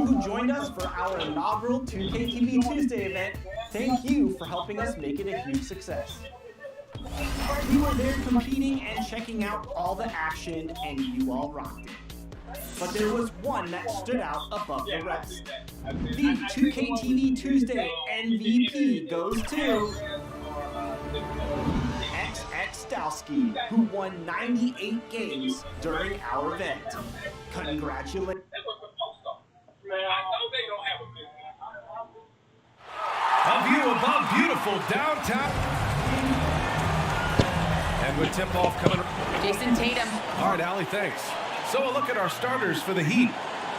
who joined us for our inaugural 2K TV Tuesday event, thank you for helping us make it a huge success. We were there competing and checking out all the action, and you all rocked it. But there was one that stood out above the rest. The 2K TV Tuesday MVP goes to XX Stowski, who won 98 games during our event. Congratulations. A view above beautiful downtown. And with tip-off coming. Jason Tatum. All right, Allie, thanks. So a look at our starters for the Heat.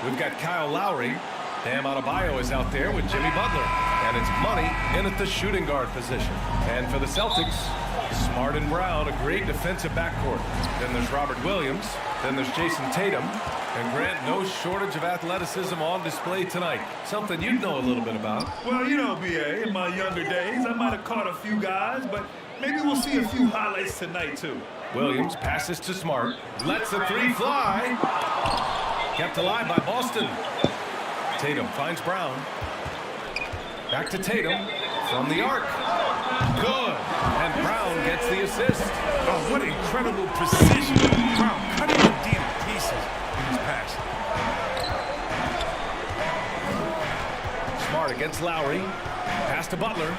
We've got Kyle Lowry. Bam Adebayo is out there with Jimmy Butler. And it's Money in at the shooting guard position. And for the Celtics, Smart and Brown, a great defensive backcourt. Then there's Robert Williams. Then there's Jason Tatum. And Grant, no shortage of athleticism on display tonight. Something you'd know a little bit about. Well, you know, B.A., in my younger days, I might have caught a few guys, but maybe we'll see a few highlights tonight, too. Williams passes to Smart. Lets the three fly. Kept alive by Boston. Tatum finds Brown. Back to Tatum from the arc. Good. And Brown gets the assist. Oh, what incredible precision. Brown cutting the D to pieces in his pass. Smart against Lowry. Pass to Butler.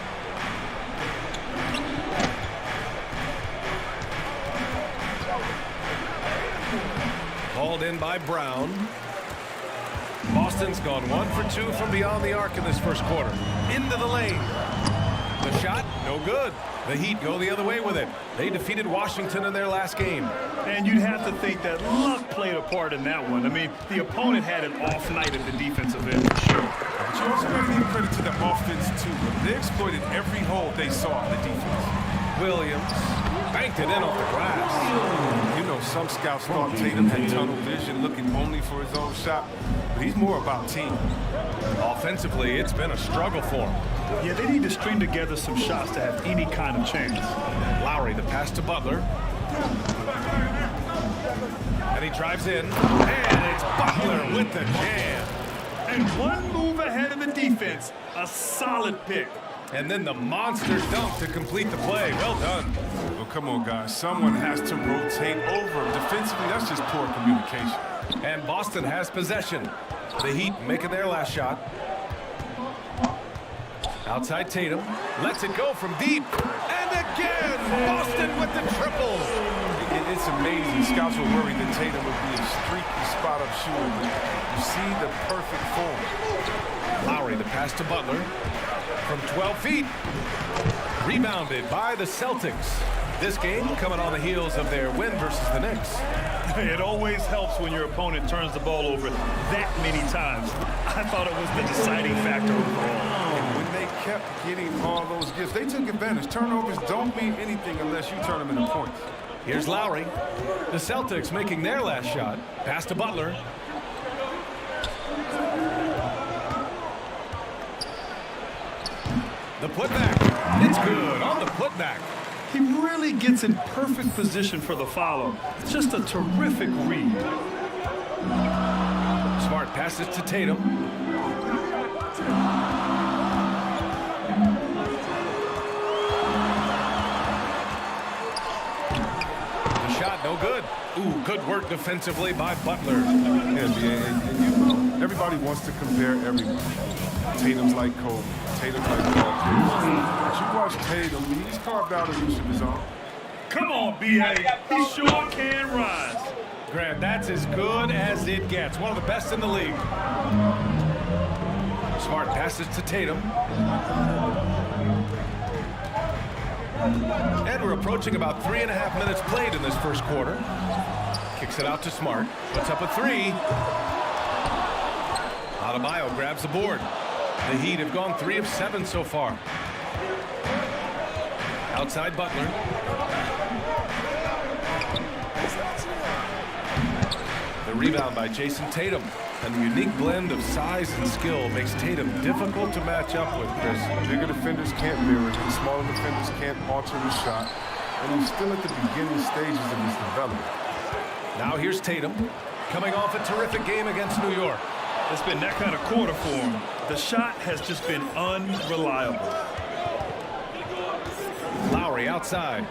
Hauled in by Brown. Boston's gone 1 for 2 from beyond the arc in this first quarter. Into the lane. The shot, no good. The Heat go the other way with it. They defeated Washington in their last game. And you'd have to think that luck played a part in that one. I mean, the opponent had an off night at the defensive end, for sure. But you also got to give credit to the offense, too. They exploited every hole they saw in the defense. Williams banked it in off the glass. You know, some scouts thought Tatum had tunnel vision, looking only for his own shot. But he's more about team. Offensively, it's been a struggle for him. Yeah, they need to string together some shots to have any kind of chance. Lowry, the pass to Butler. And he drives in. And it's Butler with the jam. And one move ahead of the defense. A solid pick. And then the monster dunk to complete the play. Well done. Well, come on, guys. Someone has to rotate over him. Defensively, that's just poor communication. And Boston has possession. The Heat making their last shot. Outside Tatum. Lets it go from deep. And again, Boston with the triple. It's amazing. Scouts were worried that Tatum would be a streaky spot-up shooter. But you see the perfect form. Lowry, the pass to Butler. From 12 feet. Rebounded by the Celtics. This game coming on the heels of their win versus the Knicks. It always helps when your opponent turns the ball over that many times. I thought it was the deciding factor overall. And when they kept getting all those gifts, they took advantage. Turnovers don't mean anything unless you turn them into points. Here's Lowry. The Celtics making their last shot. Pass to Butler. The putback. It's good on the putback. He really gets in perfect position for the follow. It's just a terrific read. Smart passes to Tatum. The shot, no good. Ooh, good work defensively by Butler. And everybody wants to compare everyone. Tatum's like Kobe. Tatum's like Paul. But you watch Tatum, he's carved out a niche of his own. Come on, B.A. He sure can rise. Grant, that's as good as it gets. One of the best in the league. Smart passes to Tatum. And we're approaching about 3.5 minutes played in this first quarter. Kicks it out to Smart. Puts up a three. Adebayo grabs the board. The Heat have gone 3 of 7 so far. Outside Butler. The rebound by Jason Tatum. And the unique blend of size and skill makes Tatum difficult to match up with, Chris. Bigger defenders can't mirror him. Smaller defenders can't alter his shot. And he's still at the beginning stages of his development. Now here's Tatum, coming off a terrific game against New York. It's been that kind of quarter for him. The shot has just been unreliable. Lowry outside.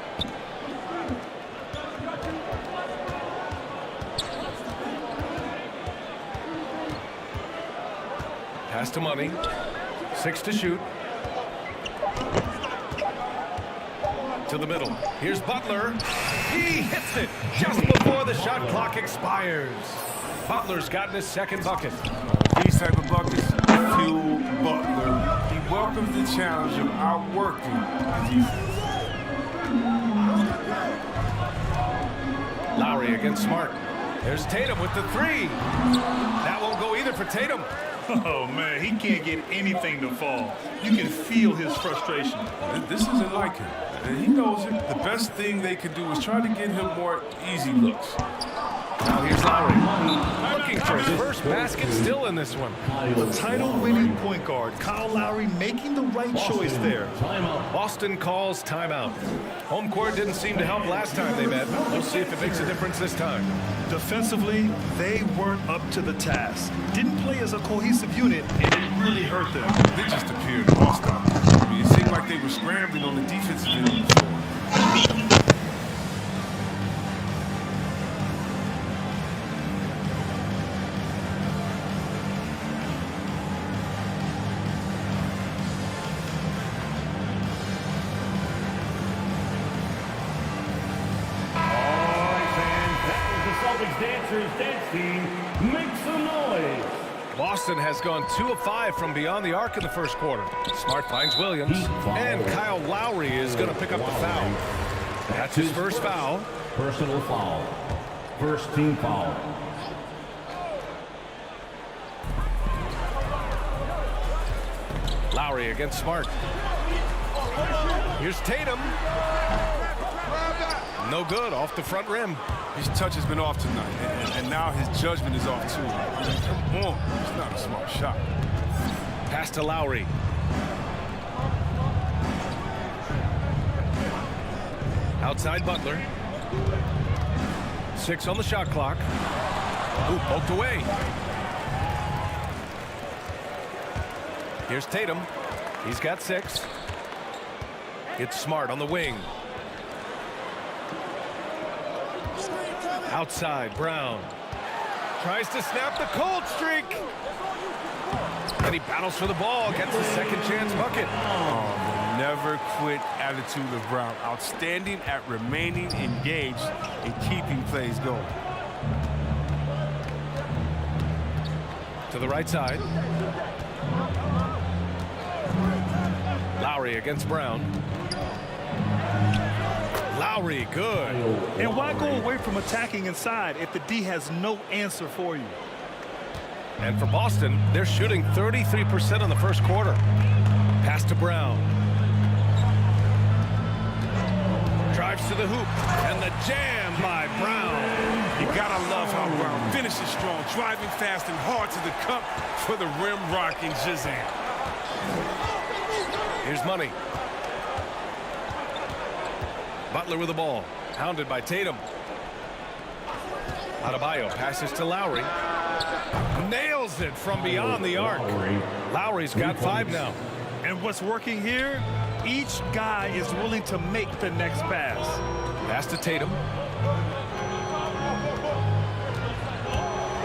Pass to Money. 6 to shoot. To the middle. Here's Butler. He hits it just before the shot clock expires. Butler's gotten his second bucket. These type of buckets fuel Butler. He welcomes the challenge of outworking the defense. Lowry against Smart. There's Tatum with the 3. That won't go either for Tatum. Oh, man, he can't get anything to fall. You can feel his frustration. This isn't like him. And he knows it. The best thing they can do is try to get him more easy looks. Now here's Lowry. Looking for his first basket still in this one. A title-winning point guard, Kyle Lowry, making the right choice there. Boston calls timeout. Home court didn't seem to help last time they met. We'll see if it makes a difference this time. Defensively, they weren't up to the task. Didn't play as a cohesive unit, and it really hurt them. They just appeared lost out. I mean, it seemed like they were scrambling on the defensive end of the floor. Dancers dancing, make some noise. Boston has gone 2 of 5 from beyond the arc in the first quarter. Smart finds Williams, and Kyle Lowry is going to pick up the foul. That's his first foul. Personal foul. First team foul. Lowry against Smart. Here's Tatum. No good, off the front rim. His touch has been off tonight, and now his judgment is off too. Come on, it's not a smart shot. Pass to Lowry. Outside Butler. 6 on the shot clock. Ooh, poked away. Here's Tatum. He's got 6. It's Smart on the wing. Outside, Brown. Tries to snap the cold streak. And he battles for the ball, gets a second chance bucket. Oh, the never quit attitude of Brown. Outstanding at remaining engaged and keeping plays going. To the right side. Lowry against Brown. Lowry, good. And why go away from attacking inside if the D has no answer for you? And for Boston, they're shooting 33% in the first quarter. Pass to Brown. Drives to the hoop, and the jam by Brown. You gotta love how Brown finishes strong, driving fast and hard to the cup for the rim-rocking Shazam. Here's Money. Butler with the ball, hounded by Tatum. Adebayo passes to Lowry. Nails it from beyond the arc. Lowry's got 5 now. And what's working here? Each guy is willing to make the next pass. Pass to Tatum.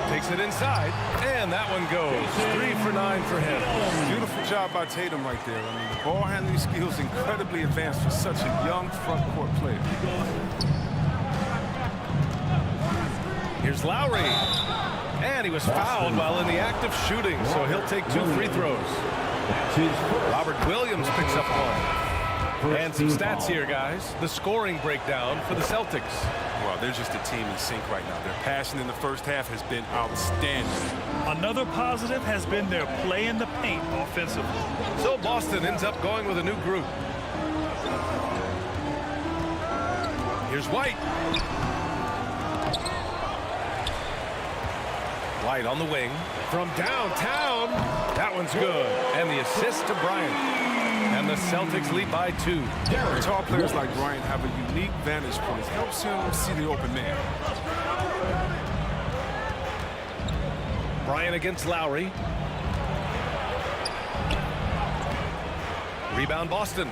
Takes it inside, and that one goes. 3 for 9 for him. Beautiful job by Tatum right there. I mean, the ball handling skills incredibly advanced for such a young front court player. Here's Lowry. And he was fouled while in the act of shooting, so he'll take 2 free throws. Robert Williams picks up 1. And some stats here, guys. The scoring breakdown for the Celtics. Well, they're just a team in sync right now. Their passion in the first half has been outstanding. Another positive has been their play in the paint offensively. So Boston ends up going with a new group. Here's White. White on the wing. From downtown. That one's good. And the assist to Bryant. And the Celtics lead by 2. Tall players like Bryant have a unique vantage point. It helps him see the open man. Bryant against Lowry. Rebound Boston.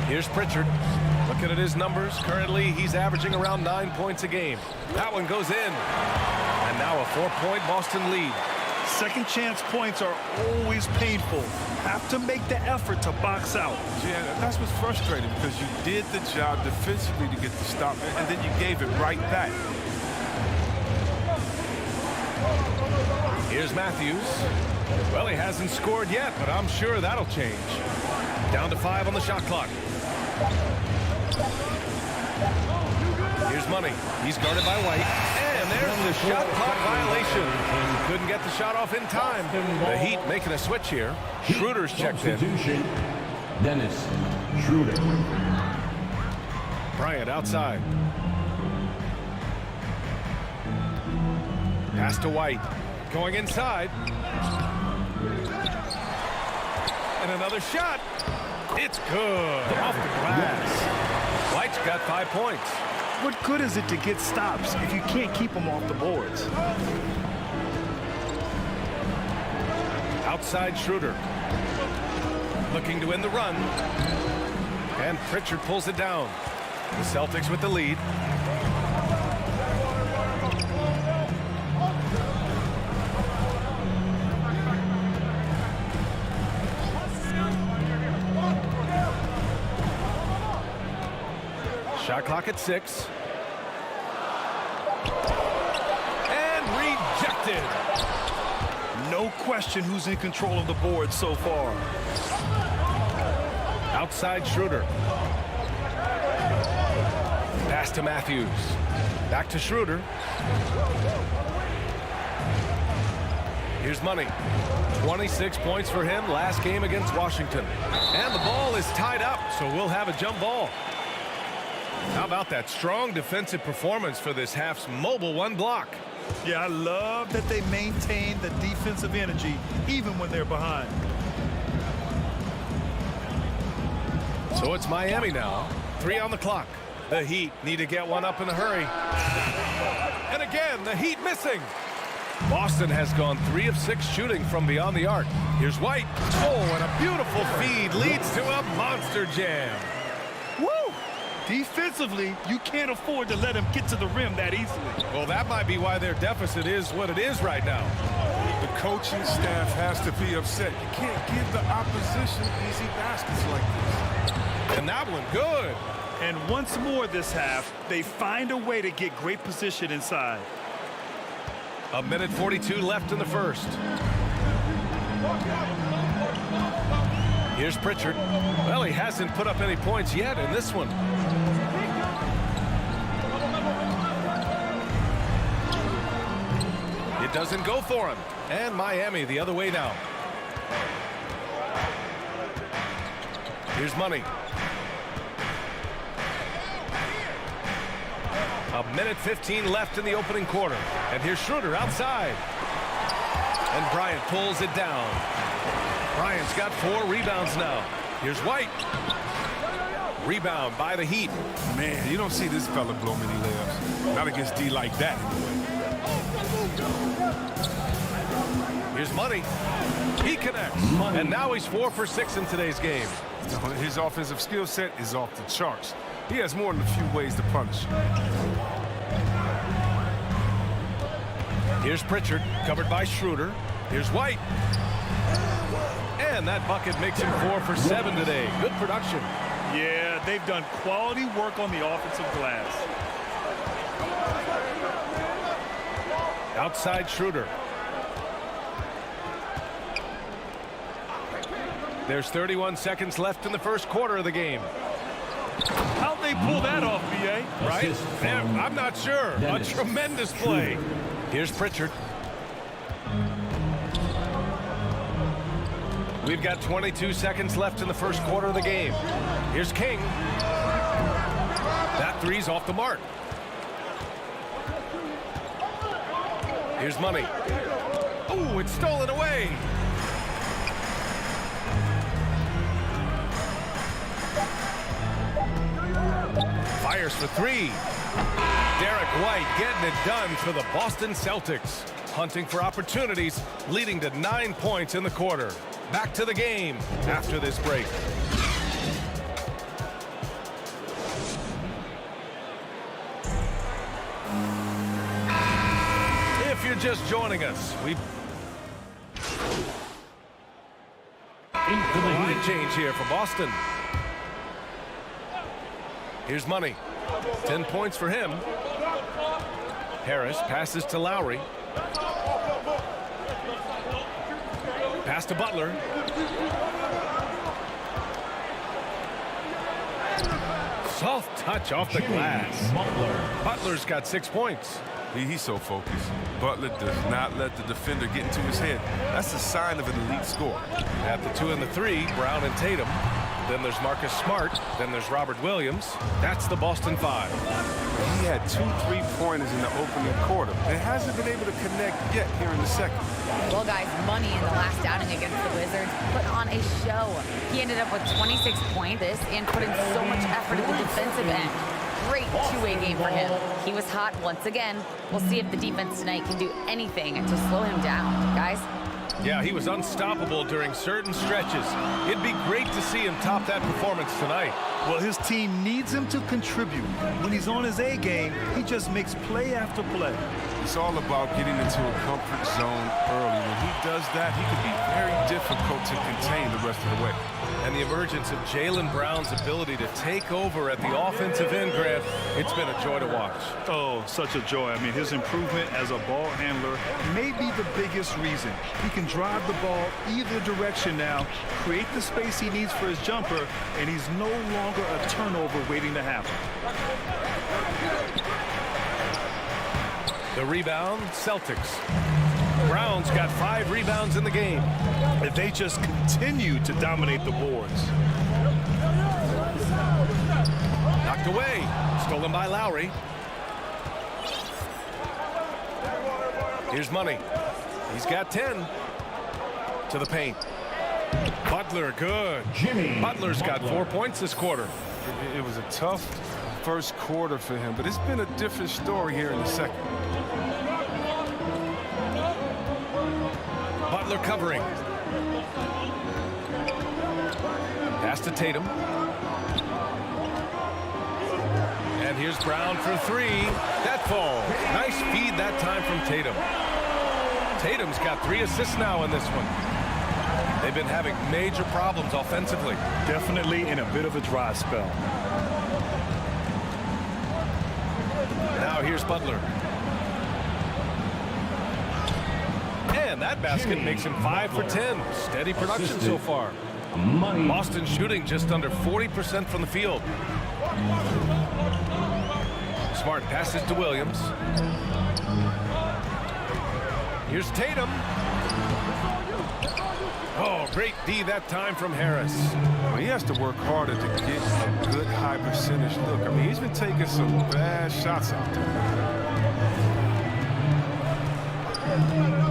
Here's Pritchard. Looking at his numbers, currently he's averaging around 9 points a game. That one goes in. And now a 4-point Boston lead. Second chance points are always painful. Have to make the effort to box out. Yeah, that's what's frustrating because you did the job defensively to get the stop, and then you gave it right back. Here's Matthews. Well, he hasn't scored yet, but I'm sure that'll change. Down to 5 on the shot clock. Here's Money. He's guarded by White. And there's the shot clock violation. Couldn't get the shot off in time. The Heat making a switch here. Schroeder's checked in. Substitution, Dennis Schroeder. Bryant outside. Pass to White. Going inside. And another shot. It's good. Off the glass. White's got 5 points. What good is it to get stops if you can't keep them off the boards? Outside Schroeder. Looking to win the run. And Pritchard pulls it down. The Celtics with the lead. Shot clock at 6. And rejected. No question who's in control of the board so far. Outside Schroeder. Pass to Matthews. Back to Schroeder. Here's Money. 26 points for him last game against Washington. And the ball is tied up, so we'll have a jump ball. How about that strong defensive performance for this half's mobile one block? Yeah, I love that they maintain the defensive energy even when they're behind. So it's Miami now. 3 on the clock. The Heat need to get one up in a hurry. And again, the Heat missing. Boston has gone 3 of 6 shooting from beyond the arc. Here's White. Oh, and a beautiful feed leads to a monster jam. Woo! Defensively, you can't afford to let him get to the rim that easily. Well, that might be why their deficit is what it is right now. The coaching staff has to be upset. You can't give the opposition easy baskets like this. And that one good. And once more this half, they find a way to get great position inside. A minute 42 left in the first. Here's Pritchard. Well, he hasn't put up any points yet in this one. It doesn't go for him. And Miami the other way now. Here's Money. A minute 15 left in the opening quarter. And here's Schroeder outside. And Bryant pulls it down. Bryant's got 4 rebounds now. Here's White. Rebound by the Heat. Man, you don't see this fella blow many layups. Not against D like that, anyway. Here's Money. He connects. And now he's 4 for 6 in today's game. His offensive skill set is off the charts. He has more than a few ways to punish. Here's Pritchard, covered by Schroeder. Here's White. And that bucket makes him 4 for 7 today. Good production. Yeah, they've done quality work on the offensive glass. Outside Schroeder. There's 31 seconds left in the first quarter of the game. How'd they pull that off, B.A.? Right? Assist from I'm not sure. Dennis A tremendous play. Schroeder. Here's Pritchard. We've got 22 seconds left in the first quarter of the game. Here's King. That three's off the mark. Here's Money. Oh, it's stolen away. Fires for 3. Derek White getting it done for the Boston Celtics. Hunting for opportunities, leading to 9 points in the quarter. Back to the game after this break. If you're just joining us, line change here for Boston. Here's Money. 10 points for him. Harris passes to Lowry. Pass to Butler. Soft touch off the glass. Butler's got 6 points. He's so focused. Butler does not let the defender get into his head. That's a sign of an elite scorer. At the 2 and the 3, Brown and Tatum. Then there's Marcus Smart. Then there's Robert Williams. That's the Boston 5. He had 2 3-pointers in the opening quarter and hasn't been able to connect yet here in the second. Well, guys, Money in the last outing against the Wizards put on a show. He ended up with 26 points and put in so much effort at the defensive end. Great two-way game for him. He was hot once again. We'll see if the defense tonight can do anything to slow him down. Guys? Yeah, he was unstoppable during certain stretches. It'd be great to see him top that performance tonight. Well, his team needs him to contribute. When he's on his A game, he just makes play after play. It's all about getting into a comfort zone early. When he does that, he can be very difficult to contain the rest of the way. And the emergence of Jaylen Brown's ability to take over at the offensive end, Grant, it's been a joy to watch. Oh, such a joy. I mean, his improvement as a ball handler may be the biggest reason. He can drive the ball either direction now, create the space he needs for his jumper, and he's no longer a turnover waiting to happen. The rebound, Celtics. Brown's got 5 rebounds in the game. If they just continue to dominate the boards. Knocked away. Stolen by Lowry. Here's Money. He's got 10. To the paint. Butler, good. Butler's got 4 points this quarter. It was a tough first quarter for him, but it's been a different story here in the second. Butler covering. Pass to Tatum. And here's Brown for 3. That falls. Nice feed that time from Tatum. Tatum's got 3 assists now in this one. They've been having major problems offensively. Definitely in a bit of a dry spell. Now here's Butler. And that basket makes him 5 for 10. Steady production so far. Boston shooting just under 40% from the field. Smart passes to Williams. Here's Tatum. Oh, great D that time from Harris. Well, he has to work harder to get a good high percentage look. I mean, he's been taking some bad shots out there.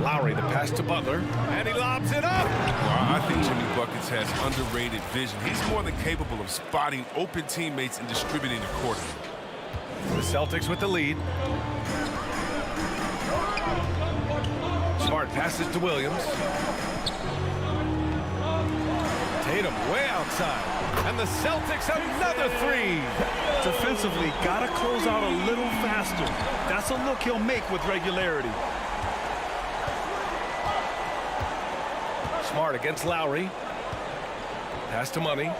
Lowry, the pass to Butler, and he lobs it up. Well, I think Jimmy Buckets has underrated vision. He's more than capable of spotting open teammates and distributing accordingly. The Celtics with the lead. Smart passes to Williams. Tatum way outside. And the Celtics another 3. Defensively, gotta close out a little faster. That's a look he'll make with regularity. Smart against Lowry. Pass to Money.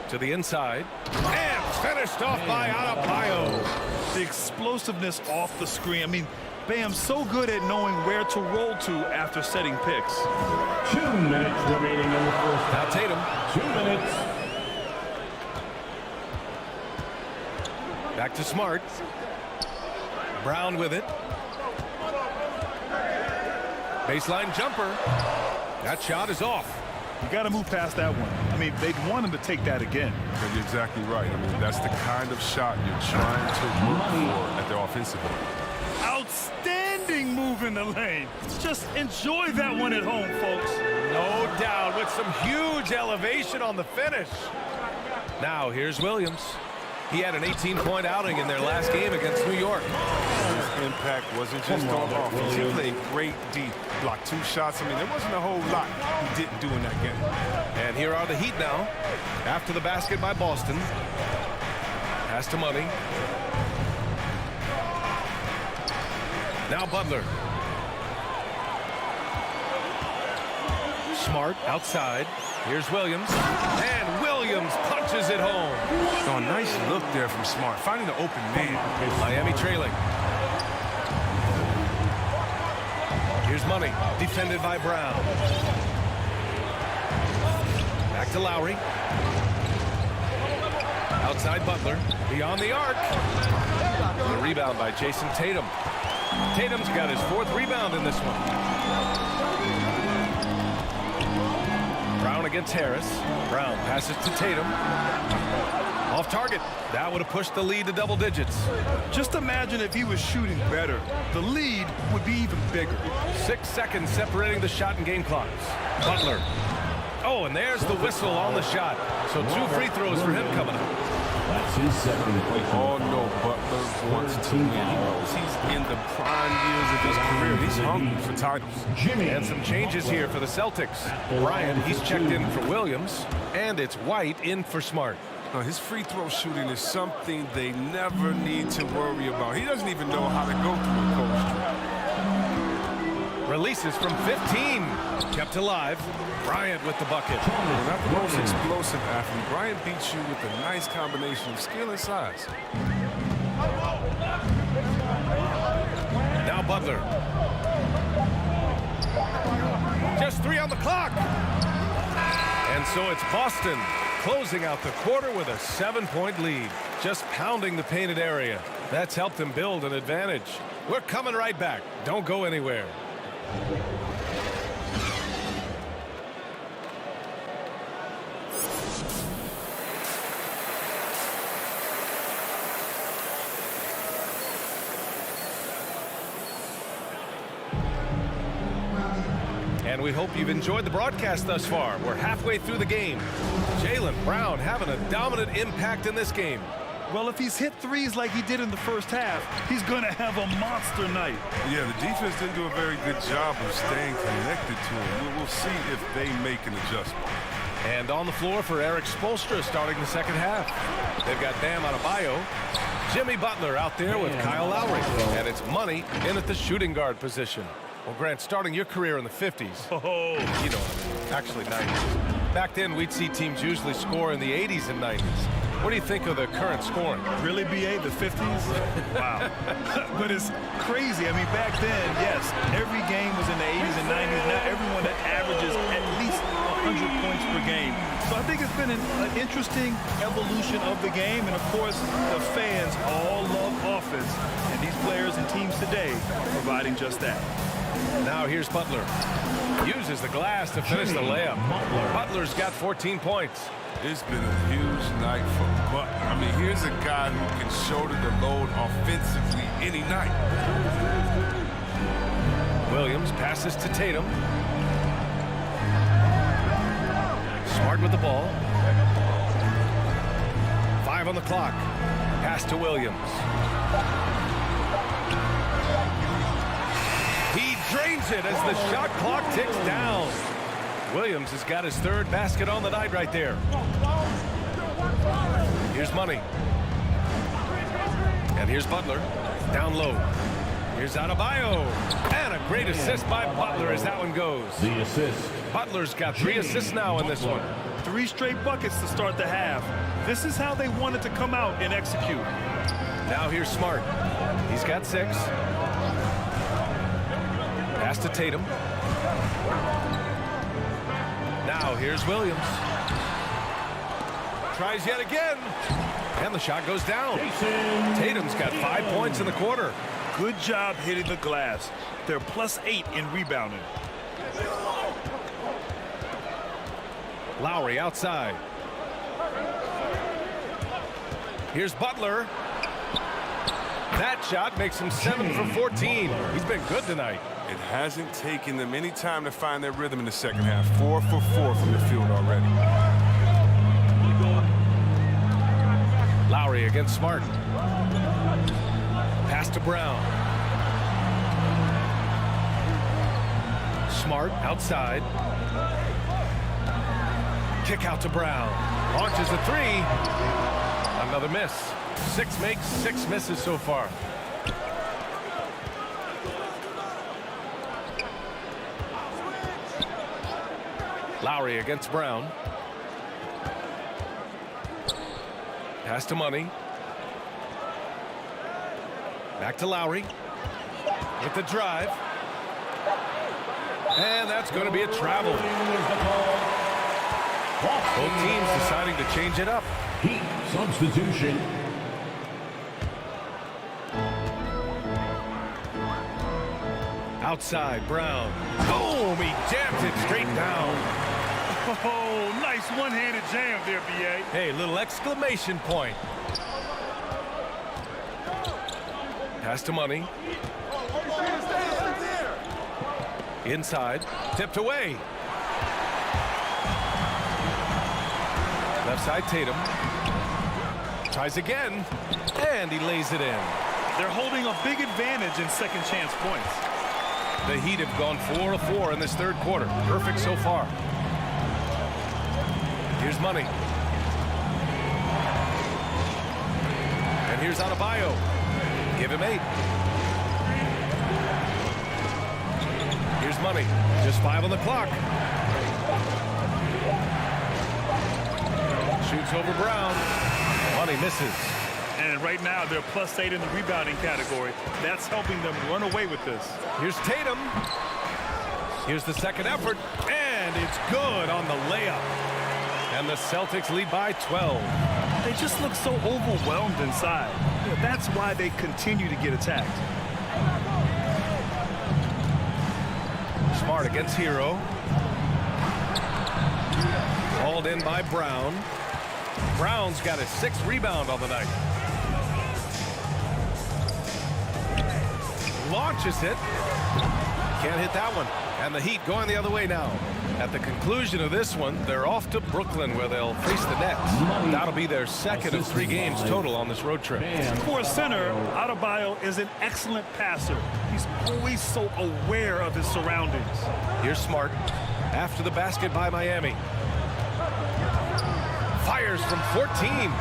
To the inside. And finished off by Adebayo. The explosiveness off the screen. I mean, Bam's so good at knowing where to roll to after setting picks. 2 minutes remaining in the first Now half. Tatum. 2 minutes. Back to Smart. Brown with it. Baseline jumper. That shot is off. You got to move past that one. I mean, they'd want him to take that again. And you're exactly right. I mean, that's the kind of shot you're trying to look for at the offensive end. Outstanding move in the lane. Just enjoy that one at home, folks. No No doubt, with some huge elevation on the finish. Now here's Williams. He had an 18-point outing in their last game against New York. His impact wasn't just on offense. He played great deep. Blocked 2 shots. I mean, there wasn't a whole lot he didn't do in that game. And here are the Heat now. After the basket by Boston. Pass to Money. Now Butler. Smart outside. Here's Williams. And Williams punches it home. Oh, nice look there from Smart. Finding the open man. Miami trailing. Here's Money. Defended by Brown. Back to Lowry. Outside Butler. Beyond the arc. The rebound by Jason Tatum. Tatum's got his 4th rebound in this one. Brown against Harris. Brown passes to Tatum. Off target. That would have pushed the lead to double digits. Just imagine if he was shooting better. The lead would be even bigger. 6 seconds separating the shot and game clocks. Butler. Oh, and there's the whistle on the shot. So 2 free throws for him coming up. That's his second place. Oh, no, Butler wants to win. He knows he's in the prime years of his career. He's hungry for titles. And some changes here for the Celtics. Bryant, he's checked in for Williams. And it's White in for Smart. Now, his free throw shooting is something they never need to worry about. He doesn't even know how to go through a cold streak. Releases from 15. Kept alive. Bryant with the bucket. Well, not the most explosive athlete. Bryant beats you with a nice combination of skill and size. Now Butler. Just 3 on the clock. And so it's Boston closing out the quarter with a 7-point lead. Just pounding the painted area. That's helped them build an advantage. We're coming right back. Don't go anywhere. And we hope you've enjoyed the broadcast thus far. We're halfway through the game. Jaylen Brown having a dominant impact in this game. Well, if he's hit threes like he did in the first half, he's going to have a monster night. Yeah, the defense didn't do a very good job of staying connected to him. We'll see if they make an adjustment. And on the floor for Eric Spoelstra starting the second half. They've got Bam Adebayo. Jimmy Butler out there with Kyle Lowry. And it's Money in at the shooting guard position. Well, Grant, starting your career in the 50s. Oh, You know, actually 90s. Back then, we'd see teams usually score in the 80s and 90s. What do you think of the current scoring? really, BA, the 50s? Wow. But it's crazy. I mean, back then, yes, every game was in the 80s and 90s. Now everyone that averages at least 100 points per game. So I think it's been an interesting evolution of the game. And, of course, the fans all love offense. And these players and teams today are providing just that. Now here's Butler. Uses the glass to finish the layup. Butler's got 14 points. It's been a huge night for Butler. I mean, here's a guy who can shoulder the load offensively any night. Williams passes to Tatum. Smart with the ball. 5 on the clock. Pass to Williams. He drains it as the shot clock ticks down. Williams has got his 3rd basket on the night right there. Here's Money. And here's Butler. Down low. Here's Adebayo. And a great assist by Butler as that one goes. The assist. Butler's got 3 assists now in this one. 3 straight buckets to start the half. This is how they wanted to come out and execute. Now here's Smart. He's got 6. Pass to Tatum. Now here's Williams. Tries yet again. And the shot goes down. Tatum's got 5 points in the quarter. Good job hitting the glass. They're +8 in rebounding. Lowry outside. Here's Butler. That shot makes him 7 for 14. He's been good tonight. It hasn't taken them any time to find their rhythm in the second half. 4 for 4 from the field already. Lowry against Smart. Pass to Brown. Smart outside. Kick out to Brown. Launches a three. Another miss. 6 makes, 6 misses so far. Lowry against Brown. Pass to Money. Back to Lowry. With the drive. And that's going to be a travel. Both teams deciding to change it up. Heat substitution. Outside, Brown. Boom! He jams it straight down. Oh, nice one-handed jam there, B.A. Hey, little exclamation point. Pass to Money. Inside. Tipped away. Left side, Tatum. Tries again. And he lays it in. They're holding a big advantage in second chance points. The Heat have gone 4 of 4 in this third quarter. Perfect so far. Here's Money. And here's Adebayo. Give him 8. Here's Money. Just 5 on the clock. Shoots over Brown. Money misses. And right now, they're +8 in the rebounding category. That's helping them run away with this. Here's Tatum. Here's the second effort. And it's good on the layup. And the Celtics lead by 12. They just look so overwhelmed inside. That's why they continue to get attacked. Smart against Hero. Hauled in by Brown. Brown's got his 6th rebound on the night. Launches it. Can't hit that one. And the Heat going the other way now. At the conclusion of this one, they're off to Brooklyn where they'll face the Nets. That'll be their second of 3 games total on this road trip. For a center, Adebayo is an excellent passer. He's always so aware of his surroundings. Here's Smart. After the basket by Miami. Fires from 14.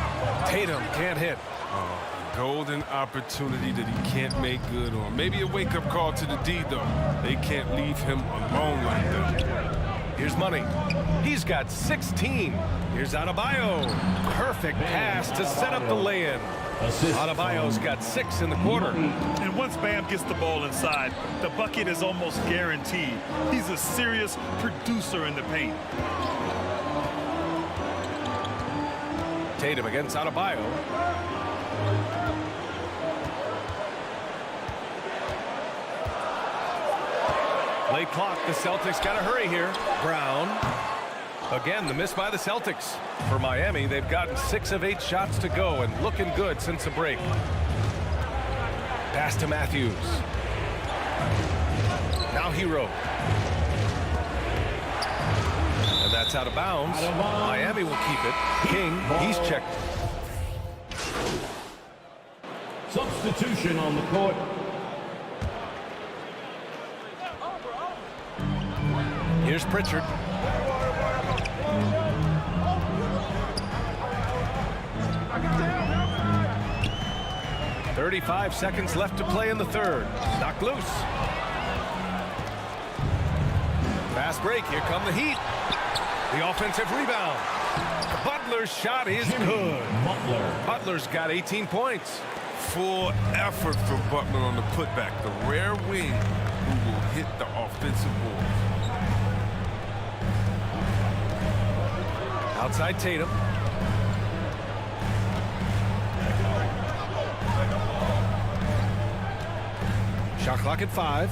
Tatum can't hit. Golden opportunity that he can't make good on. Maybe a wake-up call to the D, though. They can't leave him alone like that. Here's Money. He's got 16. Here's Adebayo. Perfect pass to set up the lay-in. Adebayo's got 6 in the quarter. And once Bam gets the ball inside, the bucket is almost guaranteed. He's a serious producer in the paint. Tatum against Adebayo. Late clock, the Celtics got to hurry here. Brown. Again, the miss by the Celtics. For Miami, they've gotten 6 of 8 shots to go and looking good since the break. Pass to Matthews. Now Hero. And that's out of bounds. Miami will keep it. King, he's checked. Substitution on the court. Here's Pritchard. "35 seconds left to play in the third. Knocked loose. Fast break. Here come the Heat. The offensive rebound. Butler's shot is good. Butler's got 18 points. Full effort from Butler on the putback. The rare wing who will hit the offensive board. Outside Tatum. Shot clock at 5.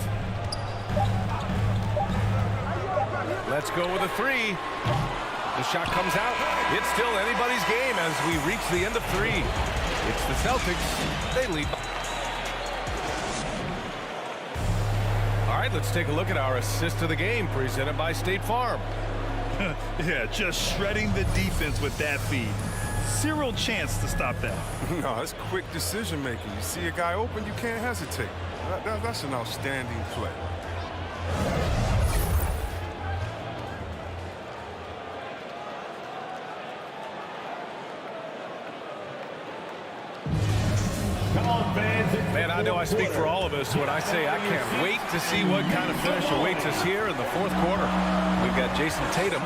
Let's go with a 3. The shot comes out. It's still anybody's game as we reach the end of 3. It's the Celtics. They lead. All right, let's take a look at our assist of the game presented by State Farm. Yeah, just shredding the defense with that feed. Zero chance to stop that. No, it's quick decision making. You see a guy open, you can't hesitate. That's an outstanding play. Man, I know I speak for all of us when I say I can't wait to see what kind of finish awaits us here in the fourth quarter. We've got Jason Tatum,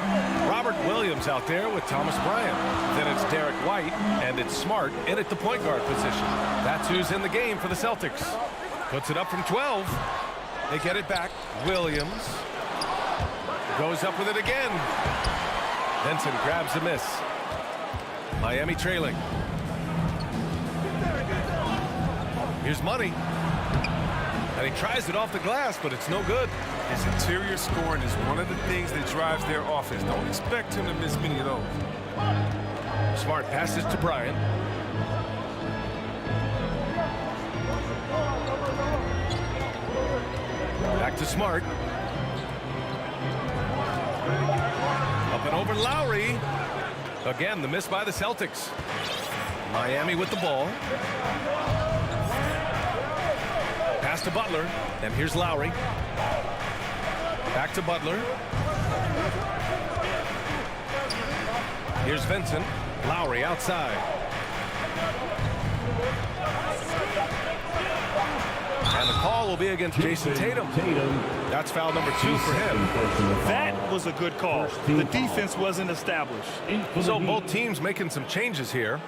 Robert Williams out there with Thomas Bryant. Then it's Derek White, and it's Smart in at the point guard position. That's who's in the game for the Celtics. Puts it up from 12. They get it back. Williams goes up with it again. Vincent grabs the miss. Miami trailing. Here's Money. And he tries it off the glass, but it's no good. His interior scoring is one of the things that drives their offense. Don't expect him to miss many of those. Smart passes to Bryant. Back to Smart. Up and over Lowry. Again, the miss by the Celtics. Miami with the ball. Pass to Butler, and here's Lowry. Back to Butler. Here's Vincent. Lowry outside. And the call will be against Jason Tatum. That's foul number 2 for him. That was a good call. The defense wasn't established. So both teams making some changes here.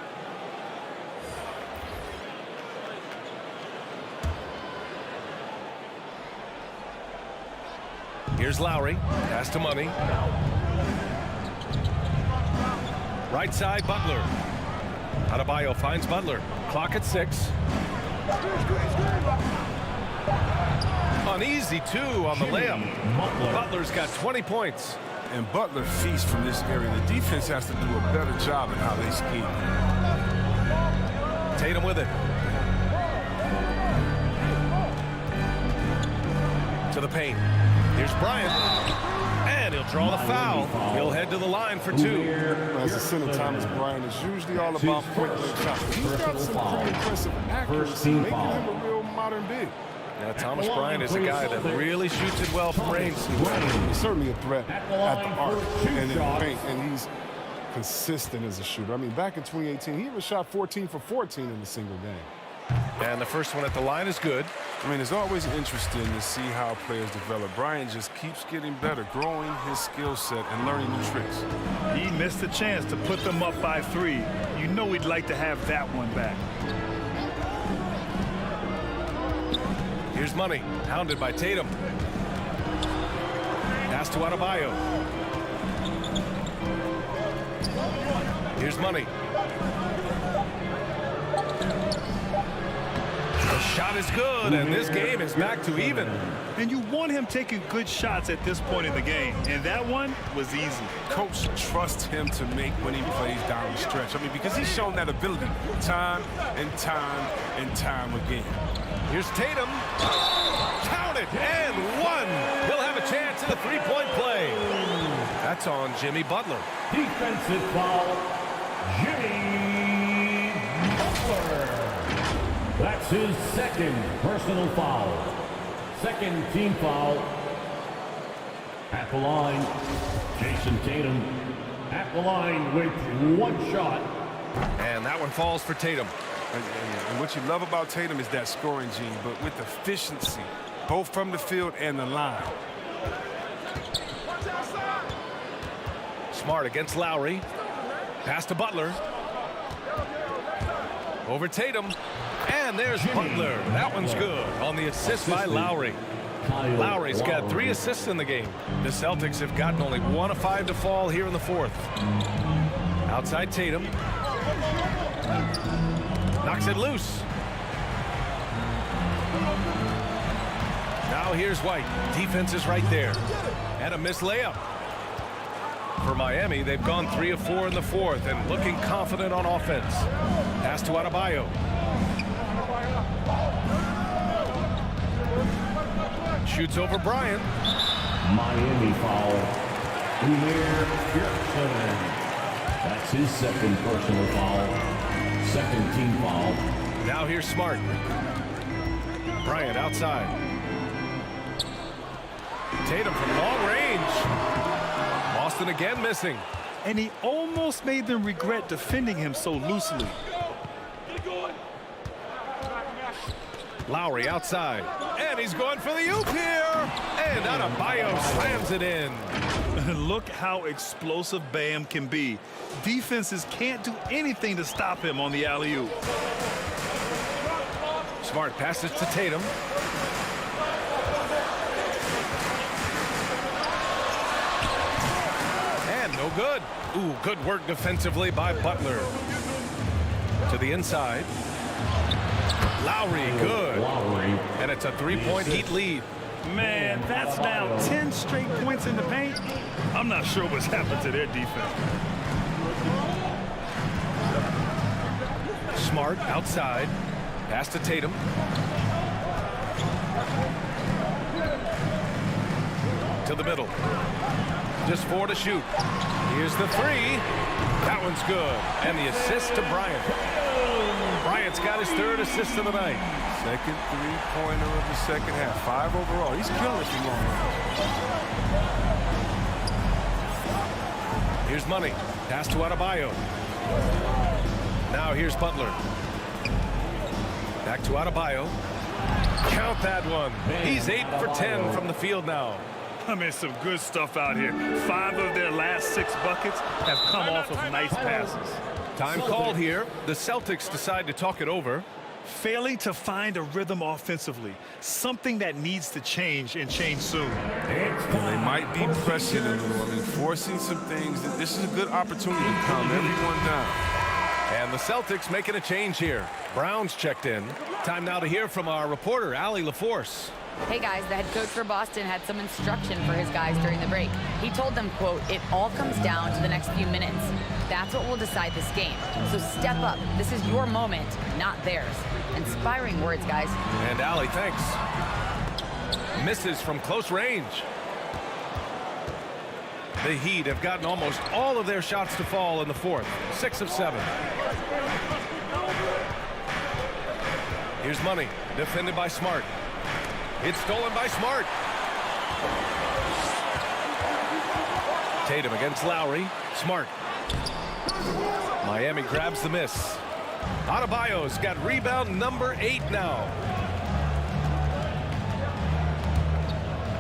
Here's Lowry. Pass to Money. Right side, Butler. Adebayo finds Butler. Clock at 6. Uneasy, too, on the layup. Butler's got 20 points. And Butler feasts from this area. The defense has to do a better job in how they scheme. Tatum with it. To the paint. Here's Bryant. And he'll draw the foul. He'll head to the line for 2. As a center, Thomas Bryant is usually all about point-blank shots. He's got some pretty impressive accuracy, making him a real modern big. Now, Thomas Bryant is a guy that really shoots it well from range. He's certainly a threat at the arc and in the paint, and he's consistent as a shooter. I mean, back in 2018, he even shot 14 for 14 in a single game. And the first one at the line is good. I mean, it's always interesting to see how players develop. Bryant just keeps getting better, growing his skill set and learning new tricks. He missed a chance to put them up by 3. You know he'd like to have that one back. Here's Money, hounded by Tatum. Pass to Adebayo. Here's Money. The shot is good, and this game is back to even. And you want him taking good shots at this point in the game, and that one was easy. Coach trusts him to make winning plays down the stretch. I mean, because he's shown that ability time and time and time again. Here's Tatum. Count it, and 1. He'll have a chance in the three-point play. That's on Jimmy Butler. Defensive foul, Jimmy Butler. That's his second personal foul. Second team foul. At the line, Jason Tatum. At the line with 1 shot. And that one falls for Tatum. And what you love about Tatum is that scoring gene, but with efficiency, both from the field and the line. Smart against Lowry. Pass to Butler. Over Tatum. And there's Butler. That one's good on the assist by Lowry. Lowry's got 3 assists in the game. The Celtics have gotten only 1 of 5 to fall here in the 4th. Outside Tatum. Knocks it loose. Now here's White. Defense is right there. And a missed layup. For Miami, they've gone 3 of 4 in the 4th and looking confident on offense. Pass to Adebayo. Shoots over Bryant. Miami foul. Umir Pearson. That's his second personal foul. Second team foul. Now here's Smart. Bryant outside. Tatum from long range. Boston again missing. And he almost made them regret defending him so loosely. Lowry outside. And he's going for the oop here. And Adebayo slams it in. Look how explosive Bam can be. Defenses can't do anything to stop him on the alley-oop. Smart passes to Tatum. And no good. Ooh, good work defensively by Butler. To the inside. Lowry, good. Lowry. And it's a three-point Heat lead. Man, that's now 10 straight points in the paint. I'm not sure what's happened to their defense. Smart outside. Pass to Tatum. To the middle. Just 4 to shoot. Here's the 3. That one's good. And the assist to Bryant. Bryant's got his 3rd assist of the night. Second three-pointer of the second half. 5 overall. He's killing it from long range. Here's Money. Pass to Adebayo. Now here's Butler. Back to Adebayo. Count that one. He's 8 for 10 from the field now. I mean, some good stuff out here. 5 of their last 6 buckets have come off of nice passes. Time called here. The Celtics decide to talk it over. Failing to find a rhythm offensively. Something that needs to change and change soon. They might be pressing a little. I mean, forcing some things. This is a good opportunity to calm everyone down. And the Celtics making a change here. Brown's checked in. Time now to hear from our reporter, Allie LaForce. Hey guys, the head coach for Boston had some instruction for his guys during the break. He told them, quote, "It all comes down to the next few minutes. That's what will decide this game. So step up. This is your moment, not theirs." Inspiring words, guys. And Allie, thanks. Misses from close range. The Heat have gotten almost all of their shots to fall in the 4th. 6 of 7. Here's Money. Defended by Smart. It's stolen by Smart. Tatum against Lowry. Smart. Miami grabs the miss. Adebayo's got rebound number 8 now.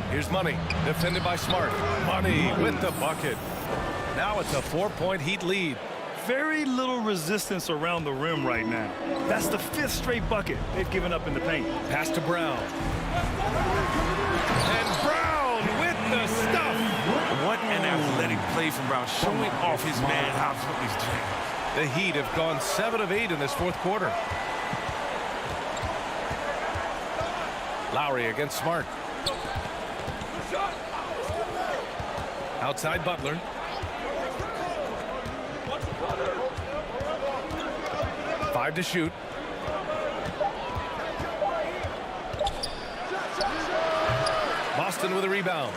Here's Money. Defended by Smart. Money with the bucket. Now it's a 4-point Heat lead. Very little resistance around the rim right now. That's the 5th straight bucket they've given up in the paint. Pass to Brown. And Brown with the stuff. What an athletic play from Brown, showing off his man how to put these jams. The Heat have gone 7 of 8 in this 4th quarter. Lowry against Smart. Outside Butler. Five to shoot. Boston with a rebound.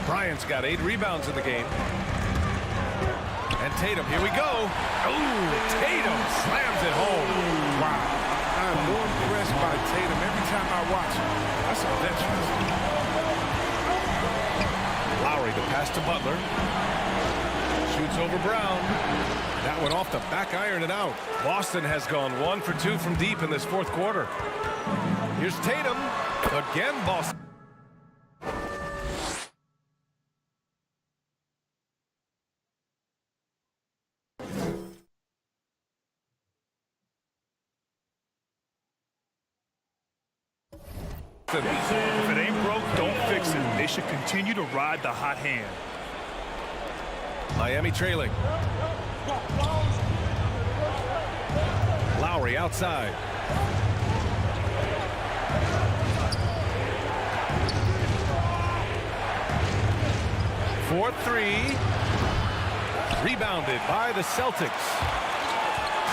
Bryant's got 8 rebounds in the game. And Tatum, here we go. Ooh, Tatum slams it home. Wow. I'm more impressed by Tatum every time I watch him. That's a veteran. Lowry, the pass to Butler. Shoots over Brown. That one off the back iron and out. Boston has gone 1 for 2 from deep in this 4th quarter. Here's Tatum. Again, Boston. If it ain't broke, don't fix it. They should continue to ride the hot hand. Miami trailing. Lowry outside. For 3. Rebounded by the Celtics.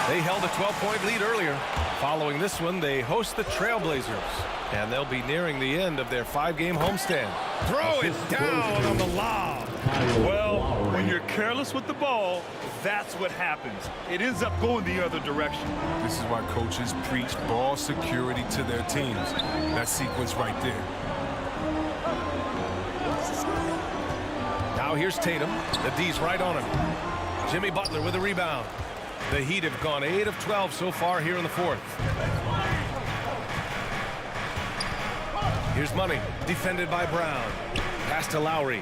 They held a 12-point lead earlier. Following this one, they host the Trailblazers. And they'll be nearing the end of their 5-game homestand. Throw it down on the lob. Well, when you're careless with the ball, that's what happens. It ends up going the other direction. This is why coaches preach ball security to their teams. That sequence right there. Now here's Tatum. The D's right on him. Jimmy Butler with a rebound. The Heat have gone 8 of 12 so far here in the fourth. Here's Money, defended by Brown. Pass to Lowry.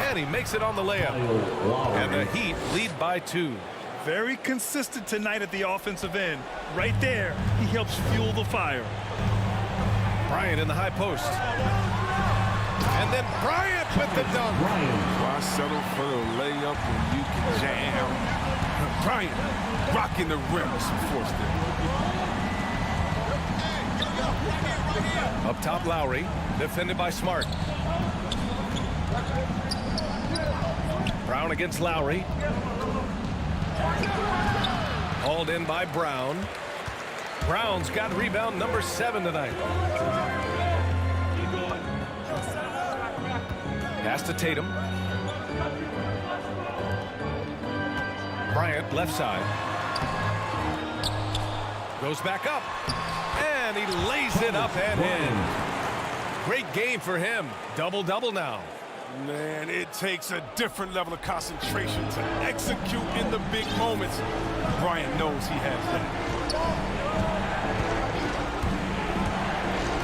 And he makes it on the layup. And the Heat lead by 2. Very consistent tonight at the offensive end. Right there, he helps fuel the fire. Bryant in the high post. And then Bryant with the dunk. Why settle for the layup when you can jam? Bryant rocking the rim. Some force there. Up top, Lowry, defended by Smart. Brown against Lowry. Hauled in by Brown. Brown's got rebound number 7 tonight. Pass to Tatum. Bryant, left side. Goes back up. And he lays it up and in. Great game for him. Double-double now. Man, it takes a different level of concentration to execute in the big moments. Bryant knows he has that.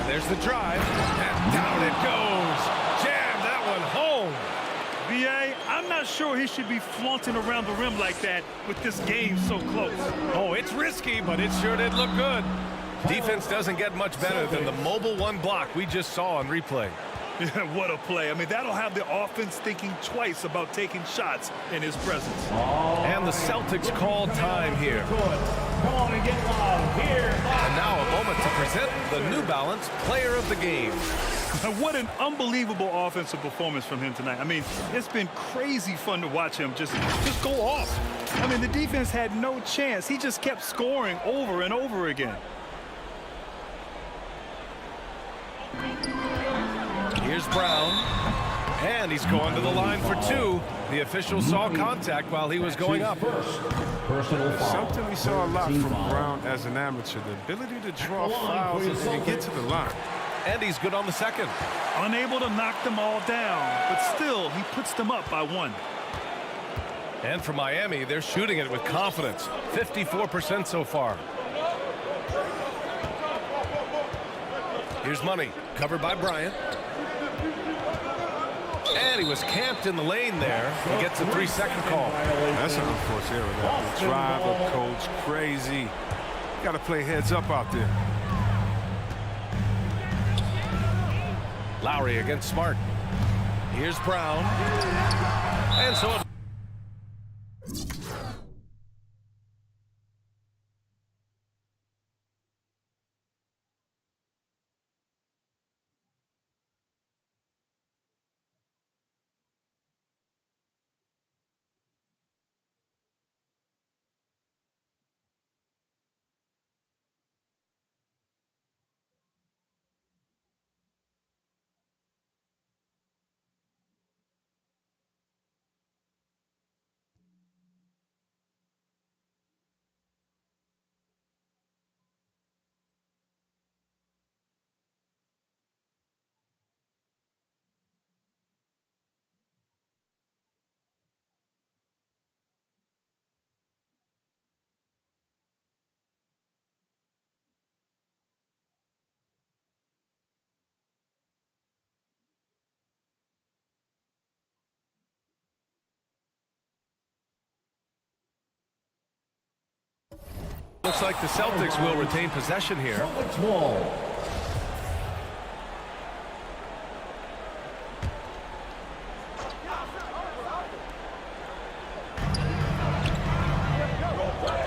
There's the drive. And down it goes. Jam that one home. B.A., I'm not sure he should be flaunting around the rim like that with this game so close. Oh, it's risky, but it sure did look good. Defense doesn't get much better than the mobile one block we just saw on replay. What a play. I mean, that'll have the offense thinking twice about taking shots in his presence. And the Celtics call time here. Come on and get loud here. And now a moment to present the New Balance Player of the Game. What an unbelievable offensive performance from him tonight. I mean, it's been crazy fun to watch him just go off. I mean, the defense had no chance. He just kept scoring over and over again. Here's Brown. And he's going to the line for 2. The official saw contact while he was going up. Personal foul. Something we saw a lot from Brown as an amateur, the ability to draw fouls and get to the line. And he's good on the second. Unable to knock them all down, but still, he puts them up by 1. And for Miami, they're shooting it with confidence. 54% so far. Here's Money, covered by Bryant. And he was camped in the lane there. He gets a 3-second call. That's an unforced error. That drive of coach, crazy. Got to play heads up out there. Lowry against Smart. Here's Brown. And so looks like the Celtics will retain possession here.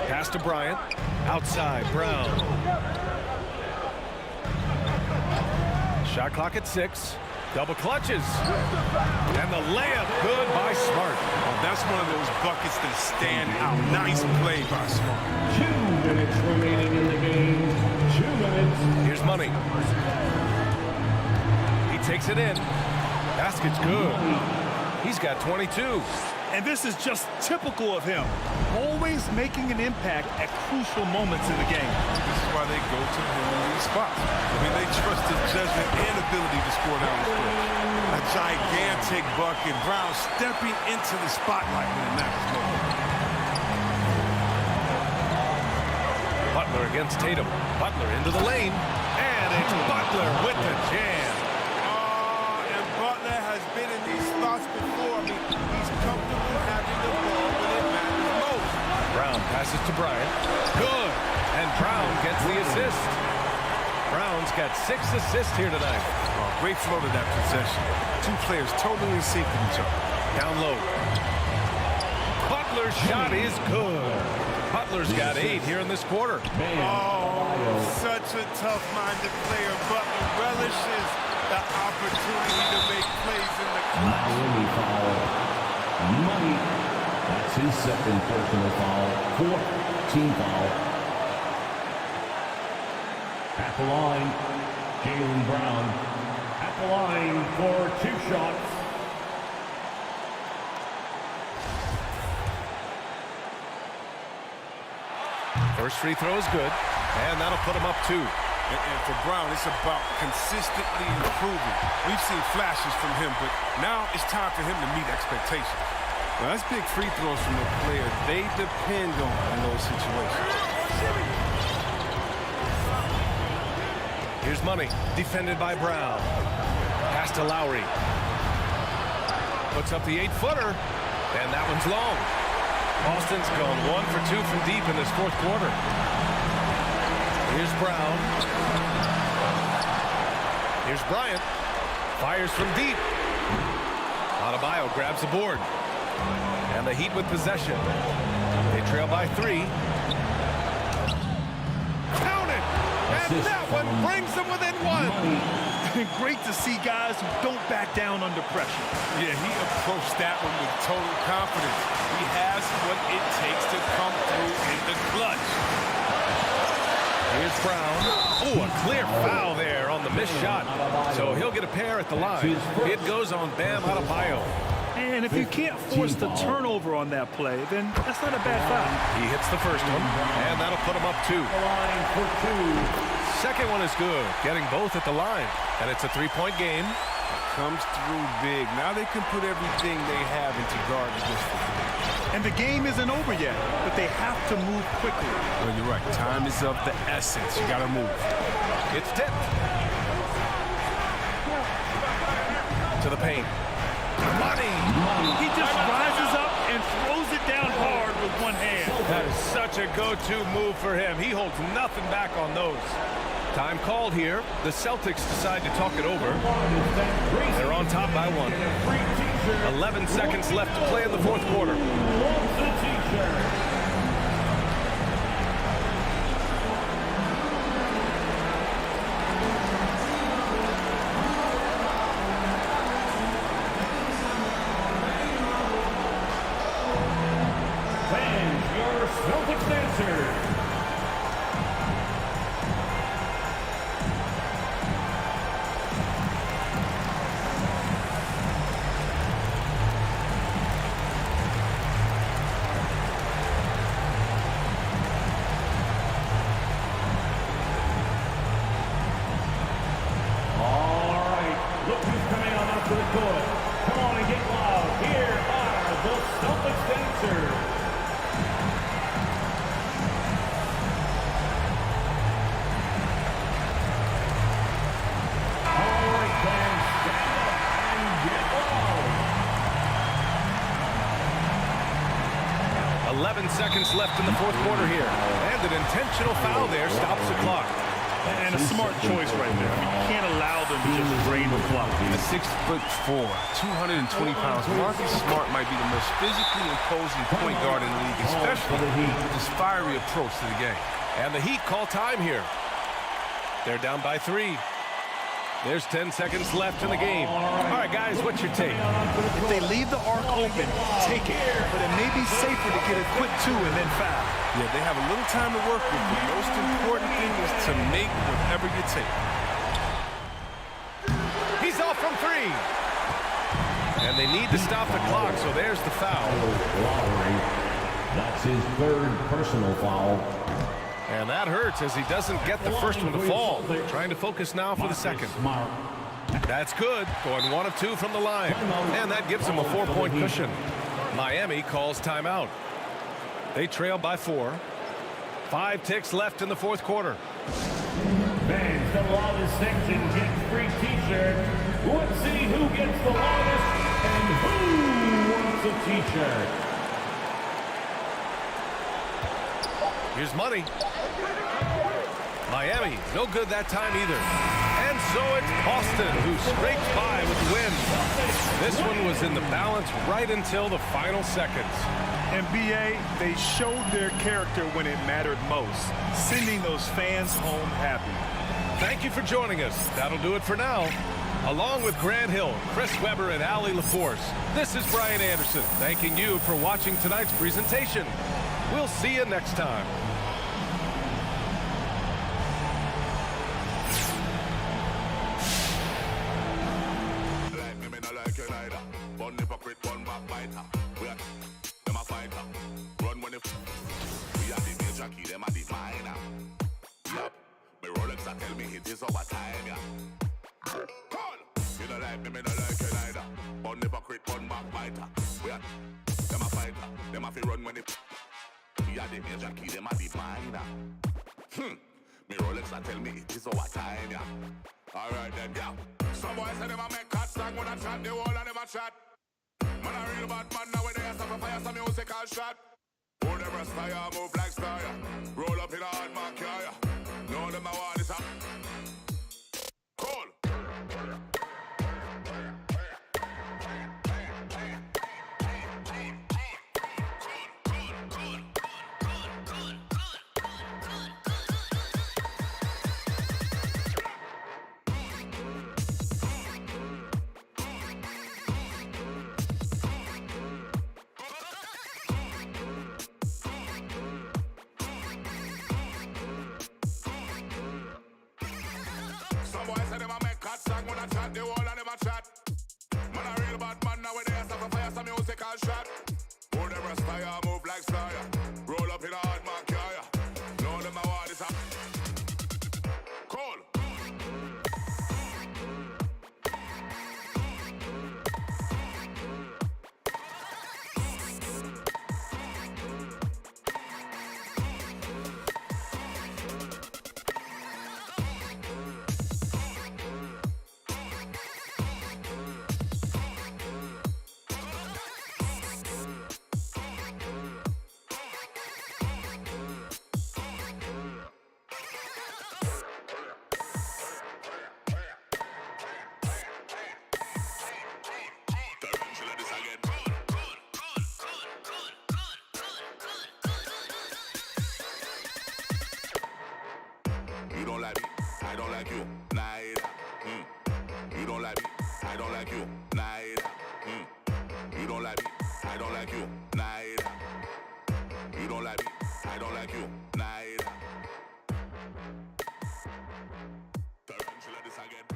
Pass to Bryant. Outside, Brown. Shot clock at 6. Double clutches. And the layup good by Smart. Oh, that's one of those buckets that stand out. Nice play by Smart. 2 minutes remaining in the game. 2 minutes. Here's Money. He takes it in. Basket's good. He's got 22. And this is just typical of him. Always making an impact at crucial moments in the game. This is why they go to him in these spots. I mean, they trust his judgment and ability to score down the stretch. A gigantic bucket. Brown stepping into the spotlight when it matters most. Butler against Tatum. Butler into the lane. And it's Butler with the jam. And Butler has been in these spots before. I mean, he's comfortable having the ball when it matters most. Brown passes to Bryant. Good. And Brown gets the assist. Brown's got 6 assists here tonight. Oh, great flow to that possession. Two players totally in sync with each other. Down low. Butler's shot is good. Butler's got 8 here in this quarter. Oh, such a tough-minded player. Butler relishes the opportunity to make plays in the clutch. Miami foul. Money. That's his second personal foul. 4th team foul. At the line, Jaylen Brown. At the line for 2 shots. First free throw is good, and that'll put him up 2. And for Brown, it's about consistently improving. We've seen flashes from him, but now it's time for him to meet expectations. Well, that's big free throws from the player they depend on in those situations. Here's Money, defended by Brown. Pass to Lowry. Puts up the 8-footer, and that one's long. Boston's gone 1 for 2 from deep in this 4th quarter. Here's Brown. Here's Bryant. Fires from deep. Adebayo grabs the board. And the Heat with possession. They trail by 3. Count it! And that one brings them within 1. Great to see guys who don't back down under pressure. Yeah, he approached that one with total confidence. He has what it takes to come through in the clutch. Here's Brown. Oh, a clear foul there on the missed shot. So he'll get a pair at the line. It goes on Bam Adebayo. And if you can't force the turnover on that play, then that's not a bad foul. He hits the first one, and that'll put him up 2. Line for 2. Second one is good, getting both at the line. And it's a 3-point game. Comes through big. Now they can put everything they have into guard against the And the game isn't over yet, but they have to move quickly. Well, you're right. Time is of the essence. You got to move. It's tipped. To the paint. Money! He just rises up and throws it down hard with one hand. That is such a go-to move for him. He holds nothing back on those. Time called here. The Celtics decide to talk it over. They're on top by 1. 11 seconds left to play in the 4th quarter. Fans, your Celtics answer. Seconds left in the 4th quarter here. And an intentional foul there stops the clock. And a smart choice right there. I mean, you can't allow them to just drain the clock. At 6'4", 220 pounds, Marcus Smart might be the most physically imposing point guard in the league, especially with his fiery approach to the game. And the Heat call time here. They're down by 3. There's 10 seconds left in the game. All right, guys, what's your take? If they leave the arc open, take it. But it may be safer to get a quick 2 and then foul. Yeah, they have a little time to work with. The most important thing is to make whatever you take. He's off from 3. And they need to stop the clock, so there's the foul. Lowry. That's his 3rd personal foul. And that hurts as he doesn't get the first one to fall. Trying to focus now for the second. Smart. That's good. Going 1 of 2 from the line. And that gives them a 4-point cushion. Miami calls timeout. They trail by 4. 5 ticks left in the 4th quarter. Fans, the longest section gets free t-shirts. Let's see who gets the longest and who wants a t-shirt. Here's money. Miami, no good that time either. And so it's Boston who scrapes by with the win. This one was in the balance right until the final seconds. And BA, they showed their character when it mattered most, sending those fans home happy. Thank you for joining us. That'll do it for now. Along with Grant Hill, Chris Webber, and Allie LaForce, this is Brian Anderson thanking you for watching tonight's presentation. We'll see you next time. Tell me it is our time, yeah. Call! You don't like me don't like you neither. One hypocrite, one backbiter. We are them a fighter, them a fi run when it. We are the major key, them a the minor. Me Rolex and tell me it is our time, yeah. Alright then, yeah. Some boys say them a make cut song when I chat, the wall and them a chat. Man a real bad man now when they stop a fire, some music all shot. Hold them rest fire, move like star, yeah. Roll up in a hard mark, yeah. No, them a want this up. Cool. Some boys say them a make cut song when I chat, the wall and them a chat. Man a real bad man now when they stop a fire, some music all shot. Hold them rest fire, move like star, yeah. Roll up in a hard mark, yeah. Know them a want this up. Cool. You don't like me, I don't like you, neither. You don't like me, I don't like you, neither. You don't like me, I don't like you, neither. You don't like me, I don't like you, neither. Tarantula this again.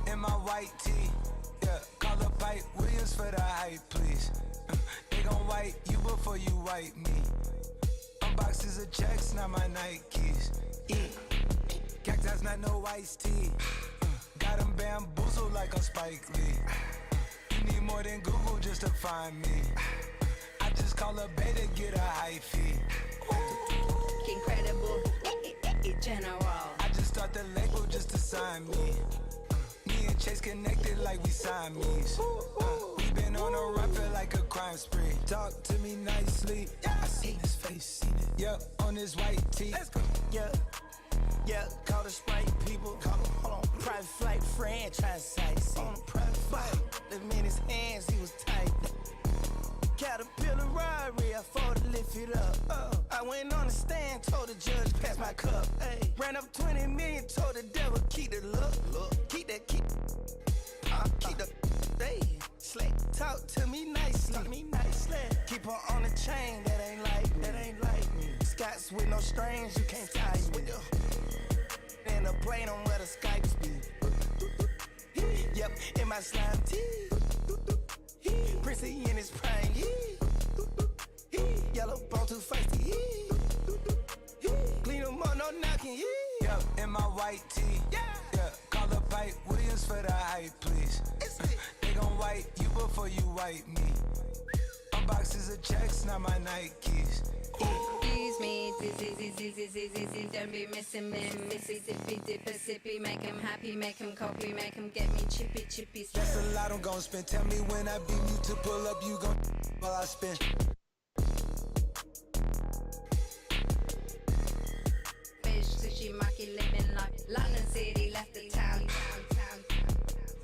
In my white tee, yeah, call up Pipe Williams for the hype, please. They gon' wipe you before you wipe me. My boxes of checks, not my Nikes. Cactus, not no iced tea. Got them bamboozled like a Spike Lee. You need more than Google just to find me. I just call a beta, get a high fee. Incredible, general. I just start the label just to sign me. Me me and Chase connected like we Siamese. We been on a run, feel like a crime spree. Talk to me nicely. I seen his face, seen it. Yep, on his white tee. Let's go. Yeah, call the Sprite people. Call him, hold on. Private flight franchise sites. On a private flight. Them in his hands, he was tight. Caterpillar robbery, I fought to lift it up. I went on the stand, told the judge, pass my cup. Ay. Ran up 20 million, told the devil, keep the look. Keep that, keep the, hey. Slay, talk to me nicely. Keep her on the chain, that ain't like me. Scots with no strings, you can't tie me. In the plane on where the Skypes be. Yep, in my slime tee. Princey in his prime, yellow bone too feisty, clean them up, no knocking, Yep, in my white tee, yeah. Call up Pipe Williams for the hype, please. They gon' wipe you before you wipe me. My boxes of checks, not my Nikes. Excuse me, don't be missing me. Mississippi, Mississippi, make him happy, make him copy, make him get me chippy. That's a lot I'm gon' spend. Tell me when I beam you to pull up, you gon' while I spend. Fish, sushi, maki, living like London City, left the town.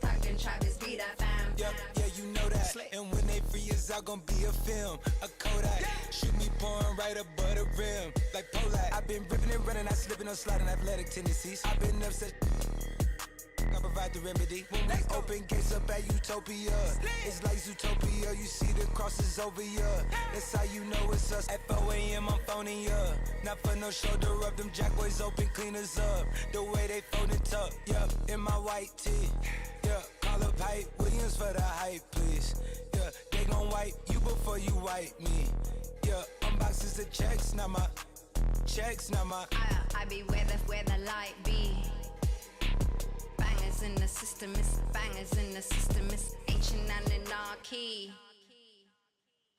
Talking Travis beat, I found. Yeah, you know that. And when they free us out, gon' be a film, a Kodak. Shoot me pouring right above the rim, like Polak. I've been ripping and running, I slipping, no sliding, athletic tendencies. I've been upset. I provide the remedy. When we open gates up at Utopia, it's like Zootopia. You see the crosses over ya. That's how you know it's us. At 4 a.m. I'm phoning ya. Not for no shoulder up. Them jack boys open cleaners up. The way they fold it up. Yup, in my white tee. Yeah, call up Hype Williams for the hype, please. Yeah, they gon' wipe you before you wipe me. Yeah, unboxes of checks, not my checks, not my. I be where the light be. Bangers in the system, it's bangers in the system, it's ancient anarchy.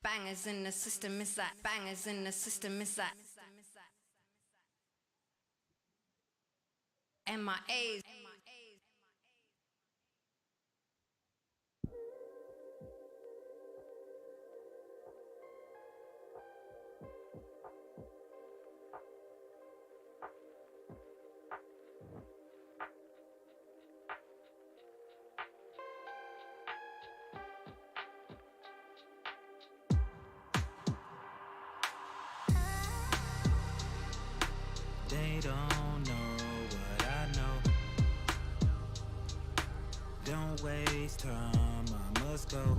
Bangers in the system, it's like bangers in the system, it's like MIAs. They don't know what I know. Don't waste time, I must go.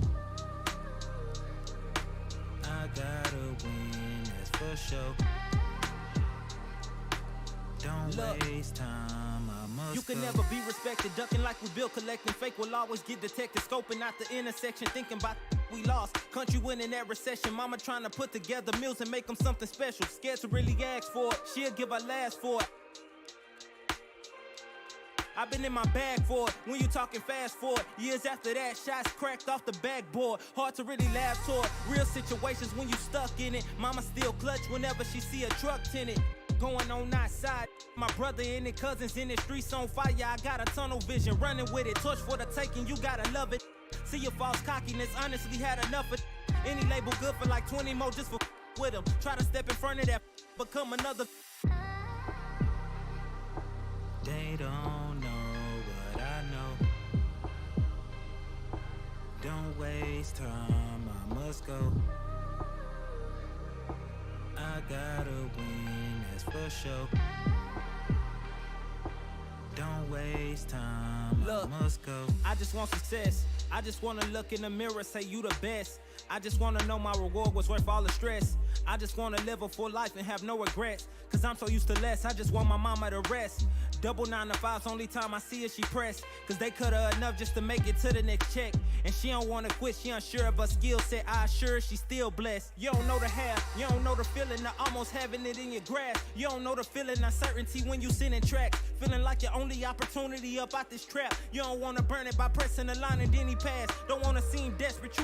I gotta win, that's for sure. Don't waste time, I must You can go. never be respected, ducking like we built, collecting fake will always get detected, scoping out the intersection, thinking about we lost. Country winning that recession, mama trying to put together meals and make them something special. Scared to really ask for it, she'll give her last for it. I've been in my bag for it, when you talking fast forward. Years after that, shots cracked off the backboard. Hard to really laugh toward real situations when you stuck in it. Mama still clutch whenever she see a truck tinted. Going on outside, my brother in it, cousins in the streets on fire. I got a tunnel vision, running with it. Torch for the taking, you gotta love it. See your false cockiness, honestly had enough of it. Any label good for like 20 more just for with them. Try to step in front of that, become another. They don't know what I know. Don't waste time, I must go. I gotta win, that's for sure. Don't waste time, Look, I must go. I just want success. I just wanna look in the mirror, say you the best. I just wanna know my reward was worth all the stress. I just wanna live a full life and have no regrets. Cause I'm so used to less, I just want my mama to rest. Double 9 to 5's only time I see her, she pressed. Cause they cut her enough just to make it to the next check. And she don't wanna quit, she unsure of her skill set. I assure her she's still blessed. You don't know the half, you don't know the feeling of almost having it in your grasp. You don't know the feeling of certainty when you sending tracks. Feeling like your only opportunity up out this trap. You don't wanna burn it by pressing the line and then he pass. Don't wanna seem desperate,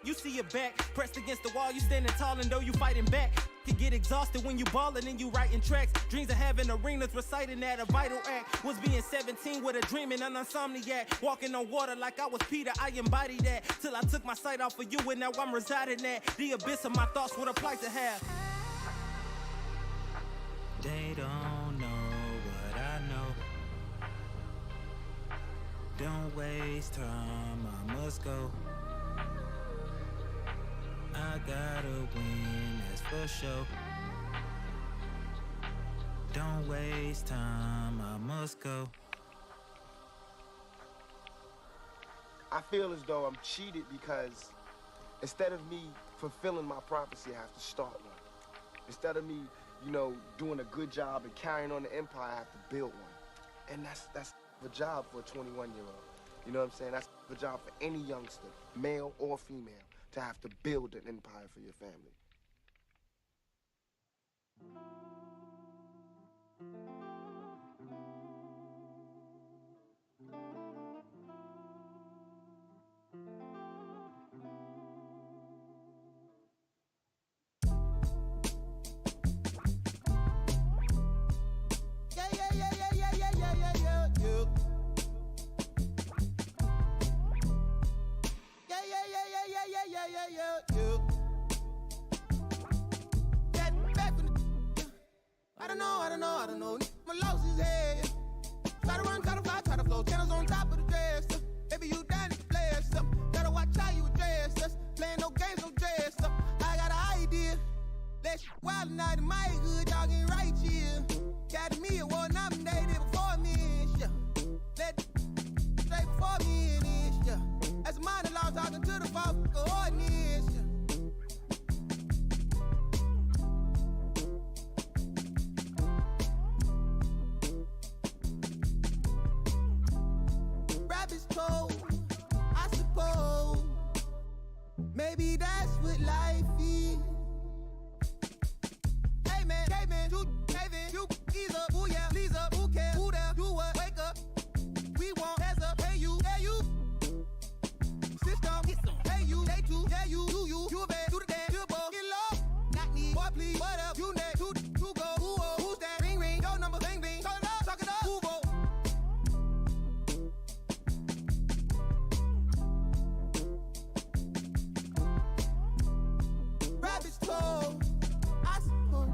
you see your back. Pressed against the wall, you standing tall and though you fighting back. You get exhausted when you ballin' and you writing tracks. Dreams of having arenas, reciting that a vital act. Was being 17 with a dream and an insomniac. Walking on water like I was Peter, I embodied that. Till I took my sight off of you and now I'm residing at the abyss of my thoughts, what a plight to have. They don't know what I know. Don't waste time, I must go. I gotta win, that's for sure. Don't waste time, I must go. I feel as though I'm cheated because instead of me fulfilling my prophecy, I have to start one. Instead of me, you know, doing a good job and carrying on the empire, I have to build one. And that's the job for a 21-year-old. You know what I'm saying? That's the job for any youngster, male or female, to have to build an empire for your family. I don't know. My loss is head. Try to run, try to fly, try to flow. Channels on top of the dresser. Baby, you down to play stuff. Gotta watch how you address us. Playing no games, no dress up. I got an idea. Let's wild night in my hood, y'all getting right here. Got me a war nominated before me, yeah. Let straight before me in this, yeah. As a minor law talking to the false coordinates, yeah. Rabbit's cold, I suppose. Maybe that's what life is. Hey man, you, ease up, ooh yeah, please up, who cares, who there, do what, wake up. We want hands up, hey you, system, hey you, they too, yeah you, do you bad, do the dance, do the ball, get low, not need, boy please, what up, you next, to go, who's that, ring, your number, bang, talk it up, who vote. Rabbit's cold, I suppose.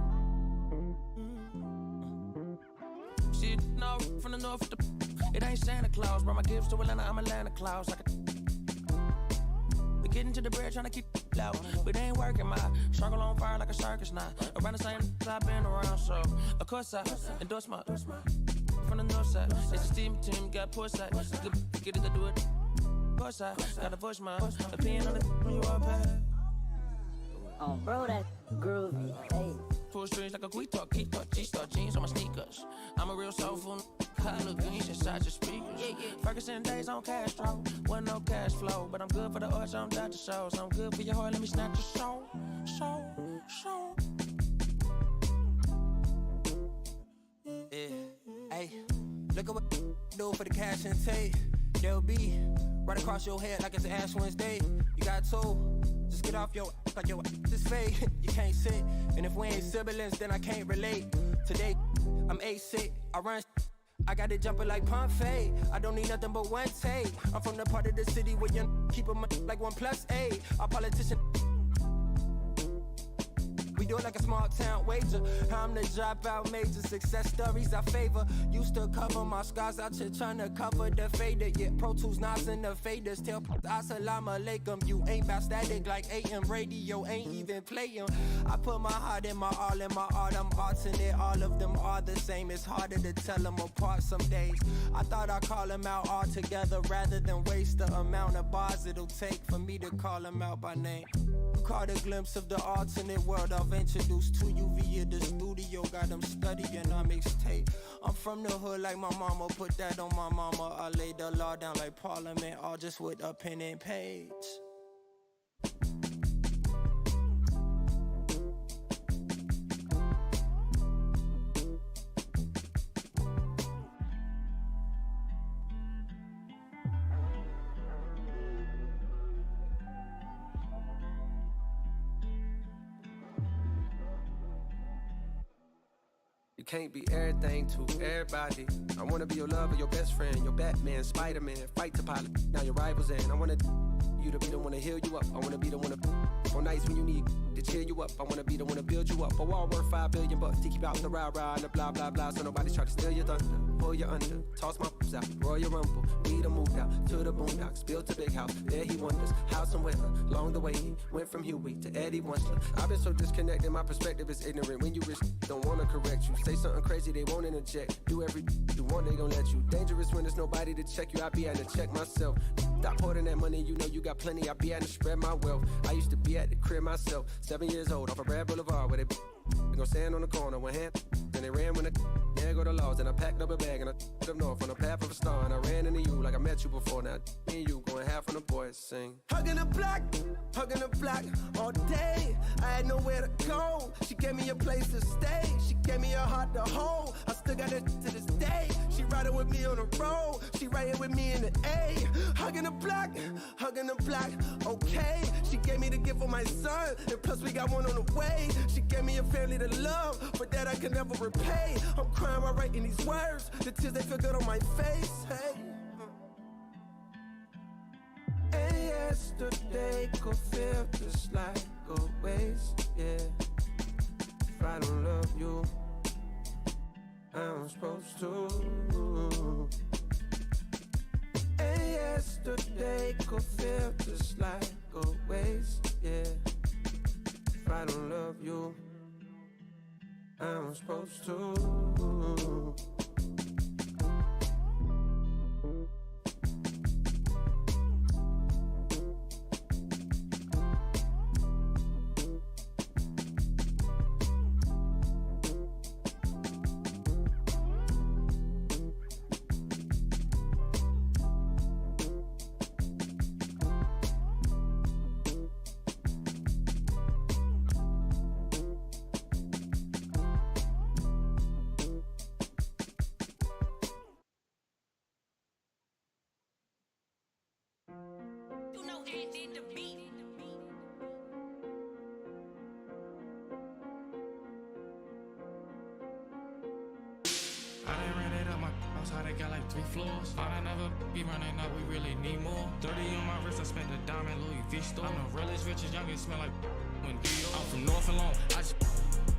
Shit, no, from the north to it ain't Santa Claus, brought my gifts to Atlanta, I'm Atlanta Claus. We getting to the bread, trying to keep it loud, but it ain't working. My circle on fire like a circus now. Around the same I've been around, so of course I endorse my from the north side. It's a steam team, got port side. Get it to do it. Port side, gotta voice my opinion on the when you all pass. Oh, bro, that groovy. Hey. Pull strings like a quick talk, G-star jeans on my sneakers. I'm a real soulful. I look good inside your speakers. Ferguson days on Castro, wasn't no cash flow, but I'm good for the arts, I'm Dr. Shows. I'm good for your heart, let me snatch your soul. Yeah, hey, look at what do for the cash and take. They'll be right across your head like it's Ash Wednesday. You got told, just get off your like your this fade. You can't sit, and if we ain't siblings, then I can't relate. Today, I'm A-sick, I run. I got it jumping like Pompeii. I don't need nothing but one take. I'm from the part of the city where you keep them like 1+8. Our politician. We do it like a small town wager. I'm the dropout major. Success stories I favor. Used to cover my scars out here trying to cover the fader. Yeah, Pro Tools, Nas and the faders. Tell Assalamu alaikum. You ain't bout static like AM radio. Ain't even playing. I put my heart in my all in my art. I'm alternate. All of them are the same. It's harder to tell them apart some days. I thought I'd call them out all together rather than waste the amount of bars it'll take for me to call them out by name. Caught a glimpse of the alternate world I've introduced to you via the studio. Got them studying on mixtape. I'm from the hood like my mama, put that on my mama. I laid the law down like Parliament, all just with a pen and page. can't be everything to everybody. I wanna be your lover, your best friend, your Batman, Spider-Man, fight to pilot. Now your rivals in. I wanna you to be the one to heal you up. I wanna be the one to on nights when you need to cheer you up. I wanna be the one to build you up. A wall worth $5 billion to keep out the rah-rah and the blah blah blah. So nobody's try to steal your thunder, pull you under, toss my f***s out, Royal Rumble. We done moved out to the boondocks, built a big house. There he wonders how and where. Along the way he went from Huey to Eddie Wonder. I've been so disconnected, my perspective is ignorant. When you don't wanna correct you, say something crazy, they won't interject. Do every you want, they gon' let you. Dangerous when there's nobody to check you. I be at to check myself. Stop hoarding that money, you know you got plenty. I be at to spread my wealth. I used to be at the crib myself, 7 years old, off of Brad Boulevard, where they gon' stand on the corner, one hand, then they ran when there go the laws. And I packed up a bag and I up north on the path of a star. And I ran into you like I met you before. Now me and you going half on the boys sing. Hugging the block all day. I had nowhere to go. She gave me a place to stay. She gave me a heart to hold. I still got it to this day. She riding with me on the road. She riding with me in the A. Hugging the block, okay. She gave me the gift of my son, and plus we got one on the way. She gave me a family to love, but that I can never repay. I'm crying while writing these words. The tears, they feel good on my face. Hey. And yesterday could feel just like a waste, yeah. If I don't love you, I'm supposed to. And yesterday could feel just like a waste, yeah. If I don't love you, I'm supposed to. I done ran it up my house, how they got like 3 floors. Thought I never be running up, we really need more. 30 on my wrist, I spent the diamond Louis V store. I'm the realest, richest, youngest, smell like when Dior. I'm from North and Long, I just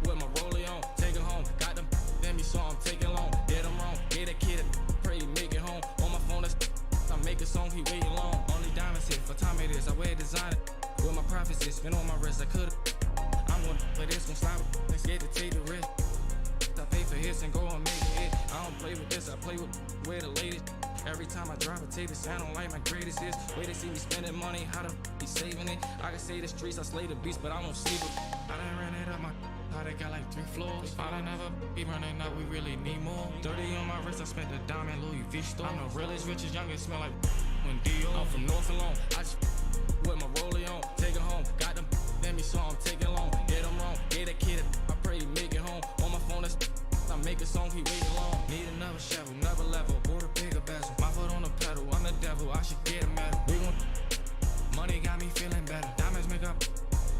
with my rollie on. Take it home, got them then me, so I'm taking long. Did them wrong, gave that kid a pray, make it home. On my phone, I make a song, he waiting long. Only diamonds hit, for time it is, I wear designer. With my prophecy, spin on my wrist, I could've. I'm gonna play this, gon' slide with, let's get to take the risk. I pay for hits and go and make a hit. I don't play with this, I play with where the latest. Every time I drive a take this, I don't like my greatest hits. Way they see me spending money, how to be saving it. I can say the streets, I slay the beast, but I won't sleep it. I done ran it up my how they got like 3 floors. Thought I never be running up, we really need more. 30 on my wrist, I spent the diamond Louis V store. I'm the realest, richest, youngest, smell like when Dior. I'm from North and Long, I just with my rollie on. Take it home, got them then me, so I'm taking long. Did them wrong, gave that kid I pray, make it home. On my phone, I make a song, he waiting long. Need another shovel, another level, bought a bigger bezel. My foot on the pedal, I'm the devil, I should get a medal. We gon' money got me feeling better. Diamonds make up,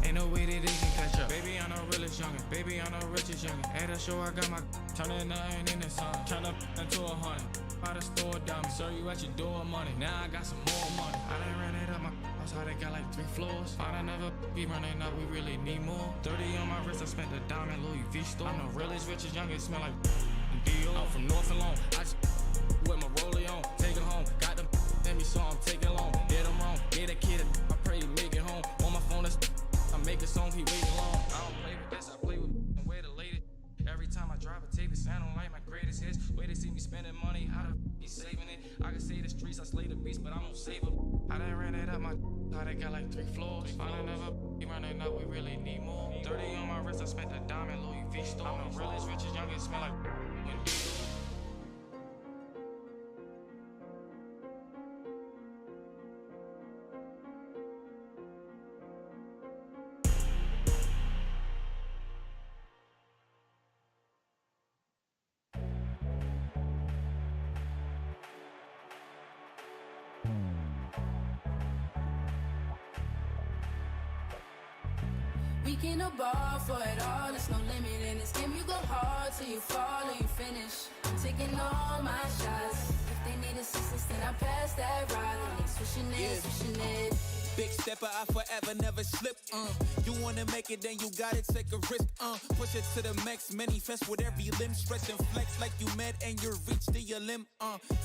ain't no way that they can catch up. Baby, I'm the realest youngin', baby, I'm the richest youngin'. At the show, I got my turning nothing into something. Turn up into 100, by the store diamond. Serve you at your door money, now I got some more money. I done ran it up my house, how they got like 3 floors. Thought I never be running up, we really need more. 30 on my wrist, I spent the diamond Louis V store. I'm the realest, richest, youngest, smell like Dior. I'm from North and Long, I just with my rollie on. Take it home, got them then me, so I'm taking long. Did them wrong, gave that kid I pray, make it home. On my phone, I make a song, he waiting long. I don't play with this, I play with and where the latest. Every time I drive a take this, I don't like my greatest hits. Way they see me spending money, how to be saving it. I can say the streets, I slay the beast, but I won't save it. I done ran it up my how they got like 3 floors. Thought I never be running up, we really need more. 30 on my wrist, I spent the diamond Louis V store. I'm the realest, richest, youngest, smell like when We can ball for it all, there's no limit in this game. You go hard till you fall or you finish. I'm taking all my shots. If they need assistance, then I pass that rock. And they switching it. Big stepper, I forever never slip. You wanna make it, then you gotta take a risk. Push it to the max, manifest with every limb, stretch and flex like you mad and you reach to your limb.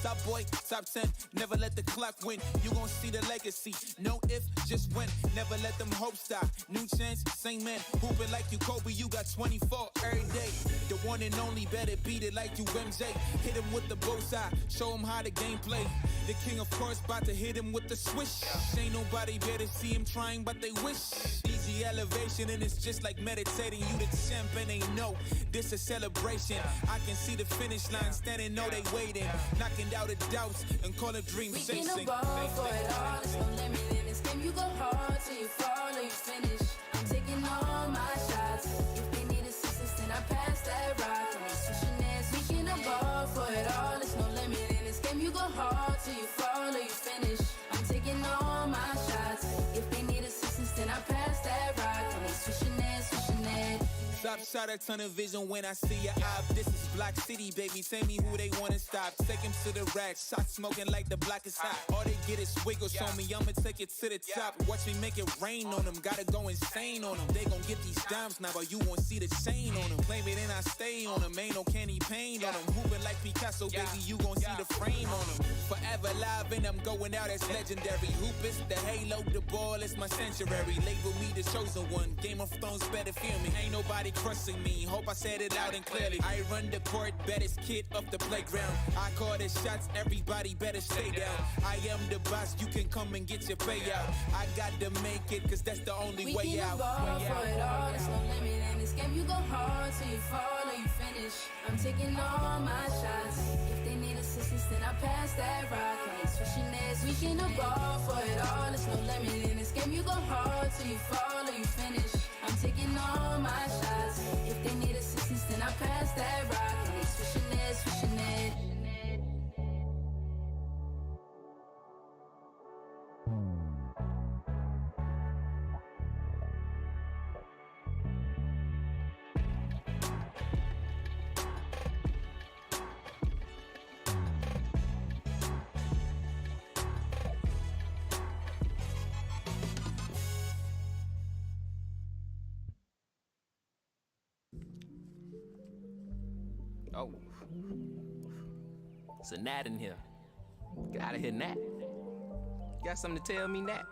Top boy, top 10, never let the clock win. You gon' see the legacy, no if, just win. Never let them hopes die. New chance, same man, hooping like you Kobe. You got 24 every day. The one and only, better beat it like you MJ. Hit him with the bullseye, show him how the game play. The king, of course, about to hit him with the swish. Ain't nobody better see him trying, but they wish. Easy elevation, and it's just like meditating. You the champ, and they know this a celebration. I can see the finish line, standing, know they waiting. Knocking out the doubts and call a dream We sing. can ball for it all, there's no limit in this game. You go hard till you fall or you finish. I'm taking all my shots. If they need assistance, then I pass that rock. And they switching it. We can ball for it all, there's no limit in this game. You go hard till you fall or you finish. I'm taking all my shots. If they need assistance, then I pass that rock. And they switching it. Top shot a ton of vision when I see your eye. This is Black City, baby. Tell me who they wanna stop. Take him to the rack. Shot smoking like the block is hot. All they get is swiggles on me. I'ma take it to the top. Watch me make it rain on them. Gotta go insane on them. They gon' get these dimes now, but you won't see the chain on them. Claim it and I stay on them. Ain't no candy paint on them. Hooping like Picasso, baby. You gon' see the frame on them. Forever live and I'm going out as legendary. Hoop is the halo, the ball is my sanctuary. Label me the chosen one. Game of Thrones better feel me. Ain't nobody crushing me. Hope I said it loud and clearly. I run the court, baddest kid off the playground. I call the shots, everybody better stay down. I am the boss, you can come and get your payout. I got to make it, cause that's the only way out. We can ball for it all, there's no limit in this game. You go hard till you fall or you finish. I'm taking all my shots. If they need assistance, then I pass that rock. And they switching it. We can ball for it all, there's no limit in this game. You go hard till you fall or you finish. I'm taking all my shots. If they need assistance, then I pass that rock. And they switching it. Oh. It's a gnat in here. Get out of here, gnat. You got something to tell me, gnat?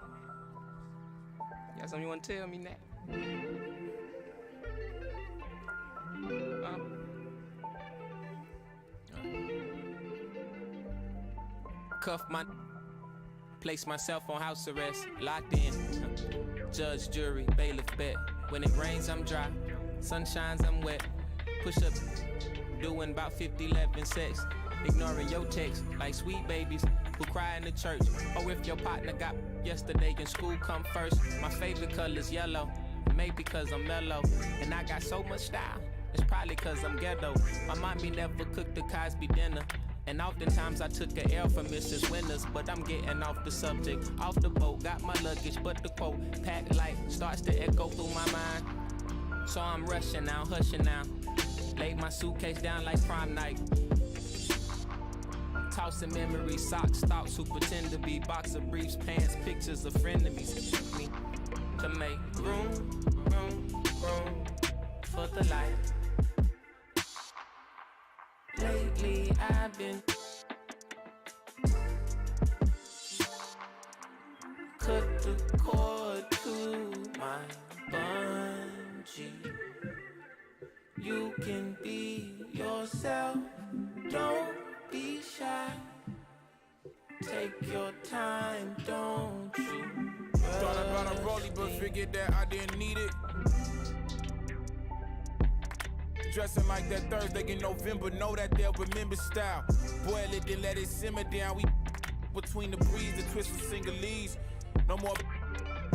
You got something you want to tell me, gnat? Cuff my... Place myself on house arrest. Locked in. Judge, jury, bailiff, bet. When it rains, I'm dry. Sun shines, I'm wet. Push up... Doing about 50-11 sex, ignoring your text like sweet babies who cry in the church. Or if your partner got yesterday in school, come first. My favorite color's yellow, maybe cause I'm mellow. And I got so much style, it's probably cause I'm ghetto. My mommy never cooked the Cosby dinner. And oftentimes I took an L from Mrs. Winters. But I'm getting off the subject, off the boat, got my luggage. But the quote, packed light, starts to echo through my mind. So I'm rushing now, hushing now. Laid my suitcase down like prom night. Tossing memories, socks, thoughts who pretend to be boxer briefs, pants, pictures of frenemies. Me to make room for the light. Lately I've been cut the cord to my bungee. You can be yourself, don't be shy. Take your time, don't you? Thought about a rollie, but figured that I didn't need it. Dressing like that Thursday in November, know that they'll remember style. Boil it, then let it simmer down. We between the breeze, the twist of singlese. No more.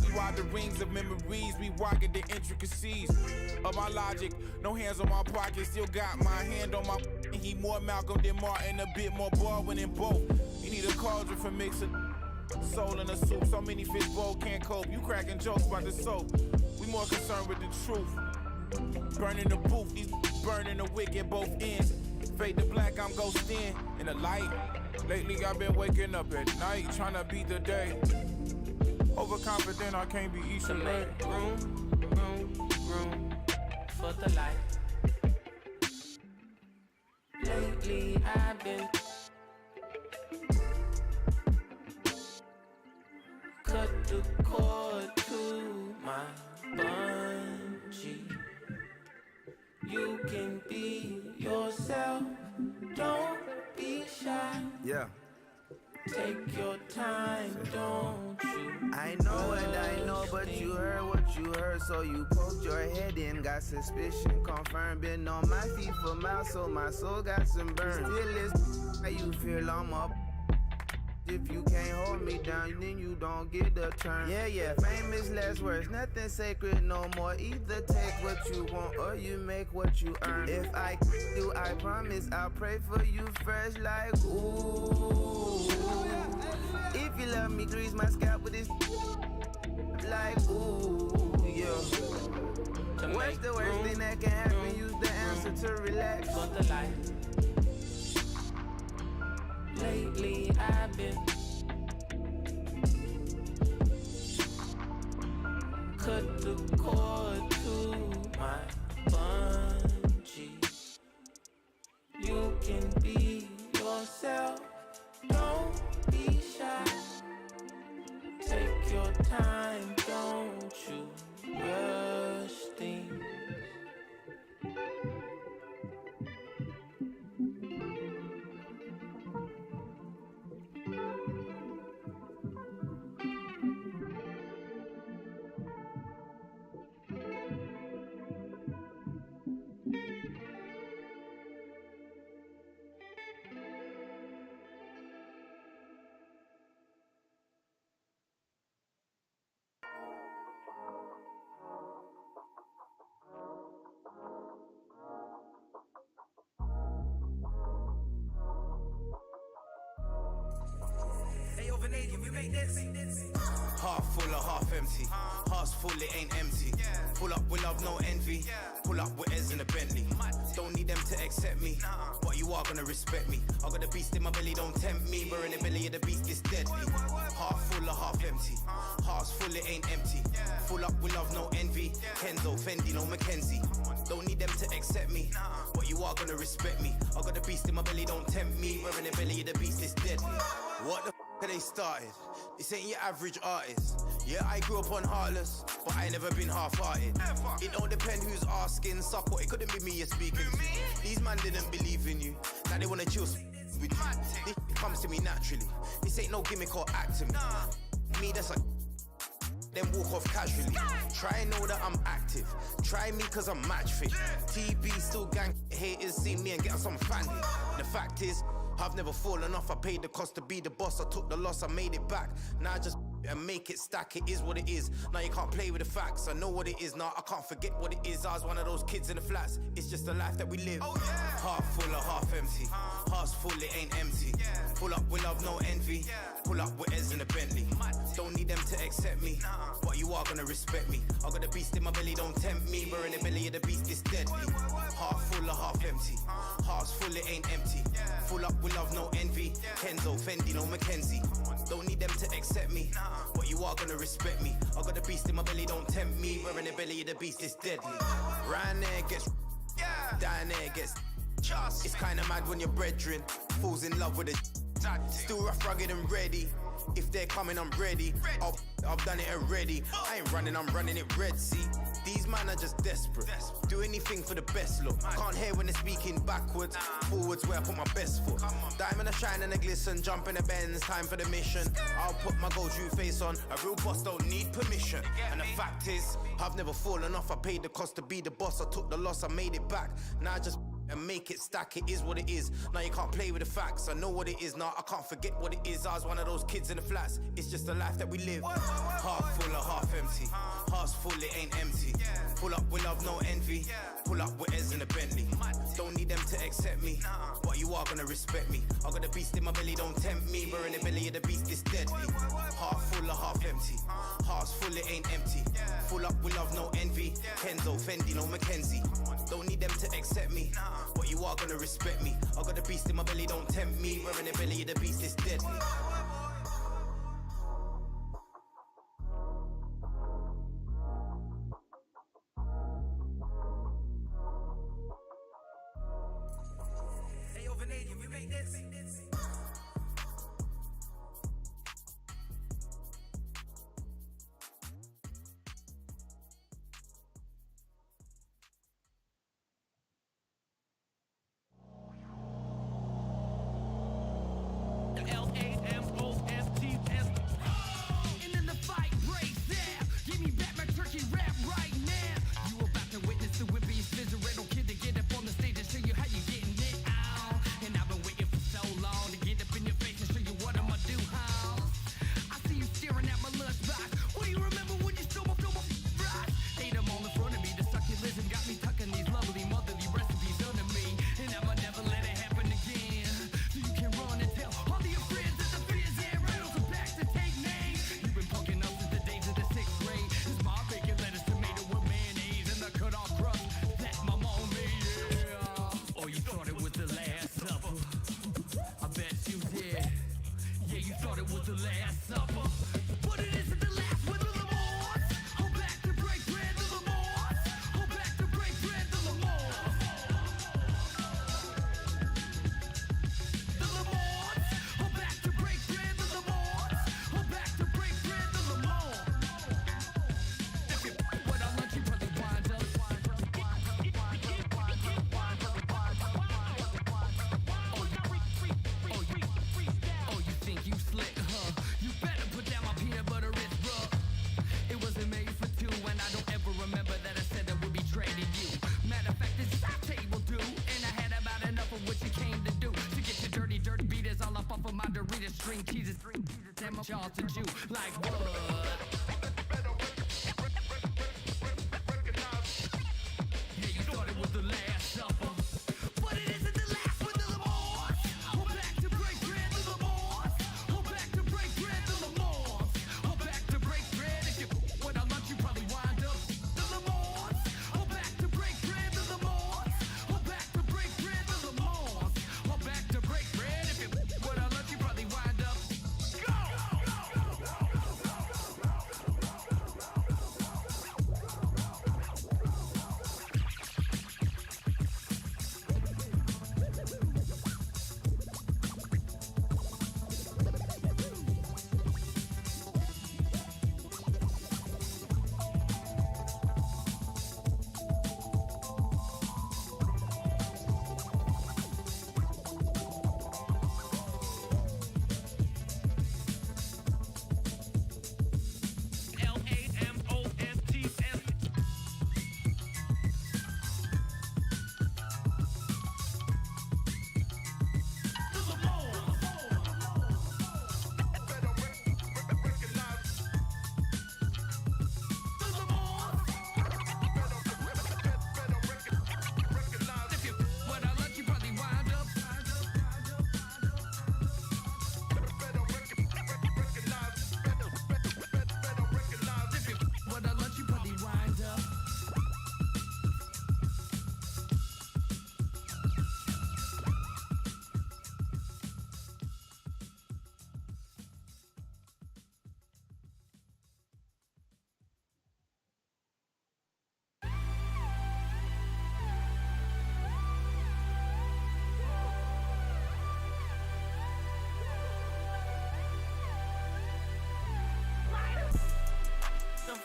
We ride the rings of memories, we rockin' the intricacies of my logic. No hands on my pocket, still got my hand on my. He more Malcolm than Martin, a bit more Baldwin than both. You need a cauldron for mixing soul in a soup. So many fish bowl can't cope. You cracking jokes about the soap. We more concerned with the truth. Burning the booth, these burning the wick at both ends. Fade to black, I'm ghosting in the light. Lately I've been waking up at night, trying to beat the day. Overconfident, I can't be easy. Make room for the light. Lately I've been cut the cord to my bungee. You can be yourself, don't be shy. Yeah. Take your time, don't you? I know and I know, but you heard what you heard, so you poked your head in, got suspicion confirmed. Been on my feet for miles, so my soul got some burn. Still is how you feel I'm up. If you can't hold me down, then you don't get the turn. Yeah, fame is less words, nothing sacred no more. Either take what you want or you make what you earn. If I do, I promise I'll pray for you first, like ooh. If you love me, grease my scalp with this, like ooh, yeah. What's the worst thing that can happen? Use the answer to relax. For the light. Lately I've been cut the cord to my bungee. You can be yourself, don't be shy. Take your time, don't you rush things. Half full or half empty. Heart's full, it ain't empty. Pull up with love, no envy. Pull up with Ez in a Bentley. Don't need them to accept me, but you are gonna respect me. I got the beast in my belly, don't tempt me. We're in the belly of the beast, it's deadly. Half full or half empty. Heart's full, it ain't empty. Full up with love, no envy. Kenzo, Fendi, no Mackenzie. Don't need them to accept me, but you are gonna respect me. I got the beast in my belly, don't tempt me. We're in the belly of the beast, it's deadly. What the f*** they started? This ain't your average artist. Yeah, I grew up on Heartless, but I ain't never been half-hearted. It don't depend who's asking, suck what, it couldn't be me you're speaking to. These man didn't believe in you, now they wanna chill with you. This comes to me naturally, this ain't no gimmick or acting. Me, that's like, then walk off casually. Try and know that I'm active, try me cause I'm match fit. TB still gang, haters see me and get on some family. The fact is, I've never fallen off, I paid the cost to be the boss. I took the loss, I made it back. Now I just and make it stack, it is what it is. Now you can't play with the facts, I know what it is. Now I can't forget what it is. I was one of those kids in the flats, it's just the life that we live. Half full or half empty, heart's full, it ain't empty. Pull up with love, no envy. Pull up with Ez in a Bentley. Don't need them to accept me, but you are gonna respect me. I got the beast in my belly, don't tempt me. We're in the belly of the beast, it's deadly. Half full or half empty, heart's full, it ain't empty. Full up with love, no envy. Kenzo, Fendi, no Mackenzie. Don't need them to accept me, but you are gonna respect me. I got the beast in my belly, don't tempt me. We're in the belly of the beast, it's deadly. Round there gets, down there gets. It's kinda mad when your brethren falls in love with a. Still rough, rugged and ready. If they're coming, I'm ready. I've done it already. I ain't running, I'm running it Red Sea. These man are just desperate. Do anything for the best look. Can't hear when they're speaking backwards. Forwards where I put my best foot. Diamond a shine and a glisten. Jump in the Benz, time for the mission. I'll put my gold true face on. A real boss don't need permission. And the fact is, I've never fallen off. I paid the cost to be the boss. I took the loss, I made it back. Now I just and make it stack, it is what it is. Now you can't play with the facts, I know what it is. Now I can't forget what it is. I was one of those kids in the flats, it's just the life that we live. Half full or half empty, heart's full, it ain't empty. Pull up with love, no envy. Pull up with Ez in a Bentley. Don't need them to accept me, but you are gonna respect me. I got the beast in my belly, don't tempt me. We're in the belly of the beast, it's deadly. Half full or half empty, heart's full, it ain't empty. Full up with love, no envy. Kenzo, Fendi, no Mackenzie. Don't need them to accept me, but you are gonna respect me. I got the beast in my belly, don't tempt me. Wearing the belly of the beast is deadly. Hey, yo, Vanadium, we make this. Charlton Jew, like what? Yeah, you thought it was the last supper, but it isn't the last with the Lamars. Go back to break bread, the Lamars. Go back to break bread, the Lamars. Go back to break bread. If you without lunch, you probably wind up the Lamars. Go back to break bread, the Lamars. Go back to break bread, the Lamars. Go back to break bread. If you without lunch, you probably wind up.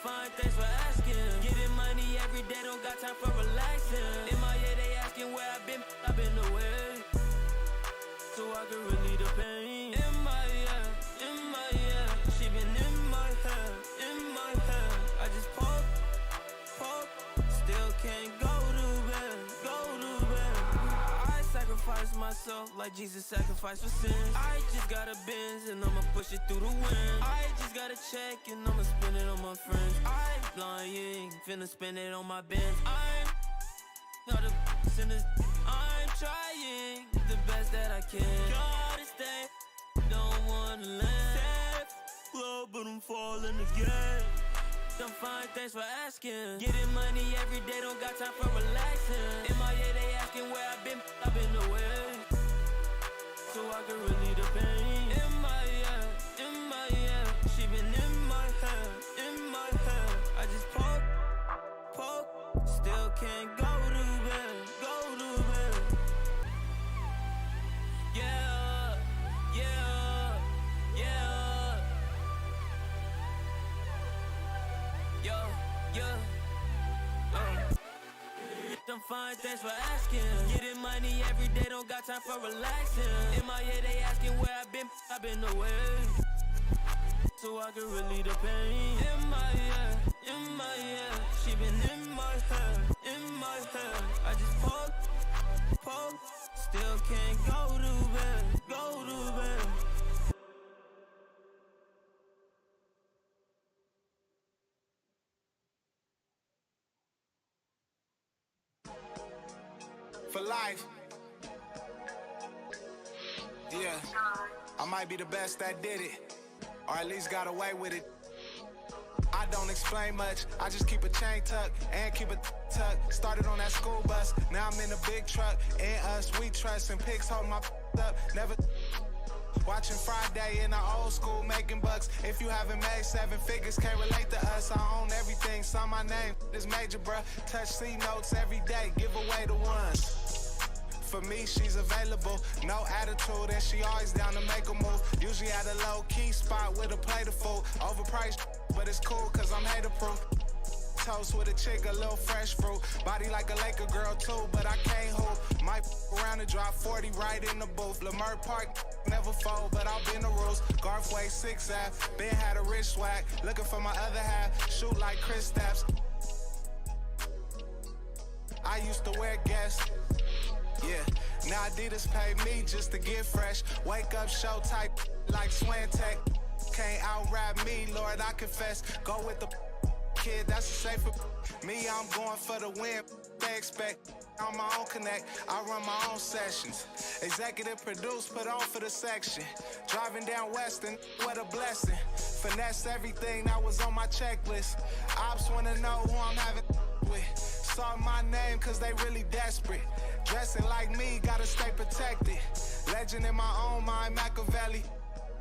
Fine, thanks for asking. Getting money every day, don't got time for relaxing. In my head, they asking where I've been away. So I can relieve the pain. In my head, she been in my head. I just pop, still can't go to bed. I sacrifice myself like Jesus sacrificed for sins. I just got a Benz and I'ma push it through the wind. I just got a check and I'ma spend it on my friends. I'm lying, finna spend it on my Benz. I'm not a sinner. I'm trying the best that I can. Gotta stay, don't wanna land. Safe, low, but I'm falling again. I'm fine, thanks for asking. Getting money every day, don't got time for relaxing. In my head, they asking where I've been away. So I can relieve the pain. In my head, she been in my head. I just poke, still can't go to bed. Yeah. I'm fine, thanks for asking. Getting money every day, don't got time for relaxing. In my head, they asking where I've been away. So I can relieve the pain. In my head, she been in my head. I just poke, still can't go to bed. For life. Yeah, I might be the best that did it, or at least got away with it. I don't explain much, I just keep a chain tuck and keep a tuck. Started on that school bus, now I'm in a big truck. And us, we trust, and pigs hold my up. Never watching Friday in the old school, making bucks. If you haven't made 7 figures, can't relate to us. I own everything, sign my name, this major, bruh. Touch C notes every day, give away the ones. For me, she's available, no attitude, and she always down to make a move. Usually at a low-key spot with a plate of food. Overpriced, but it's cool, cause I'm hater-proof. Toast with a chick, a little fresh fruit. Body like a Laker girl too, but I can't hoop. Might around and drop 40 right in the booth. Lamert Park, never fold, but I'll bend the rules. Garthway 6 Ave, Ben had a rich swag. Looking for my other half, shoot like Chris Stapps. I used to wear Guess. Yeah, now Adidas pay me just to get fresh. Wake up, show type like Swantech. Can't out-rap me, Lord, I confess. Go with the kid, that's a safer. Me, I'm going for the win. They expect on my own connect. I run my own sessions. Executive produce, put on for the section. Driving down Western, what a blessing. Finesse everything that was on my checklist. Ops wanna know who I'm having with. Saw my name cause they really desperate. Dressing like me, gotta stay protected. Legend in my own mind, Machiavelli.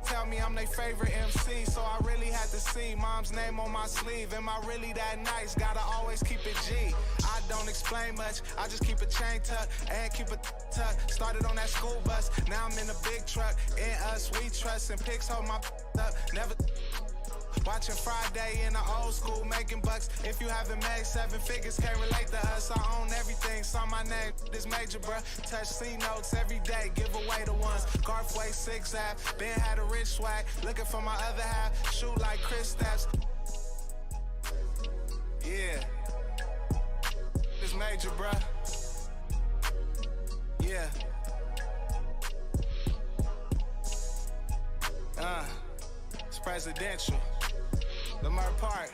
Tell me I'm their favorite MC, so I really had to see mom's name on my sleeve. Am I really that nice? Gotta always keep it G. I don't explain much, I just keep a chain tuck and keep a tuck. Started on that school bus, now I'm in a big truck. In us, we trust, and pigs hold my up. Never watching Friday in the old school, making bucks. If you haven't made 7 figures, can't relate to us. I own everything, saw my name, this major, bruh. Touch C notes every day, give away the ones. Garthway 6 Ave, Ben had a rich swag. Looking for my other half, shoot like Chris Stapps. Yeah, this major, bruh. Yeah. It's presidential. Lamert Park.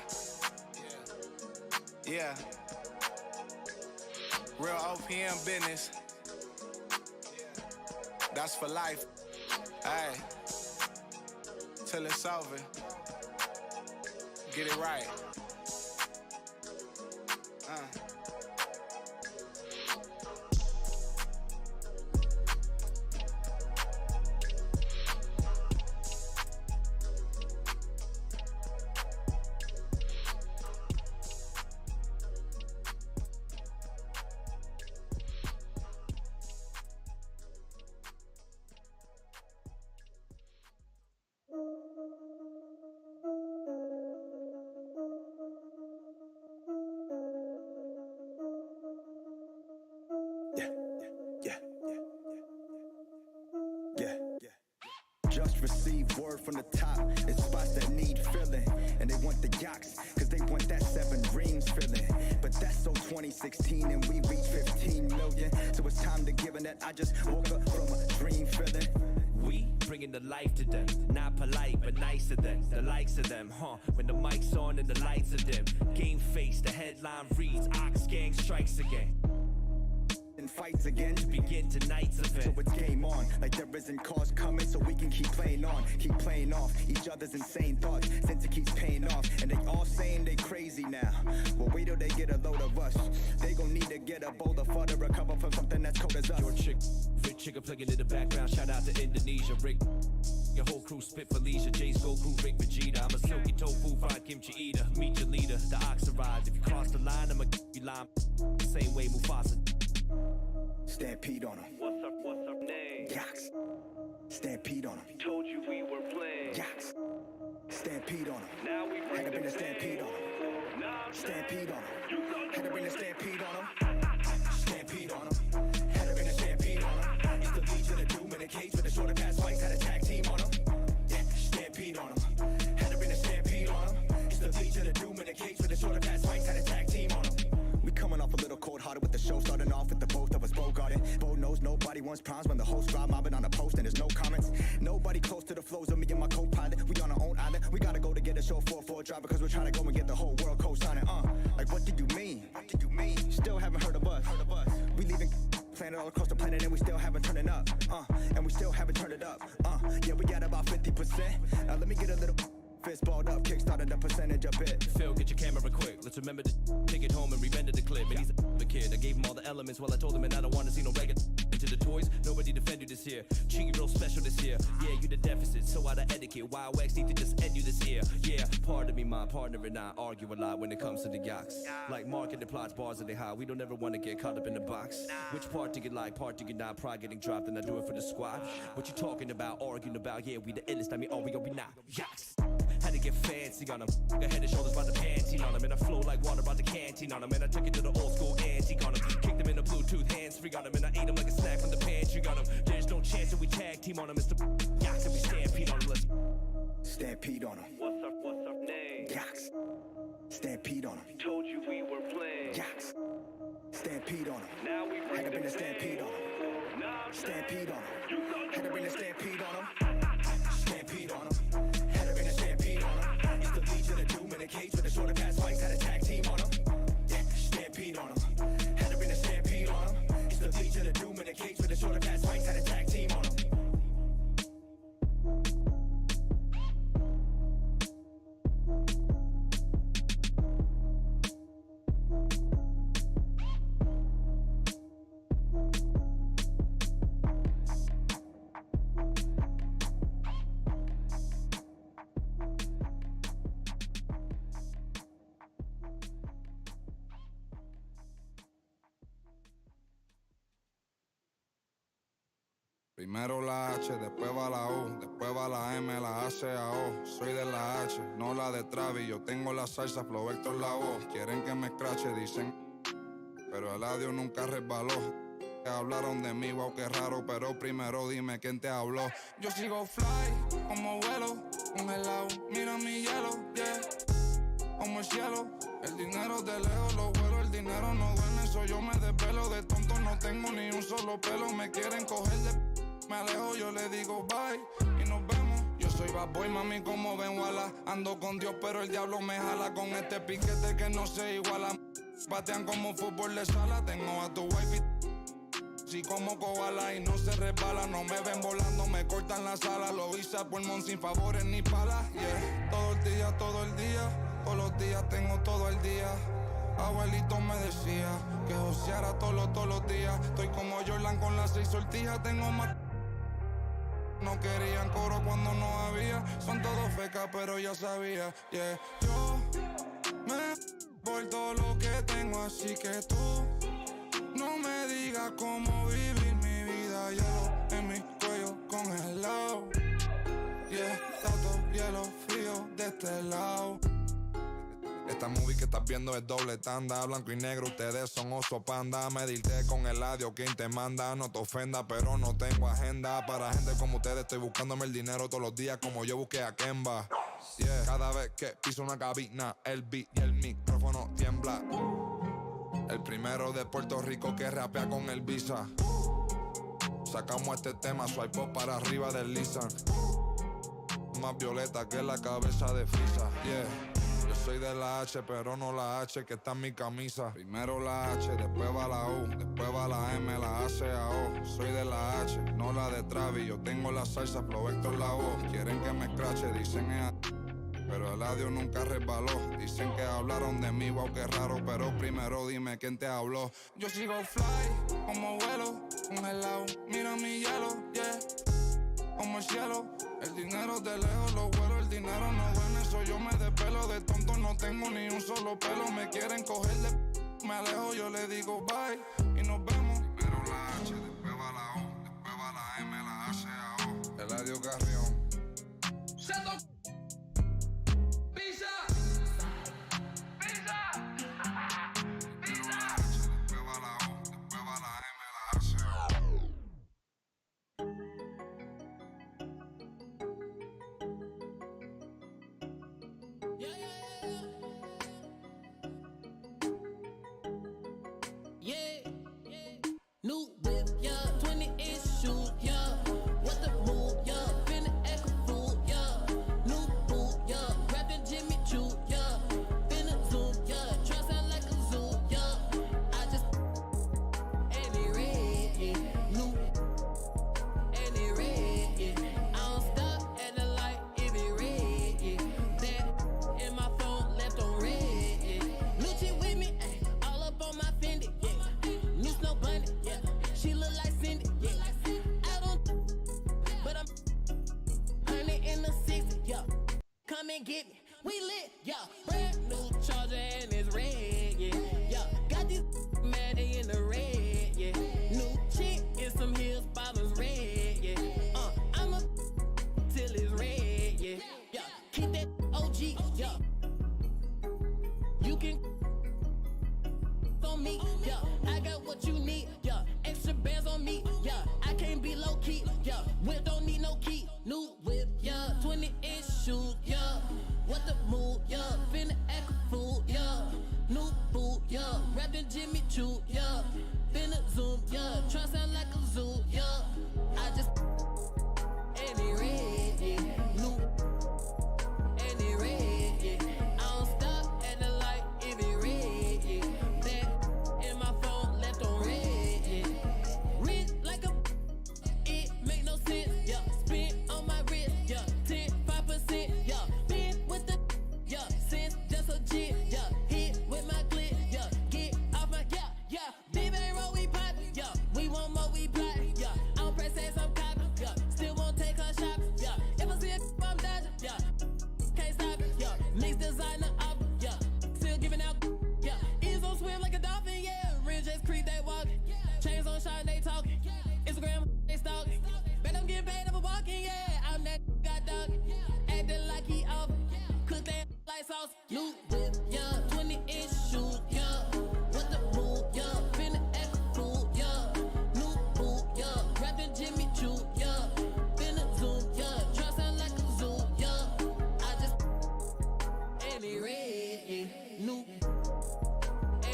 Yeah. Real OPM business. That's for life. Hey. Till it's over. Get it right. From the top, it's spots that need filling, and they want the yachts, cause they want that 7 Dreams feeling. But that's so 2016 and we reach 15 million, so it's time to give it that. I just woke up from a dream feeling. We bringing the life to them, not polite but nicer than the likes of them, when the mic's on and the lights are dim. Game face, the headline reads Ox Gang strikes again. And fights again to begin tonight's event. So it's game on, like there isn't cause coming, so we can keep playing on, keep playing off each other's insane thoughts, since it keeps paying off. And they all saying they crazy now. Well, wait till they get a load of us. They gon' need to get a boulder for to recover from something that's cold as us. Your chick, Rick Chicken plugging in the background. Shout out to Indonesia, Rick. Your whole crew spit Felicia, Jay's Goku, Rick Vegeta. I'm a silky tofu, fried kimchi eater. Meet your leader, the oxen rides. If you cross the line, I'ma you lime. Same way Mufasa. Stampede on 'em. What's up name? Yaks. Stampede on 'em. Told you we were playing. Yaks. Stampede on 'em. Now we Had to bring the stampede on 'em. Stampede on 'em. Had to bring the stampede on 'em. Stampede on 'em. Had to bring the stampede on 'em. Used to lead to the doom in a cage with the shorter pass fights. Had a tag team on 'em. Yeah, stampede on 'em. Had to bring the stampede on 'em. Used to lead to the doom in a cage with the shorter pass fights. Had a tag team on 'em. We coming off a little cold-hearted with the show starting off with the both of us Bogarting. Bo knows nobody wants problems when the host crowd mobbing on the post and there's no comments. Nobody close to the flows of me and my co-pilot. We on our own island. We gotta go to get a show 4-4 driver because we're trying to go and get the whole world co-signing. Like what do you mean? What do you mean? Still haven't heard of us. We leaving planet all across the planet and we still haven't turned it up. And we still haven't turned it up. Yeah, we got about 50%. Now let me get a little fist balled up, kickstarted the percentage a bit. Phil, get your camera quick. Let's remember to take it home and re-render the clip. And he's a kid. I gave him all the elements while I told him, and I don't want to see no regular into the toys. Nobody defend you this year. Treat you real special this year. Yeah, you the deficit, so out of etiquette. Wild wax need to just end you this year. Yeah, pardon me, my partner and I argue a lot when it comes to the yaks. Like marketing plots, bars are they high. We don't ever want to get caught up in the box. Which part do you like, part do you not? Pride getting dropped, and I do it for the squad. What you talking about, arguing about? Yeah, we the illest. I mean, are we not? Yaks. Had to get fancy on him. Got head and shoulders by the panty on him. And I flow like water by the canteen on him. And I took it to the old school antique on him. Kicked him in a Bluetooth hands-free on him. And I ate him like a snack from the pantry on him. There's no chance that we tag team on him. Mr. Yaks and we stampede on him. Let's stampede on him. What's up name? Yaks. Stampede on him. Told you we were playing. Yaks. Stampede on him. Now we had to bring the stampede on him. Stampede on him. Had to bring the stampede on him. Stampede on him. Had to bring the stampede on him. Used to lead to the doom in a cage with the shorter pass fights. Had a tag team on him. Yeah, stampede on him. Had to bring the stampede on him. Used to lead to the doom in a cage with the shorter pass fights. Had a tag team on him. Primero la H, después va la U, después va la M, la A, C, A, O. Soy de la H, no la de Travis. Yo tengo la salsa, Flow Vector la voz. Quieren que me escrache, dicen, pero el audio nunca resbaló. Hablaron de mí, wow, qué raro, pero primero dime quién te habló. Yo sigo fly, como vuelo, congelado, mira mi hielo, yeah. Como el cielo, el dinero de lejos lo vuelo, el dinero no duele, eso yo me desvelo. De tonto no tengo ni un solo pelo, me quieren coger de... Me alejo, yo le digo bye y nos vemos. Yo soy bad boy, mami, como ven, wala. Ando con Dios, pero el diablo me jala con este piquete que no se iguala. Batean como fútbol de sala, tengo a tu wife y como koala y no se resbala. No me ven volando, me cortan la sala. Lo hice a pulmón sin favores ni palas, yeah. Todo el día, todos los días tengo todo el día. Abuelito me decía que joseara todos los días. Estoy como Jordan con las 6 sortijas, tengo más. No querían coro cuando no había. Son todos fecas, pero ya sabía, yeah. Yo me por todo lo que tengo, así que tú no me digas cómo vivir mi vida. Hielo en mi cuello congelado, yeah. Tanto hielo frío de este lado. Esta movie que estás viendo es doble tanda. Blanco y negro, ustedes son oso panda. Medirte con el audio, quien te manda. No te ofenda, pero no tengo agenda. Para gente como ustedes estoy buscándome el dinero todos los días, como yo busqué a Kemba, yeah. Cada vez que piso una cabina, el beat y el micrófono tiembla. El primero de Puerto Rico que rapea con el Visa. Sacamos este tema, swipe up para arriba del Lisa. Más violeta que la cabeza de Frisa, yeah. Yo soy de la H, pero no la H que está en mi camisa. Primero la H, después va la U, después va la M, la A, C, A, O. Soy de la H, no la de Travis. Yo tengo la salsa, Flow Vector la voz. Quieren que me escrache, dicen pero el adiós nunca resbaló. Dicen que hablaron de mí, wow, qué raro, pero primero dime quién te habló. Yo sigo fly, como vuelo, congelado, mira mi hielo, yeah. Como el cielo, el dinero de lejos lo vuelo, el dinero no gana, eso yo me despelo. De tonto no tengo ni un solo pelo, me quieren coger de me alejo, yo le digo bye y nos vemos. Primero la H, después va la O, después va la M, la A, C, A, O. El adiós Carrión. New whip, yeah, 20-inch shoes, yeah. What the move, yeah. Finna act a fool, yeah. New boot, yeah. Wrapped in Jimmy Choo, yeah. Finna zoom, yeah. Try sound like a zoo, yeah. I just and it red, yeah. New and it red, yeah. I don't stop at the light if it red, yeah. That in my phone left on red, yeah. New chick with me, ay, all up on my Fendi, yeah. New Snow Bunny, yeah. She look like Cindy, yeah. I don't, but I'm 100 in the 60, yeah. Come and get me, we lit, yeah. Brand new Charger and it's red, yeah. Yeah, got this Maddie in the red, yeah. New chick in some heels, bottoms red, yeah. I'm a till it's red, yeah. Yeah, keep that OG, yeah. You can on me, yeah. I got what you need, yeah. Extra bands on me, yeah. I can't be low key, yeah. Whip don't need no key. New whip, yeah. 20-inch shoes, yeah. What the move, yeah. Finna act a fool, yeah. New boot, yeah. Wrapped in Jimmy Choo, yeah. Finna zoom, yeah. Try sound like a zoo, yeah. I just and it red, yeah. New and it red, yeah. I don't stop at the light if it red, yeah. That in my phone left on red, yeah. Rich like a it make no sense, yeah. Spin on my wrist, yeah. 5%, yeah. Been with the, yeah. Since just a jit, yeah. Hit with my clip, yeah. Get off my, yeah, yeah. Big bang roll, we pop, yeah. We want more, we plot, yeah. I don't press ass, I'm copy, yeah. Still won't take her shopping, yeah. If I see it, I'm dodging, yeah. Can't stop it, yeah. Mix designer up, yeah. Still giving out, yeah. Ears on swim like a dolphin, yeah. Ridge just creep, they walking. Chains on shot, they talking. Instagram, they stalking. Bet I'm getting paid over walking, yeah. I'm that got dog. Acting like he off. Cook that like sauce. New whip, yeah. 20-inch shoes, yeah. What the move, yeah. Finna act a fool, yeah. New boot, yeah. Wrapped in Jimmy Choo, yeah. Finna zoom, yeah. Try sound like a zoo, yeah. I just and it red, yeah. New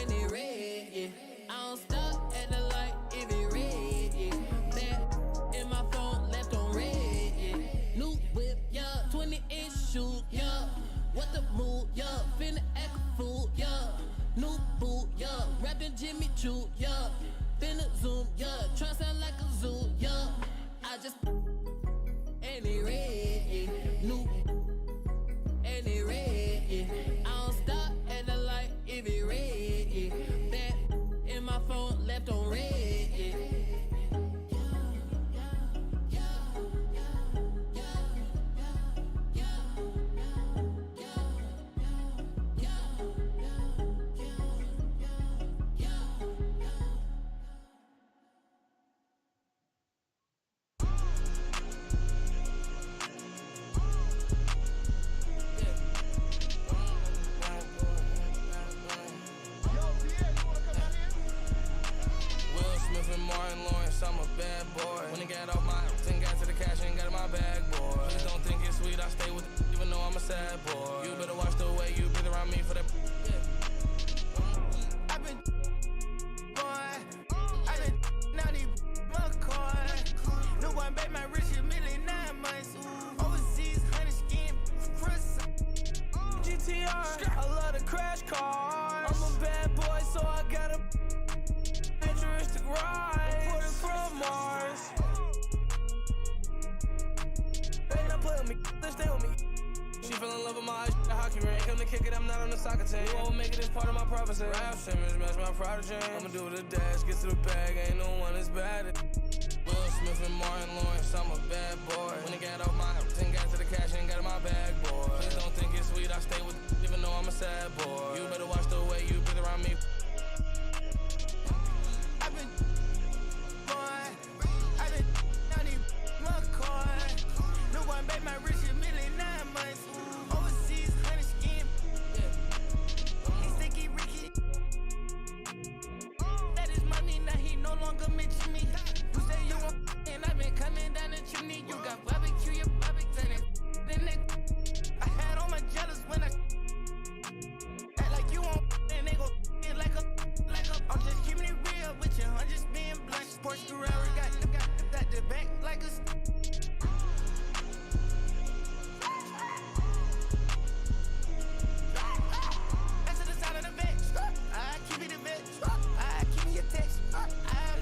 and it red, yeah. I don't stop at the light if it red, yeah. That in my phone left on red, yeah. New whip, yeah. 20-inch shoes, yeah. What the move, yeah. Finna act a fool, yeah. New boot, yeah. Wrapped in Jimmy Choo, yeah. Finna zoom, yeah. Try sound like a zoo, yeah. I just and it red, yeah. New and it red, yeah. I don't stop at the light if it red, yeah. That in my phone left on red, yeah. Will Smith and Martin Lawrence, I'm a bad boy. When he got off my and got to the cash and got in my bag, boy. Please don't think it's sweet, I stay with it, even though I'm a sad boy. You better watch the way you breathe around me for that. I've been now these McCoy. New one, babe, my rich is million 9 months. Overseas, honey skin, Chris. GTR, I love the crash cars. I'm a bad boy, so I got a futuristic ride. Imported from Mars. They not play with me, they stay with me. She fell in love with my say, you won't make it as part of my prophecy. Rap Simmons, match my prodigy. I'ma do the dash, get to the bag, ain't no one as bad as Will Smith and Martin Lawrence, I'm a bad boy. When it got off my thing, got to the cash, ain't got in my bag, boy. Please don't think it's sweet, I stay with even though I'm a sad boy. You better watch the way you breathe around me. I've been down in McCoy. No one made my rich a million 9 months. Overseas, honey skin. He sticky Ricky. That is money, now he no longer mention me. You say you want and I've been coming down the chimney. You got barbecue, your barbecue, and then I had all my jealous when I act like you want and they go like a. I'm just keeping it real with you, I'm just being blunt. Porsche Carrera got the back like a. That's the sound of the back. I keep it a bit. I keep me a text. I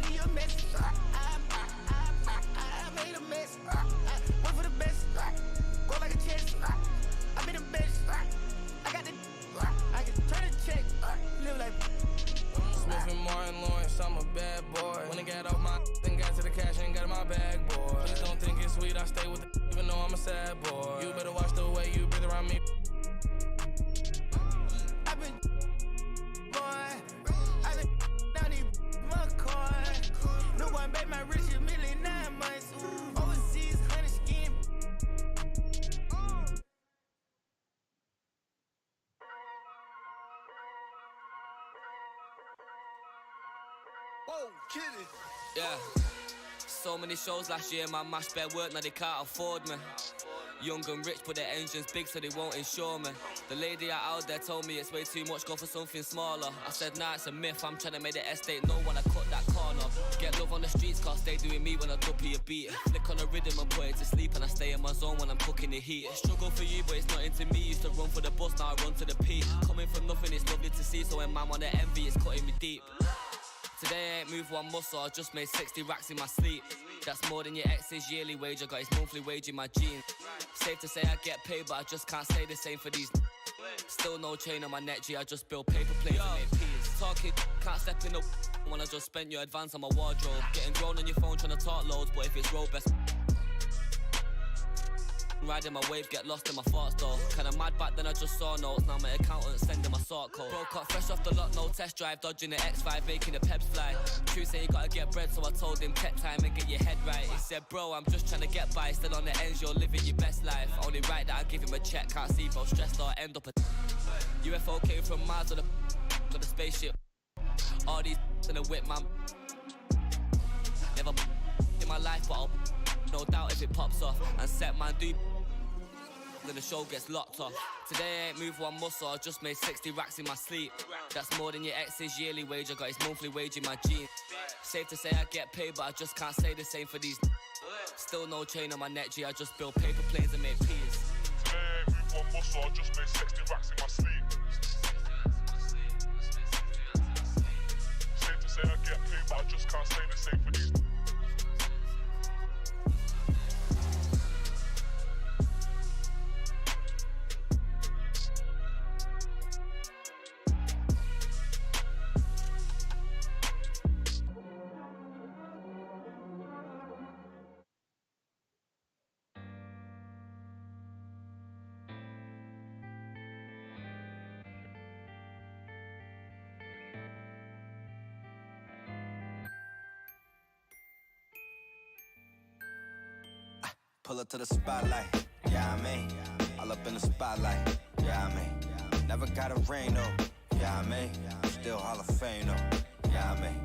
leave a message. I made a mess. Wait for the best. Go like a chest. I be the best. I got the. I can turn a check. Live like. Smith and Martin Lawrence, I'm a bad boy. When it got off my then got to the cash, ain't got in my bag, boy. Please don't think it's sweet, I stay with it, even though I'm a sad boy. You better watch the way you breathe around me. I've been down in McCoy. No one made my rich a million 9 months. Overseas, honey skin. Whoa, kitty. Yeah. So many shows last year, my mash bare work, now they can't afford me. Young and rich, but their engine's big, so they won't insure me. The lady out there told me it's way too much, go for something smaller. I said, nah, it's a myth, I'm trying to make the estate know when I cut that corner. Get love on the streets, cause they doing me when I duppy a beat. Flick on the rhythm and put it to sleep, and I stay in my zone when I'm cooking the heat. Struggle for you, but it's not into me. Used to run for the bus, now I run to the peak. Coming from nothing, it's lovely to see, so when man wanna envy, it's cutting me deep. Today I ain't moved one muscle, I just made 60 racks in my sleep. That's more than your ex's yearly wage, I got his monthly wage in my jeans. Safe to say I get paid, but I just can't say the same for these. Still no chain on my neck, G, I just build paper plates and make peas. Talking, can't step in the when I just spent your advance on my wardrobe. Getting grown on your phone trying to talk loads, but if it's road best. Riding my wave, get lost in my thoughts though. Kinda mad back then I just saw notes, now my accountant sending my sort code. Broke up fresh off the lot, no test drive, dodging the X5, making the peps fly. True say you gotta get bread, so I told him tech time and get your head right. He said, bro, I'm just trying to get by, still on the ends, you're living your best life. Only right that I give him a check, can't see bro, stressed or end up a UFO came from Mars or the spaceship. All these in the whip, man. Never in my life, but I'll no doubt if it pops off. And set man do then the show gets locked off. Today I ain't moved one muscle, I just made 60 racks in my sleep. That's more than your ex's yearly wage, I got his monthly wage in my jeans. Safe to say I get paid, but I just can't say the same for these. Still no chain on my neck, G, I just build paper planes and make peas. Today I ain't moved one muscle, I just made 60 racks in my sleep. Safe to say I get paid, but I just can't say the same for these. Pull up to the spotlight, yeah, I mean. All up in the spotlight, yeah, I mean. Never got a ring, though, yeah, I mean. Still Hall of Fame, though, yeah, I mean.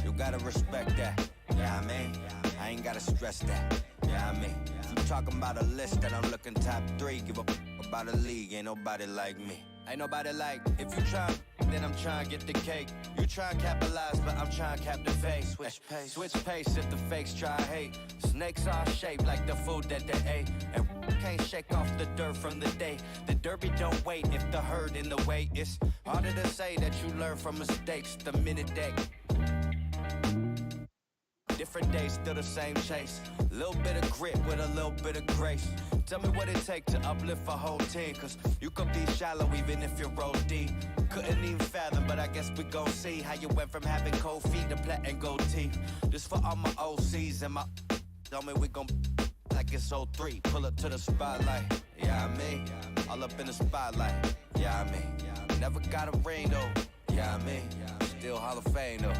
You gotta respect that, yeah, I mean. I ain't gotta stress that, yeah, I mean. You talking about a list that I'm looking top 3. Give a about a league, ain't nobody like me. Ain't nobody like, if you try, then I'm trying to get the cake. You try to capitalize, but I'm trying to captivate. Switch pace if the fakes try hate. Snakes are shaped like the food that they ate. And can't shake off the dirt from the day. The derby don't wait if the herd in the way. It's harder to say that you learn from mistakes the minute that different days, still the same chase. Little bit of grit with a little bit of grace. Tell me what it takes to uplift a whole team, cause you could be shallow even if you're roll deep. Couldn't even fathom, but I guess we gon' see how you went from having cold feet to platinum gold teeth. This for all my OCs and my tell me we gon' like it's 03. Pull up to the spotlight, yeah I mean. All up in the spotlight, yeah I mean. Never got a ring though, yeah I mean. Still Hall of Fame though,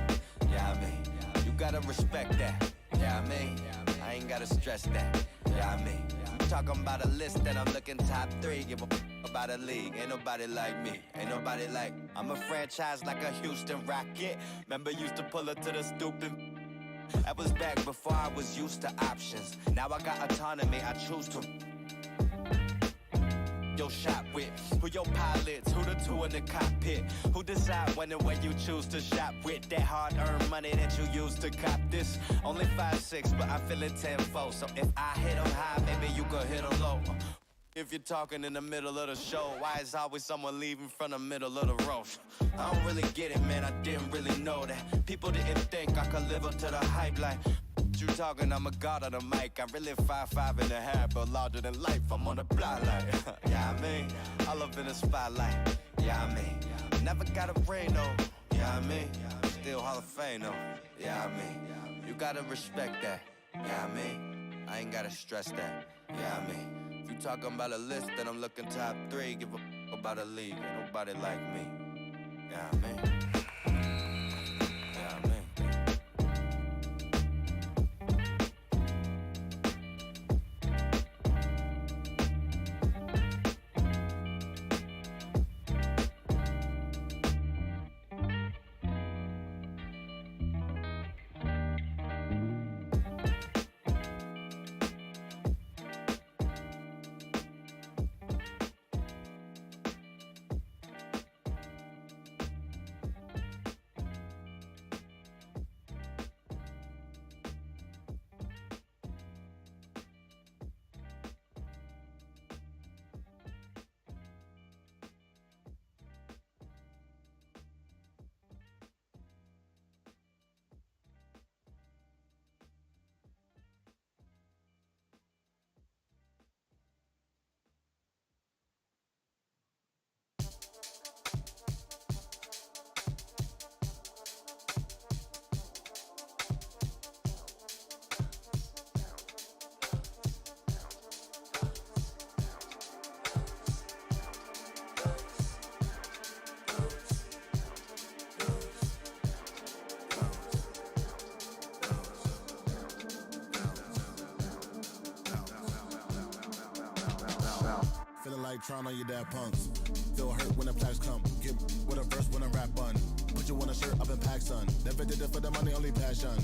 yeah I mean. You gotta respect that, yeah I mean. I ain't gotta stress that, yeah I mean. I'm talking about a list that I'm looking top 3. Give a about a league, ain't nobody like me. Ain't nobody like, I'm a franchise like a Houston Rocket. Remember used to pull up to the stupid. That was back before I was used to options. Now I got autonomy, I choose to your shot with. Who your pilots, who the two in the cockpit? Who decide when and where you choose to shop with? That hard-earned money that you use to cop this. Only 5'6", but I'm feeling 10-4. So if I hit them high, maybe you could hit them low. If you're talking in the middle of the show, why is always someone leaving from the middle of the road? I don't really get it, man, I didn't really know that. People didn't think I could live up to the hype like you talking, I'm a god on the mic. I really 5'5.5", but larger than life. I'm on the block like, yeah I mean. All up in the spotlight, yeah I mean. Never got a ring though, yeah I mean. Still Hall of Fame though, yeah I mean. You gotta respect that, yeah I mean. I ain't gotta stress that, yeah I mean. If you talking about a list, then I'm looking top 3. Give a about a league, ain't nobody like me, yeah I mean. Feeling like Tron on your dad punks. Feel hurt when the plaques come. Get with a verse when I rap bun. Put you on a shirt up in pack, son. Never did it for the money, only passion.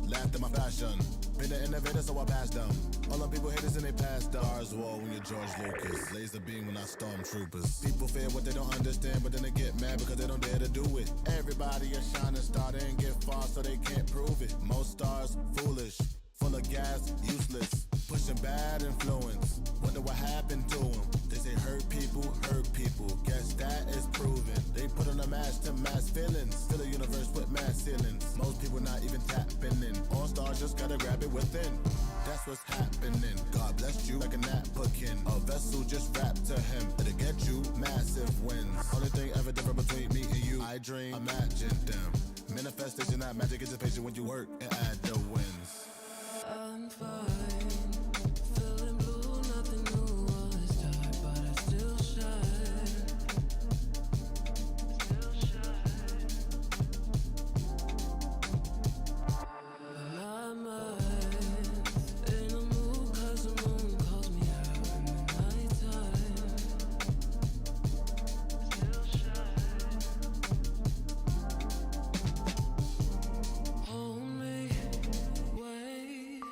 Laughed at my fashion. Been an innovator, so I passed them. All them people haters and they passed them. Stars wall when you're George Lucas. Laser beam when I stormtroopers. People fear what they don't understand, but then they get mad because they don't dare to do it. Everybody a shining star, they ain't get far, so they can't prove it. Most stars, foolish. Full of gas, useless. Pushing bad influence. Wonder what happened to them. They say hurt people. Guess that is proven. They put on a mask to mask feelings. Fill the universe with mass ceilings. Most people not even tapping in. All stars just gotta grab it within. That's what's happening. God bless you like a napkin. A vessel just wrapped to him. It'll get you massive wins. Only thing ever different between me and you. I dream, imagine them. Manifestation, not magic, is patient when you work and add the wins. I'm fine, feeling blue, nothing new was dark, but I still shine. My mind in a mood 'cause the moon calls me out in the nighttime. Still shine. Hold me, wait.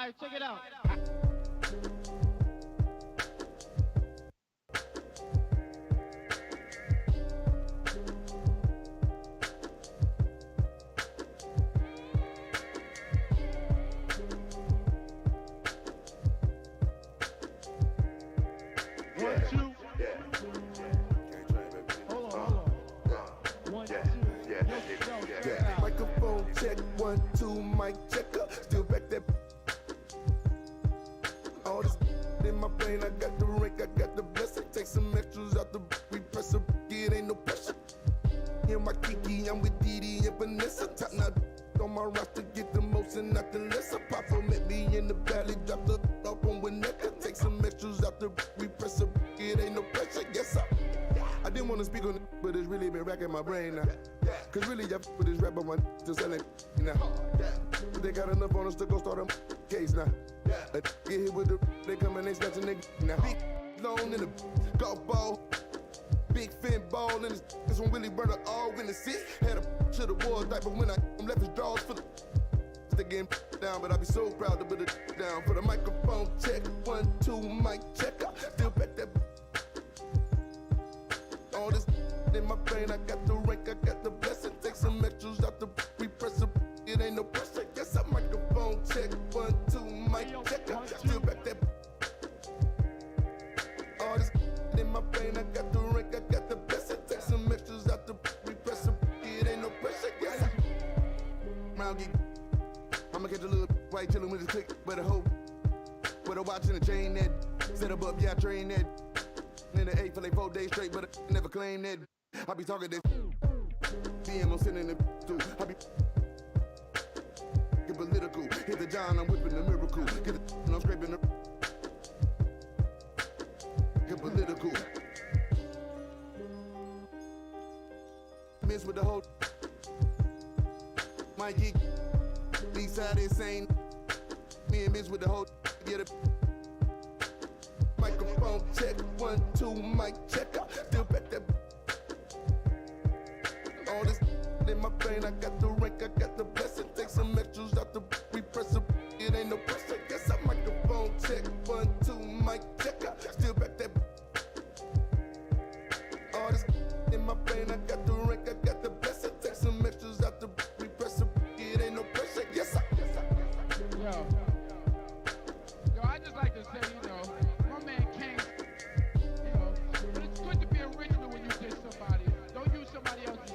right, check it out. Microphone check, 1, 2, mic checker. Still back that. All this in my brain, I got the rank, I got the blessing. Take some extras out the repressor, it ain't no pressure. In my Kiki, I'm with Didi and Vanessa. Top now on my roster, get the most and not the lesser. Papa met me in the valley, drop the up on Winnetka. Take some extras out the repressor, it ain't no pressure. Yes, sir. I didn't want to speak on it, but it's really been racking my brain now. Cause really, I with this rapper, my still selling now. They got enough on us to go start a case now. Get hit with the, they come and they snatching they now. Big loan in the golf ball. Big fin ball in this one really burn all in the seats. Had a to the wall type, but when I left his drawers for the they getting down, but I be so proud to put it down. For the microphone check, 1, 2, mic checker. Still back that. All this in my brain, I got the rank, I got the blessing. Take some extras out the repressor, it ain't no pressure. Yes, I microphone check, 1, 2, mic checker. Still back that. All this in my brain, I got the rank, I got the blessing. Take some extras out the repressor, it ain't no pressure. Yes, round geek. I'ma catch a little white chillin' with his click, but a hoe with a watch and a chain that set up, yeah, I train that. In the 8 for like 4 days straight, but I never claim that. I be talking this DM, I'm sending it through. I be get political. Hit the John, I'm whipping the miracle. Get the and I'm scraping the get political. Miss with the whole Mikey. East side insane. Me and Miss with the whole get it. Microphone check, 1, 2, mic checker. Still back that. All this in my brain, I got the rank, I got the blessing. Take some extras out the repressor, it ain't no pressure. Yes, I microphone check, 1, 2, mic checker. Still back that. All this in my brain, I got the rank, I got the blessing. Take some extras out the repressor, it ain't no pressure. Yes, sir. Yo, I just like to say, you know. It's good to be original when you diss somebody. Don't use somebody else's.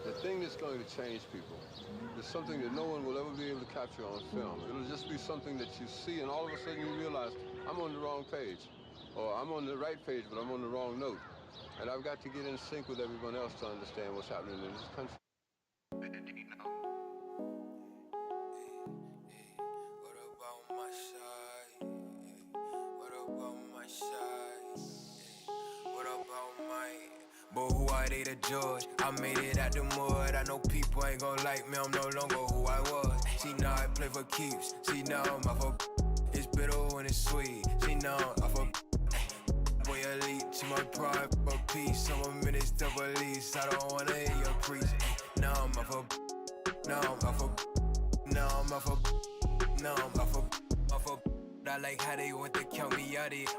The thing that's going to change people is something that no one will ever be able to capture on film. It'll just be something that you see and all of a sudden you realize, I'm on the wrong page. Or I'm on the right page, but I'm on the wrong note. And I've got to get in sync with everyone else to understand what's happening in this country. But who are they to judge? I made it out the mud. I know people ain't gon' like me. I'm no longer who I was. See now I play for keeps. See now I'm off of. It's bitter when it's sweet. See now I'm off of. Boy elite, she my pride for peace. I'm a minister police. I don't wanna hear your preach. Now I'm off of. Now I'm off of. Now I'm off of. Now I'm off of. Off of. I like how they want to count me out it.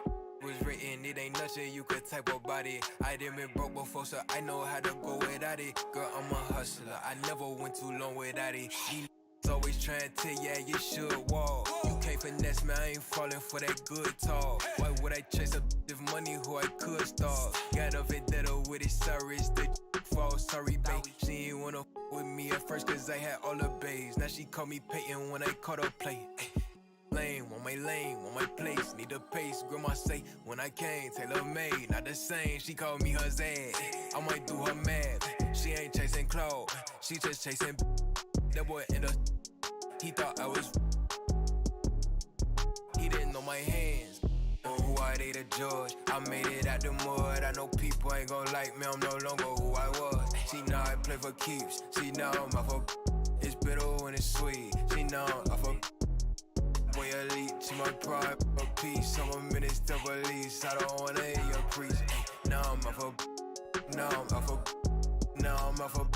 Was written, it ain't nothing you could type about it. I done been broke before, so I know how to go without it. Girl, I'm a hustler, I never went too long without it. These always trying to tell ya you should walk. You can't finesse me, I ain't falling for that good talk. Why would I chase up this money who I could stalk? Got a vendetta with it, sorry, it's the fall, sorry, babe. She ain't wanna with me at first cause I had all the bays. Now she call me Peyton when I caught her play. Lane, want my place, need a pace. Grandma say, when I came, tailor made, not the same. She called me her Zed, I might do her math. She ain't chasing clothes, she just chasing. That boy in the, he thought I was. He didn't know my hands, on who I date a judge. I made it out the mud, I know people ain't gon' like me, I'm no longer who I was. She know I play for keeps, she know I'm off of. It's bitter when it's sweet, she know I'm off of. Boy elite, she my pride, a piece. I'm a minister police, I don't wanna hear your preach. Now I'm off of, now I'm off of, now I'm off of.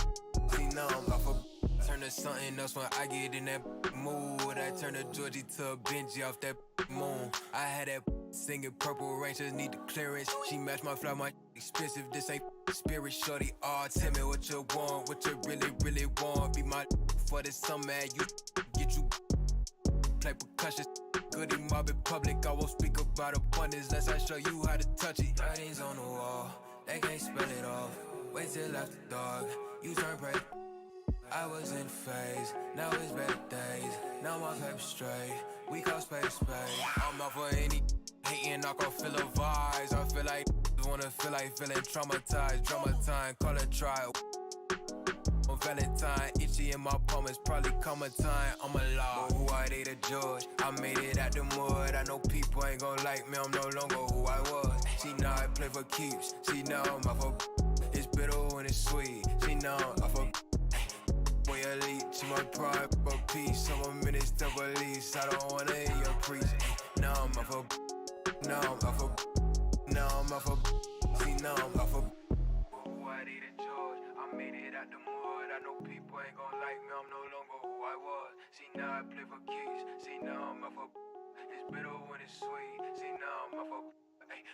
See, now I'm off of. Turn to something else when I get in that mood. I turn to Georgie to a Benji off that moon. I had that singing Purple Rangers need the clearance. She matched my fly, my expensive. This ain't spirit, shorty. Oh, tell me what you want, what you really, really want. Be my for the summer, you get you. Play percussion, goody mob in public. I won't speak about abundance unless I show you how to touch it. Writings on the wall, they can't spell it off. Wait till after dark, you turn gray. I was in phase, now it's better days. Now my paper straight, we call space. I'm out for any hating, I can feel the vibes. I feel like wanna feel like feeling traumatized. Drama time, call it trial. On Valentine, itchy in my palm, it's probably come a time I'm alive. Who I date a judge, I made it out the mud. I know people ain't gon' like me, I'm no longer who I was. She know I play for keeps, she know I'm off of. It's bitter when it's sweet, she know I'm off of. Boy elite, she my pride, a piece. I'm a minister police, I don't wanna hear your preach. Now I'm off of, now I'm off of, now I'm off of. See, now I'm off of. Who I date a judge, I made it out the mud. I know people ain't gon' like me, I'm no longer who I was. See, now I play for keys, see, now I'm off of. It's bitter when it's sweet, see, now I'm off of. Hey.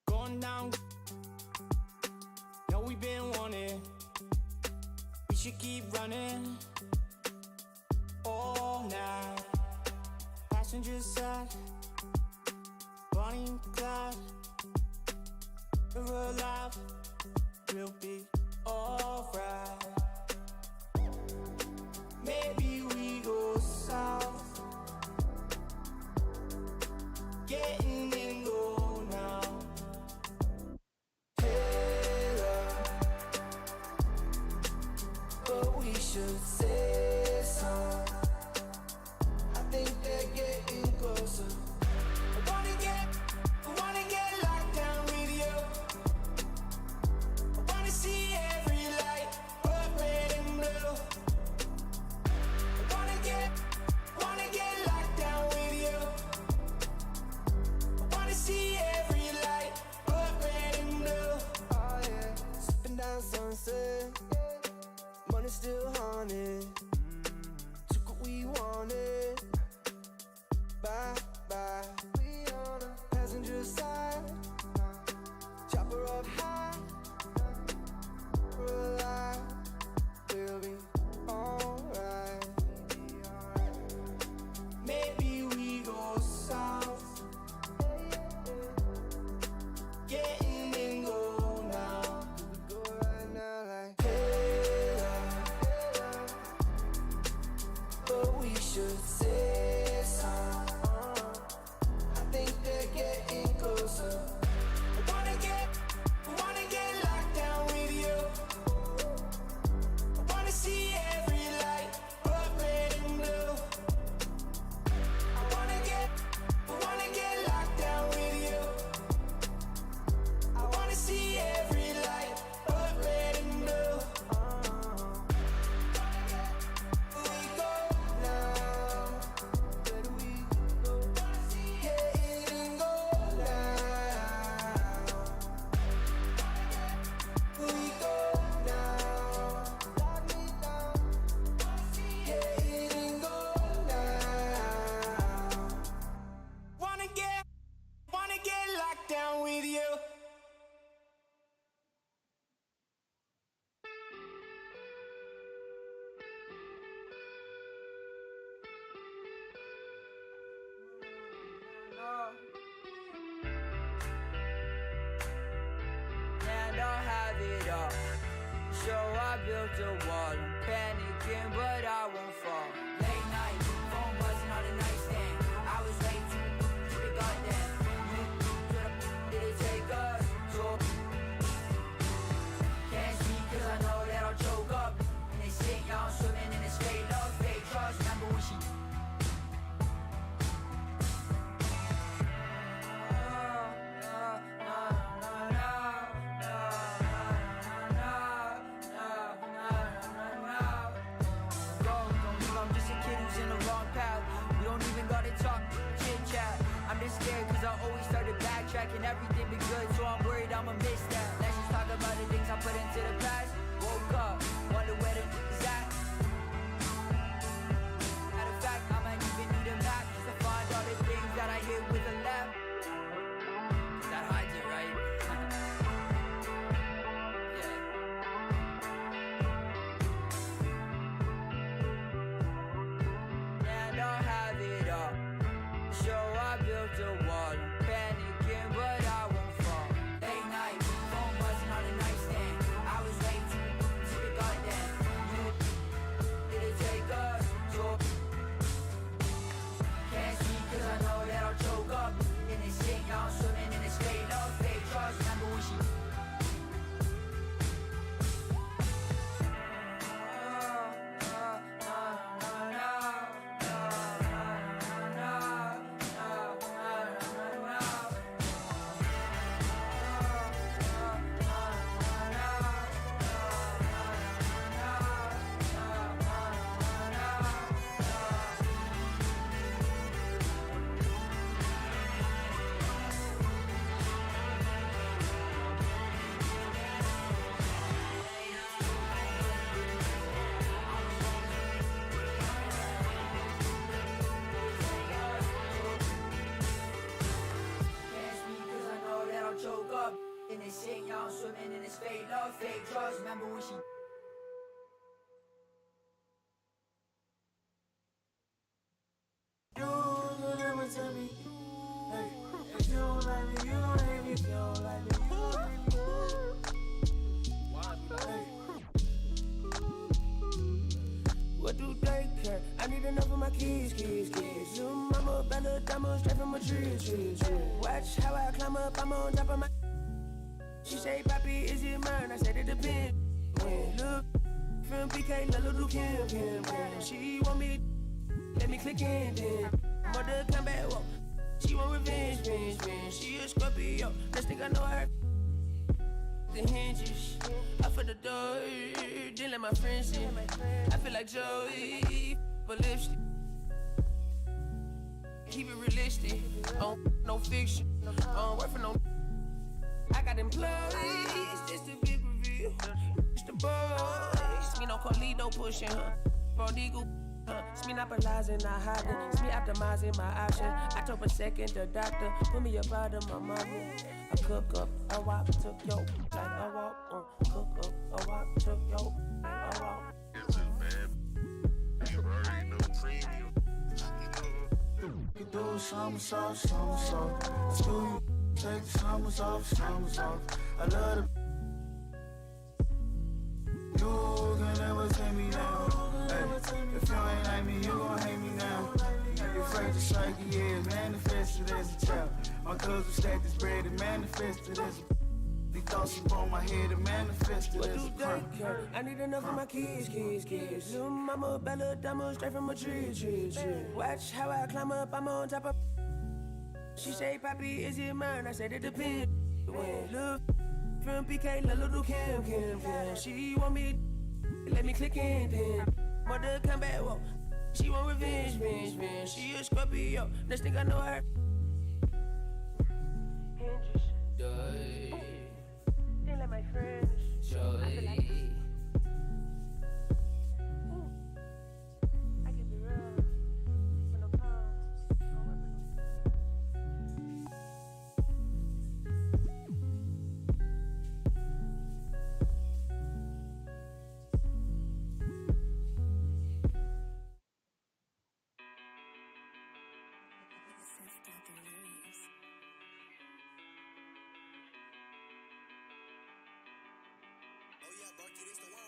Going down, know we been wanting. We should keep running all night. Passenger side, Bonnie and Clyde. If we're alive, we'll be alright. Maybe we go south, getting in go now. But we should say so. I think they're getting closer. I wanna get locked down with you. I wanna see every light, but red and blue. I wanna get locked down with you. I wanna see every light, but red and blue. Oh yeah, sipping down sunset. Money still haunted. So I built a wall. I'm panicking, but I won't fall. Late night, phone buzzing on the nightstand. I was way too to the goddamn. Did it take us? So can't speak 'cause I know that I'll choke up. And they say y'all swimming in this fake love, fake trust. Remember when she scared cause I always started backtracking. Everything been good, so I'm worried I'ma miss that. Let's just talk about the things I put into the past. Woke up, wonder where the is at. Matter of fact, I might even need a map just to find all the things that I hit with a left. That hides it, right? Yeah. And I'll have it all. So I built a wall, I'm panicking, but I won't fall. Late night, phone buzzing on the nightstand. I was way too to the goddamn. Did it take us? So can't speak 'cause I know that I'll choke up. In this shit, y'all swimming in this fake love, fake trust. Remember when she choke up in this shit, y'all swimming in this fake love, fake trust. Remember when she you will never tell me, hey, if you don't like me, you don't hate me. If you don't like me, you don't hate me. Hey. What do they care? I need enough of my kids. Little mama, Bella, diamond, straight from a tree. Watch how I climb up, I'm on top of my. She say, Papi, is it mine? I said it depends. When look from PK, little Kim. She want me, let me click in then. Mother come back, whoa. She want revenge. She a Scorpio, next thing I know her. The hinges, I for the door, didn't let my friends in. I feel like Joey, but lipstick. Keep it realistic, no fiction, work for no. I got employees, this the big reveal. It's the boys, me no Carlito pushing her. Prodigal, it's me not paralyzing, not hiding. It's me optimizing my option. I took a second, the doctor put me up out of my mommy. I cook up, a walk, took yo, like a walk. Cook up, a walk, took yo, like a walk. It's just bad. You already know premium. You do somersault. Let's do you. Take the summers off. I love the. You can never take me down. Hey, if you ain't like me, you gon' hate me now. You're afraid to strike, yeah, manifested as a child. My cousin stacked this bread and manifested as a. They thoughts upon my head and manifested as a crime. I need enough of my kids. Little mama, Bella, diamond, straight from a tree. Watch how I climb up, I'm on top of. She say, Papi, is it mine? I said it depends. When look from PK, little Kim. She want me, let me click in then. Mother come back, whoa. She want revenge. She a Scorpio, next thing I know her. Hinges, didn't let my friends. Joy. I can be real. When no Barky, this the one.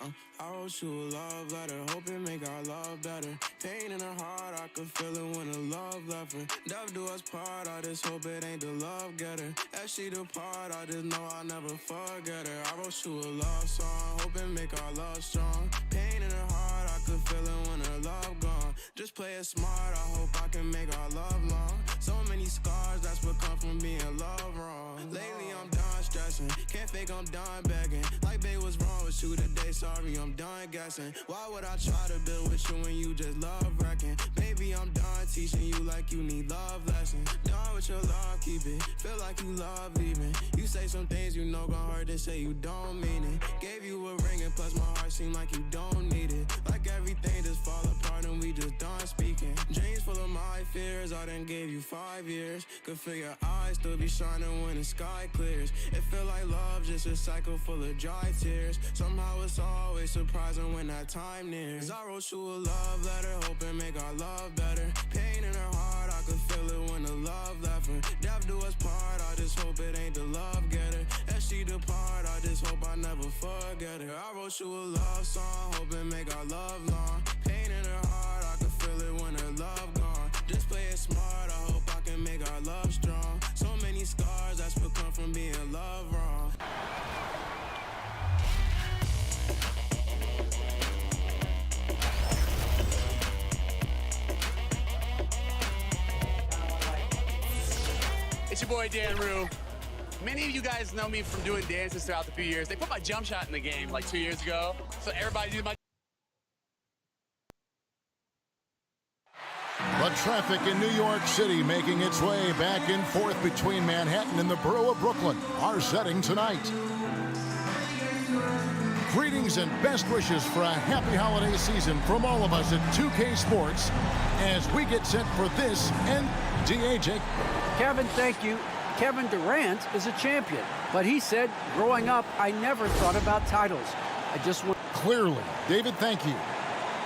I wrote you a love letter, hoping make our love better. Pain in her heart, I could feel it when the love left her. Death do us part, I just hope it ain't the love getter. As she depart, I just know I'll never forget her. I wrote you a love song, hoping make our love strong. Pain in her heart, I could feel it when her love gone. Just play it smart, I hope I can make our love long. So many scars, that's what come from being loved wrong. Lately I'm done stressing, can't fake I'm done begging. Like babe, what's wrong with you today? Sorry, I'm done guessing. Why would I try to build with you when you just love wrecking? Baby, I'm done teaching you like you need love lessons. Done with your love, keep it. Feel like you love leaving. You say some things you know gon' hurt, they say you don't mean it. Gave you a ring and plus my heart seem like you don't need it. Like everything just fall apart and we just done speaking. Dreams full of my fears, I done gave you 5 years. Could feel your eyes still be shining when the sky clears. It feel like love, just a cycle full of dry tears. Somehow it's always surprising when that time nears. I wrote you a love letter, hoping make our love better. Pain in her heart, I could feel it when the love left her. Death do us part, I just hope it ain't the love getter. As she depart, I just hope I never forget her. I wrote you a love song, hoping make our love long. Pain in her heart, I could feel it when her love gone. Just play it smart, I hope I can make our love strong. So many scars, that's what come from being loved wrong. It's your boy Dan Rue. Many of you guys know me from doing dances throughout the few years. They put my jump shot in the game like 2 years ago, so everybody did my. The traffic in New York City making its way back and forth between Manhattan and the borough of Brooklyn. Our setting tonight. Greetings and best wishes for a happy holiday season from all of us at 2K Sports as we get set for this NBA. Jake. Kevin, thank you. Kevin Durant is a champion, but he said, growing up, I never thought about titles. I just want... Clearly. David, thank you.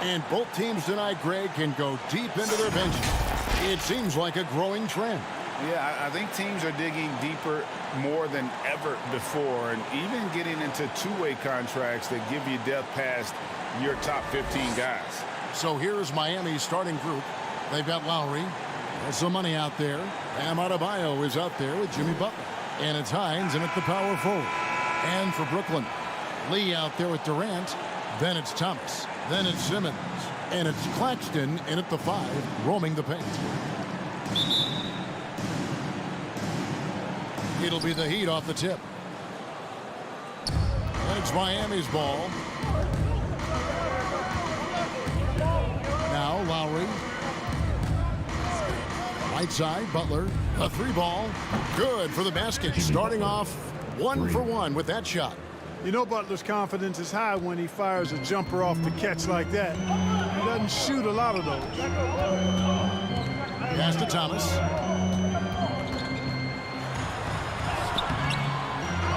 And both teams tonight, Greg, can go deep into their benches. It seems like a growing trend. Yeah, I think teams are digging deeper more than ever before, and even getting into two-way contracts that give you depth past your top 15 guys. So here's Miami's starting group. They've got Lowry. There's some money out there. Bam Adebayo is out there with Jimmy Butler. And it's Hines in at the power forward. And for Brooklyn, Lee out there with Durant. Then it's Thomas. Then it's Simmons. And it's Claxton in at the 5, roaming the paint. It'll be the Heat off the tip. It's Miami's ball. Now Lowry. Right side, Butler. A 3-ball. Good for the basket. Starting off 1 for 1 with that shot. You know Butler's confidence is high when he fires a jumper off the catch like that. He doesn't shoot a lot of those. Pass to Thomas.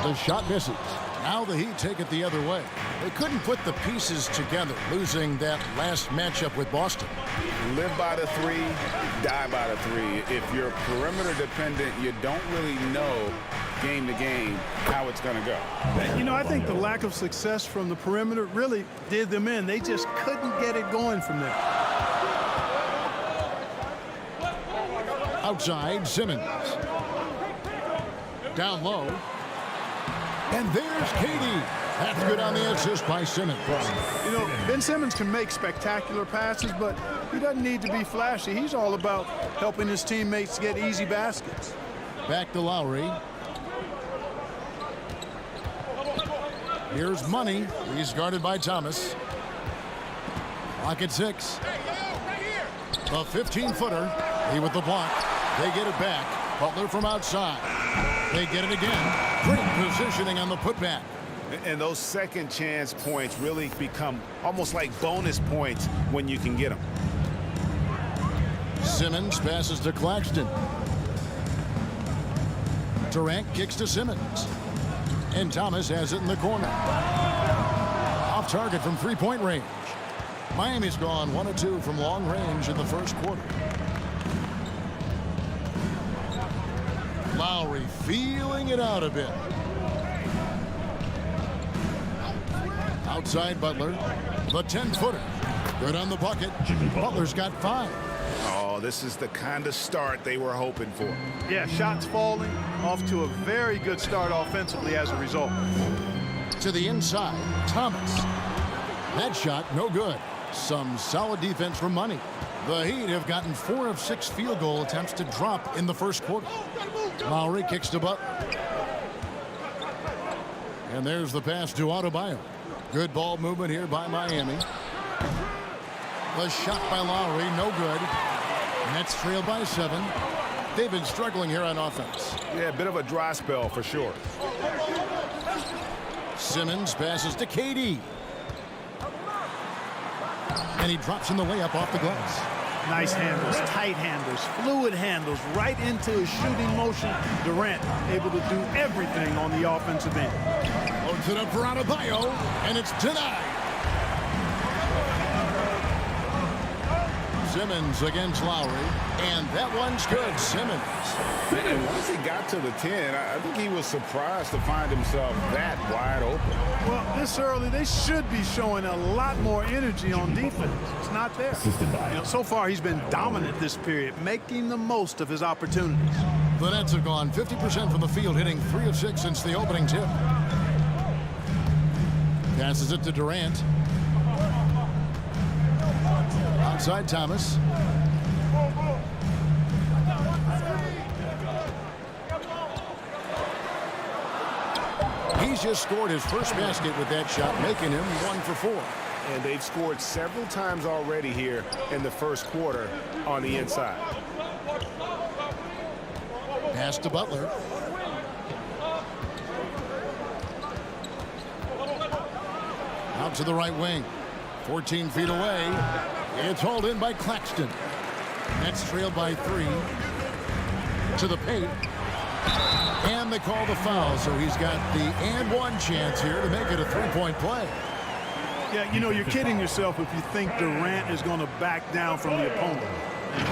The shot misses. Now the Heat take it the other way. They couldn't put the pieces together, losing that last matchup with Boston. Live by the 3, die by the 3. If you're perimeter dependent, you don't really know game to game how it's going to go. You know, I think the lack of success from the perimeter really did them in. They just couldn't get it going from there. Outside, Simmons. Down low. And there's Katie. That's good on the assist by Simmons. You know, Ben Simmons can make spectacular passes, but he doesn't need to be flashy. He's all about helping his teammates get easy baskets. Back to Lowry. Here's Money. He's guarded by Thomas. Clock at 6. A 15-footer. He with the block. They get it back. Butler from outside. They get it again. Great positioning on the putback. And those second chance points really become almost like bonus points when you can get them. Simmons passes to Claxton. Durant kicks to Simmons. And Thomas has it in the corner. Off target from three-point range. Miami's gone 1 of 2 from long range in the first quarter. Lowry feeling it out a bit. Outside Butler. The 10-footer. Good on the bucket. Butler's got 5. Oh, this is the kind of start they were hoping for. Yeah, shots falling. Off to a very good start offensively as a result. To the inside, Thomas. That shot, no good. Some solid defense from Money. The Heat have gotten 4 of 6 field goal attempts to drop in the first quarter. Lowry kicks to Butler. And there's the pass to Adebayo. Good ball movement here by Miami. The shot by Lowry, no good. Nets trail by 7. They've been struggling here on offense. Yeah, a bit of a dry spell for sure. Simmons passes to KD. And he drops in the layup off the glass. Nice handles, tight handles, fluid handles, right into his shooting motion. Durant able to do everything on the offensive end. Loads it up for Adebayo, and it's denied. Simmons against Lowry, and that one's good. Simmons. And once he got to the 10, I think he was surprised to find himself that wide open. Well, this early, they should be showing a lot more energy on defense. It's not there. You know, so far, he's been dominant this period, making the most of his opportunities. The Nets have gone 50% from the field, hitting 3 of 6 since the opening tip. Passes it to Durant. Outside Thomas. He's just scored his first basket with that shot, making him 1 for 4. And they've scored several times already here in the first quarter on the inside. Pass to Butler. Out to the right wing. 14 feet away. It's hauled in by Claxton. Nets trailed by 3. To the paint. And they call the foul, so he's got the and one chance here to make it a 3-point play. Yeah, you know, you're kidding yourself if you think Durant is going to back down from the opponent.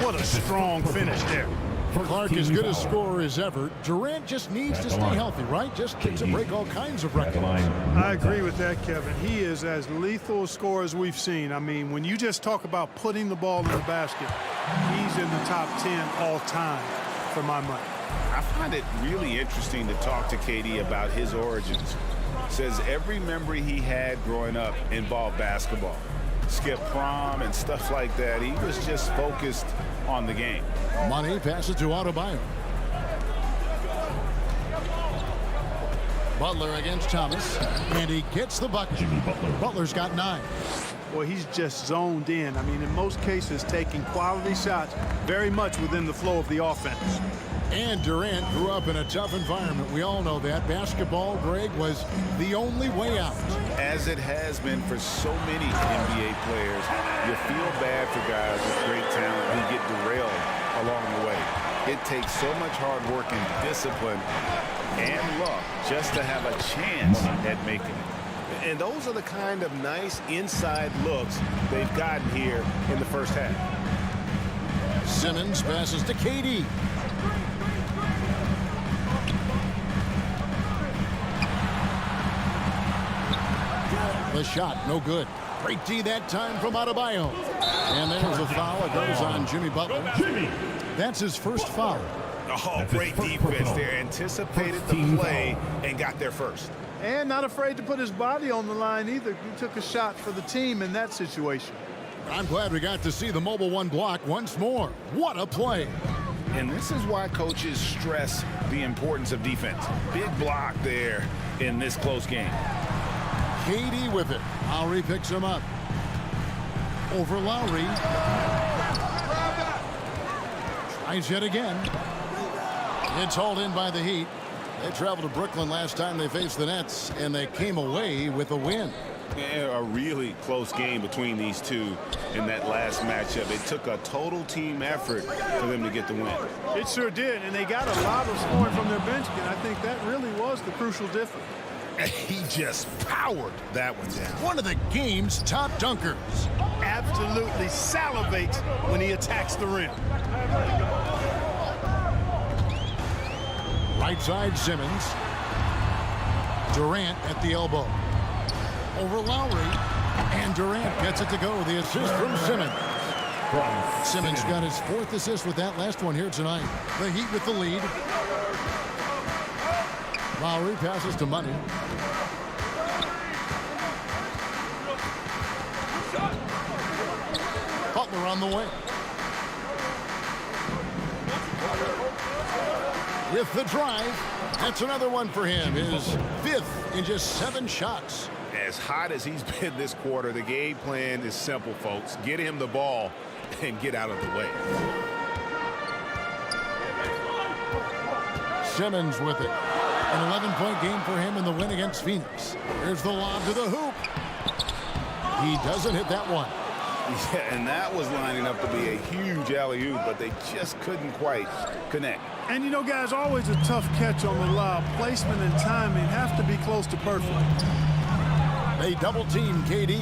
What a strong finish there. Clark as good a scorer as ever. Durant just needs to stay healthy, right? Just to break all kinds of records. I agree with that, Kevin. He is as lethal a scorer as we've seen. I mean, when you just talk about putting the ball in the basket, he's in the top 10 all time for my money. I find it really interesting to talk to KD about his origins. Says every memory he had growing up involved basketball. Skip prom and stuff like that. He was just focused on the game. Money passes to Adebayo. Butler against Thomas, and he gets the bucket. Butler's got 9. Well, he's just zoned in. I mean, in most cases, taking quality shots very much within the flow of the offense. And Durant grew up in a tough environment. We all know that. Basketball, Greg, was the only way out. As it has been for so many NBA players, you feel bad for guys with great talent who get derailed along the way. It takes so much hard work and discipline and luck just to have a chance at making it. And those are the kind of nice inside looks they've gotten here in the first half. Simmons passes to KD. The shot, no good. Great D that time from Adebayo. And there's a foul. It goes on Jimmy Butler. That's his first foul. Oh, great defense there. Anticipated the play and got there first. And not afraid to put his body on the line either. He took a shot for the team in that situation. I'm glad we got to see the mobile 1 block once more. What a play. And this is why coaches stress the importance of defense. Big block there in this close game. KD with it. Lowry picks him up. Over Lowry. Tries yet again. It's hauled in by the Heat. They traveled to Brooklyn last time they faced the Nets, and they came away with a win. Yeah, a really close game between these two in that last matchup. It took a total team effort for them to get the win. It sure did, and they got a lot of scoring from their bench, and I think that really was the crucial difference. He just powered that one down. One of the game's top dunkers. Absolutely salivates when he attacks the rim. Right side Simmons. Durant at the elbow. over Lowry. And Durant gets it to go. The assist from Simmons. Simmons got his 4th assist with that last one here tonight. The Heat with the lead. Lowry passes to Money. Butler on the way. With the drive. That's another one for him. His 5th in just 7 shots. As hot as he's been this quarter, the game plan is simple, folks. Get him the ball and get out of the way. Simmons with it. An 11-point game for him in the win against Phoenix. Here's the lob to the hoop. He doesn't hit that one. Yeah, and that was lining up to be a huge alley-oop, but they just couldn't quite connect. And you know, guys, always a tough catch on the lob. Placement and timing have to be close to perfect. They double-team KD.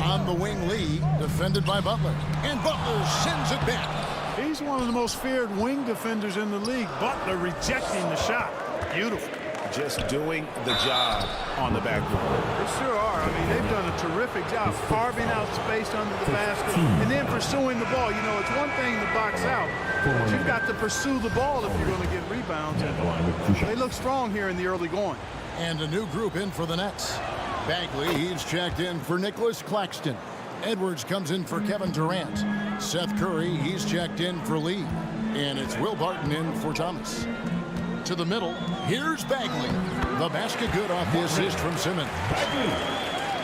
On the wing, Lee, defended by Butler. And Butler sends it back. He's one of the most feared wing defenders in the league. Butler rejecting the shot. Beautiful. Just doing the job on the backboard. They sure are. I mean, they've done a terrific job carving out space under the basket and then pursuing the ball. You know, it's one thing to box out, but you've got to pursue the ball if you're going to get rebounds. And they look strong here in the early going. And a new group in for the Nets. Bagley, he's checked in for Nicholas Claxton. Edwards comes in for Kevin Durant. Seth Curry, he's checked in for Lee. And it's Will Barton in for Thomas. To the middle, here's Bagley. The basket good off the assist from Simmons.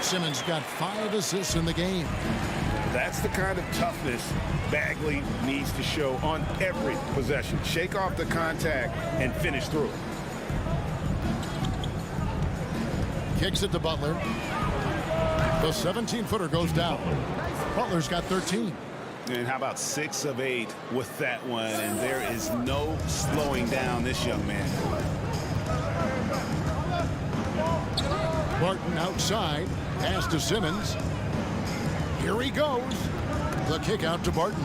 Simmons got 5 assists in the game. That's the kind of toughness Bagley needs to show on every possession. Shake off the contact and finish through. Kicks it to Butler. The 17-footer goes down. Butler's got 13. And how about 6 of 8 with that one? And there is no slowing down this young man. Barton outside. Pass to Simmons. Here he goes. The kick out to Barton.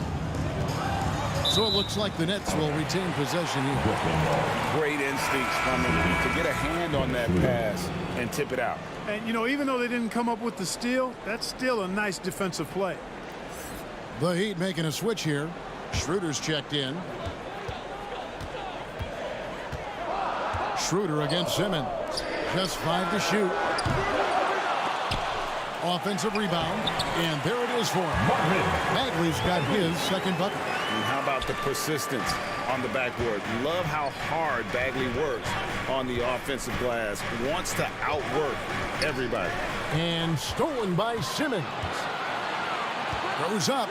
So it looks like the Nets will retain possession here. Great instincts from him to get a hand on that pass and tip it out. And, you know, even though they didn't come up with the steal, that's still a nice defensive play. The Heat making a switch here. Schroeder's checked in. Schroeder against Simmons. Just 5 to shoot. Offensive rebound. And there it is for him. Bagley's got his second bucket. And how about the persistence on the backboard? Love how hard Bagley works on the offensive glass. Wants to outwork everybody. And stolen by Simmons. Goes up,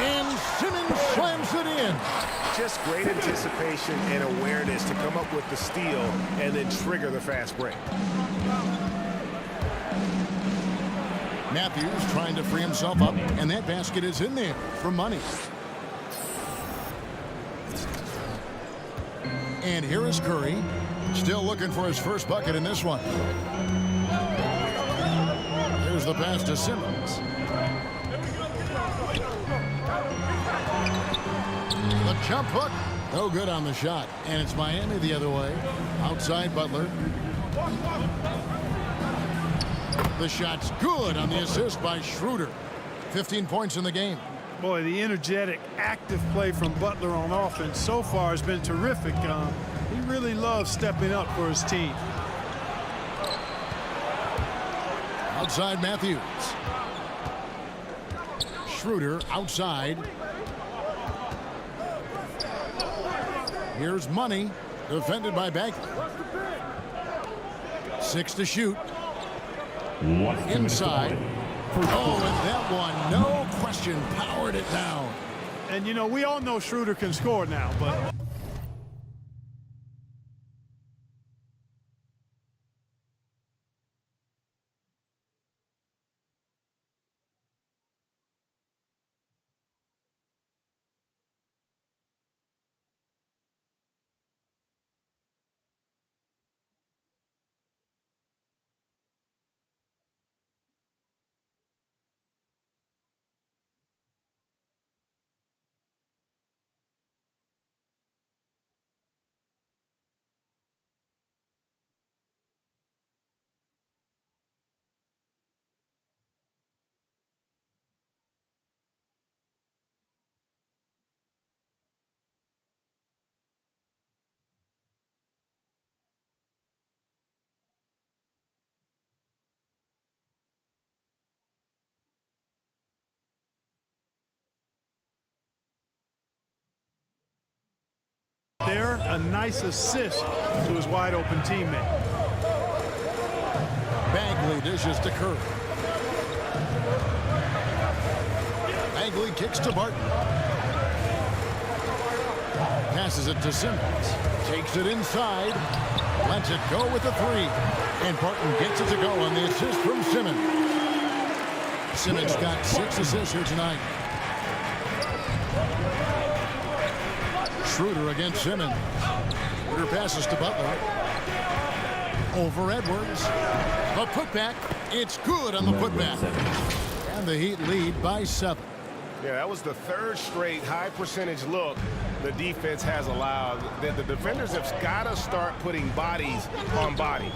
and Simmons slams it in. Just great anticipation and awareness to come up with the steal and then trigger the fast break. Matthews trying to free himself up, and that basket is in there for Money. And here is Curry, still looking for his first bucket in this one. Here's the pass to Simmons. The jump hook, no good on the shot. And it's Miami the other way. Outside Butler. The shot's good on the assist by Schroeder. 15 points in the game. Boy, the energetic, active play from Butler on offense so far has been terrific. He really loves stepping up for his team. Outside Matthews. Schroeder outside. Here's Money, defended by Bagley. 6 to shoot. Inside. Oh, and that one, no question, powered it down. And, you know, we all know Schroeder can score now, but a nice assist to his wide-open teammate. Bagley dishes to Curry. Bagley kicks to Barton. Passes it to Simmons. Takes it inside. Lets it go with a three. And Barton gets it to go on the assist from Simmons. Simmons got 6 assists here tonight. Schroeder against Simmons. Schroeder passes to Butler. Over Edwards. A putback. It's good on the putback. And the Heat lead by 7. Yeah, that was the 3rd straight high percentage look the defense has allowed. The defenders have got to start putting bodies on bodies.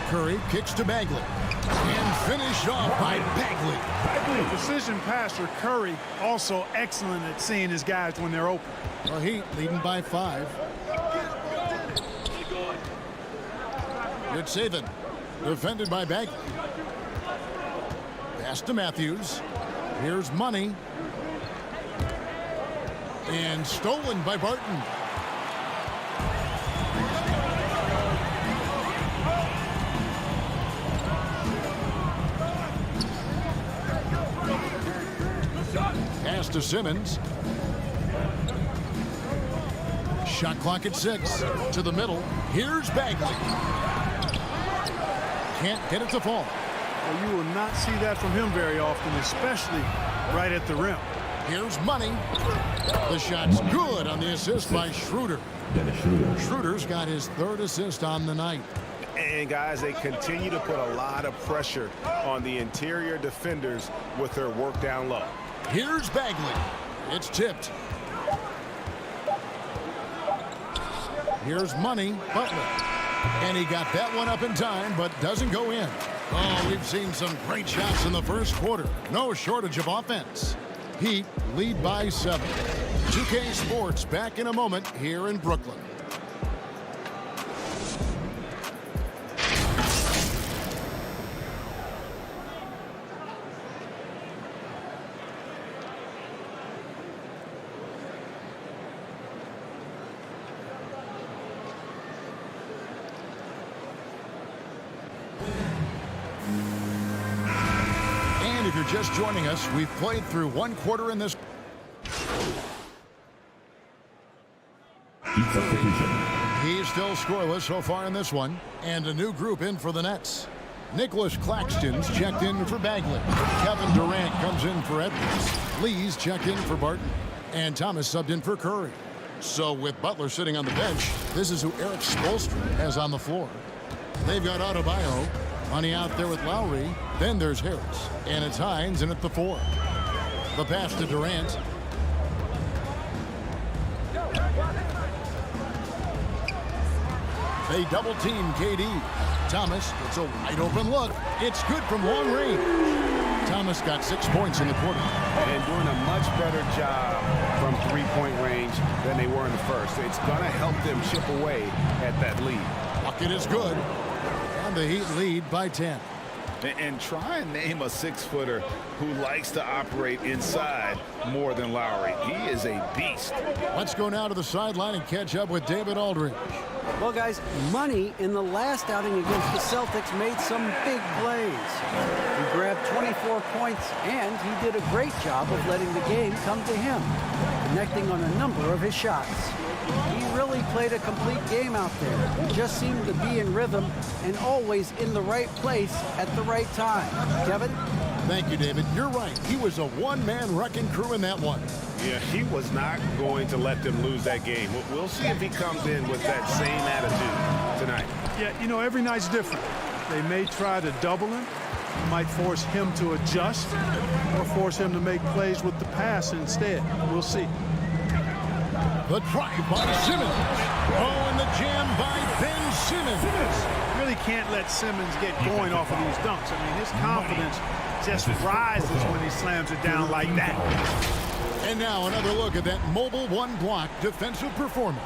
Curry kicks to Bagley. And finished off by Bagley. Precision passer Curry also excellent at seeing his guys when they're open. The Heat leading by 5. Good saving. Defended by Bagley. Pass to Matthews. Here's Money. And stolen by Barton. Pass to Simmons. Shot clock at 6. To the middle. Here's Bagley. Can't get it to fall. Well, you will not see that from him very often, especially right at the rim. Here's Money. The shot's good on the assist by Schroeder. Schroeder's got his 3rd assist on the night. And guys, they continue to put a lot of pressure on the interior defenders with their work down low. Here's Bagley. It's tipped. Here's Money. Butler. And he got that one up in time, but doesn't go in. Oh, we've seen some great shots in the first quarter. No shortage of offense. Heat lead by 7. 2K Sports back in a moment here in Brooklyn. If you're just joining us, we've played through 1 quarter in this. He's still scoreless so far in this one. And a new group in for the Nets. Nicholas Claxton's checked in for Bagley. Kevin Durant comes in for Edwards. Lee's checked in for Barton. And Thomas subbed in for Curry. So with Butler sitting on the bench, this is who Eric Spoelstra has on the floor. They've got Adebayo. Money out there with Lowry. Then there's Harris. And it's Hines in at the 4. The pass to Durant. They double team KD. Thomas gets a wide open look. It's good from long range. Thomas got 6 points in the quarter. And doing a much better job from 3-point range than they were in the first. It's going to help them chip away at that lead. Bucket is good. And the Heat lead by 10. And try and name a 6-footer who likes to operate inside more than Lowry. He is a beast. Let's go now to the sideline and catch up with David Aldridge. Well, guys, Money in the last outing against the Celtics made some big plays. He grabbed 24 points, and he did a great job of letting the game come to him, connecting on a number of his shots. He really played a complete game out there. He just seemed to be in rhythm and always in the right place at the right time. Kevin? Thank you, David. You're right. He was a one-man wrecking crew in that one. Yeah, he was not going to let them lose that game. We'll see if he comes in with that same attitude tonight. Yeah, you know, every night's different. They may try to double him, might force him to adjust, or force him to make plays with the pass instead. We'll see. The drive by Simmons. Oh, and the jam by Ben Simmons. Really can't let Simmons get going off of these dunks. I mean, his confidence just rises when he slams it down like that. And now another look at that mobile one-block defensive performance.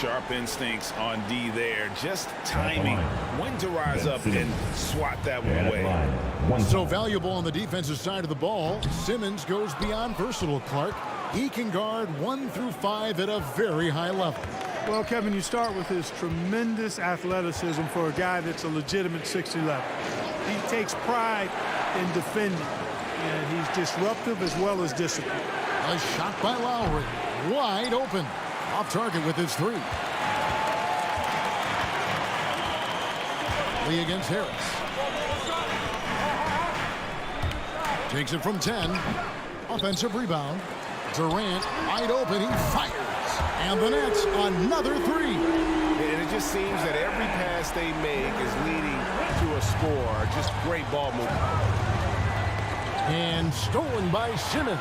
Sharp instincts on D there. Just timing when to rise up and swat that one away. So valuable on the defensive side of the ball. Simmons goes beyond versatile, Clark. He can guard 1 through 5 at a very high level. Well, Kevin, you start with his tremendous athleticism for a guy that's a legitimate 6'11". He takes pride in defending, and he's disruptive as well as disciplined. A shot by Lowry, wide open, off target with his 3. Lee against Harris. Takes it from 10. Offensive rebound. Durant wide open. He fires. And the Nets another 3. And it just seems that every pass they make is leading to a score. Just great ball movement. And stolen by Simmons.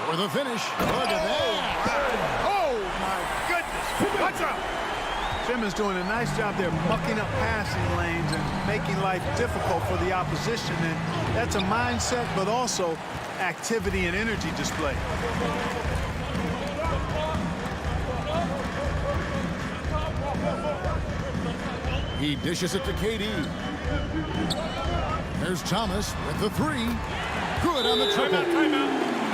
For the finish. Look at that. Oh, my goodness. Watch out. Simmons doing a nice job there mucking up passing lanes and making life difficult for the opposition. And that's a mindset, but also activity and energy display. He dishes it to KD. There's Thomas with the 3. Good on the triple.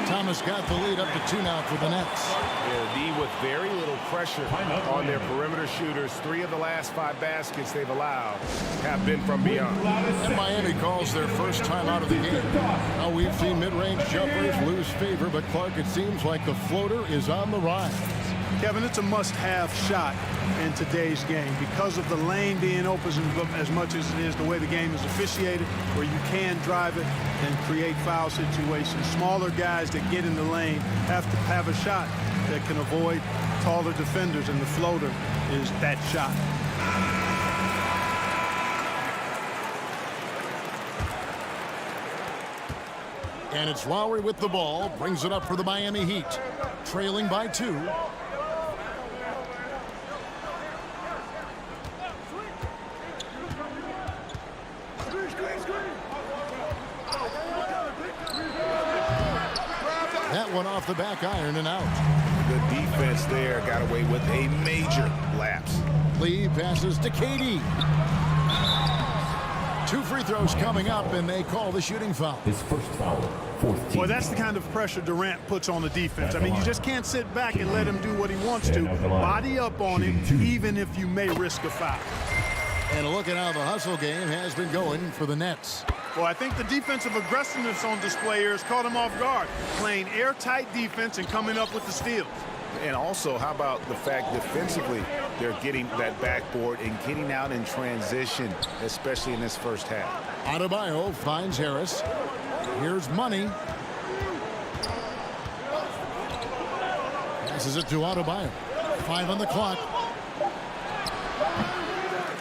Thomas got the lead up to 2 now for the Nets. Yeah, D with very little pressure on their perimeter shooters. 3 of the last 5 baskets they've allowed have been from beyond. And Miami calls their first time out of the game. Now we've seen mid-range jumpers lose favor, but Clark, it seems like the floater is on the rise. Kevin, it's a must-have shot in today's game because of the lane being open as much as it is the way the game is officiated, where you can drive it and create foul situations. Smaller guys that get in the lane have to have a shot that can avoid taller defenders, and the floater is that shot. And it's Lowry with the ball, brings it up for the Miami Heat, trailing by 2. That one off the back iron and out. The defense there got away with a major lapse. Lee passes to KD. 2 free throws coming up, and they call the shooting foul. His first foul, 14. Boy, that's the kind of pressure Durant puts on the defense. I mean, you just can't sit back and let him do what he wants to. Body up on him, even if you may risk a foul. And a look at how the hustle game has been going for the Nets. Well, I think the defensive aggressiveness on display here has caught him off guard, playing airtight defense and coming up with the steals. And also, how about the fact defensively they're getting that backboard and getting out in transition, especially in this first half. Adebayo finds Harris. Here's Money. Passes it to Adebayo. 5 on the clock.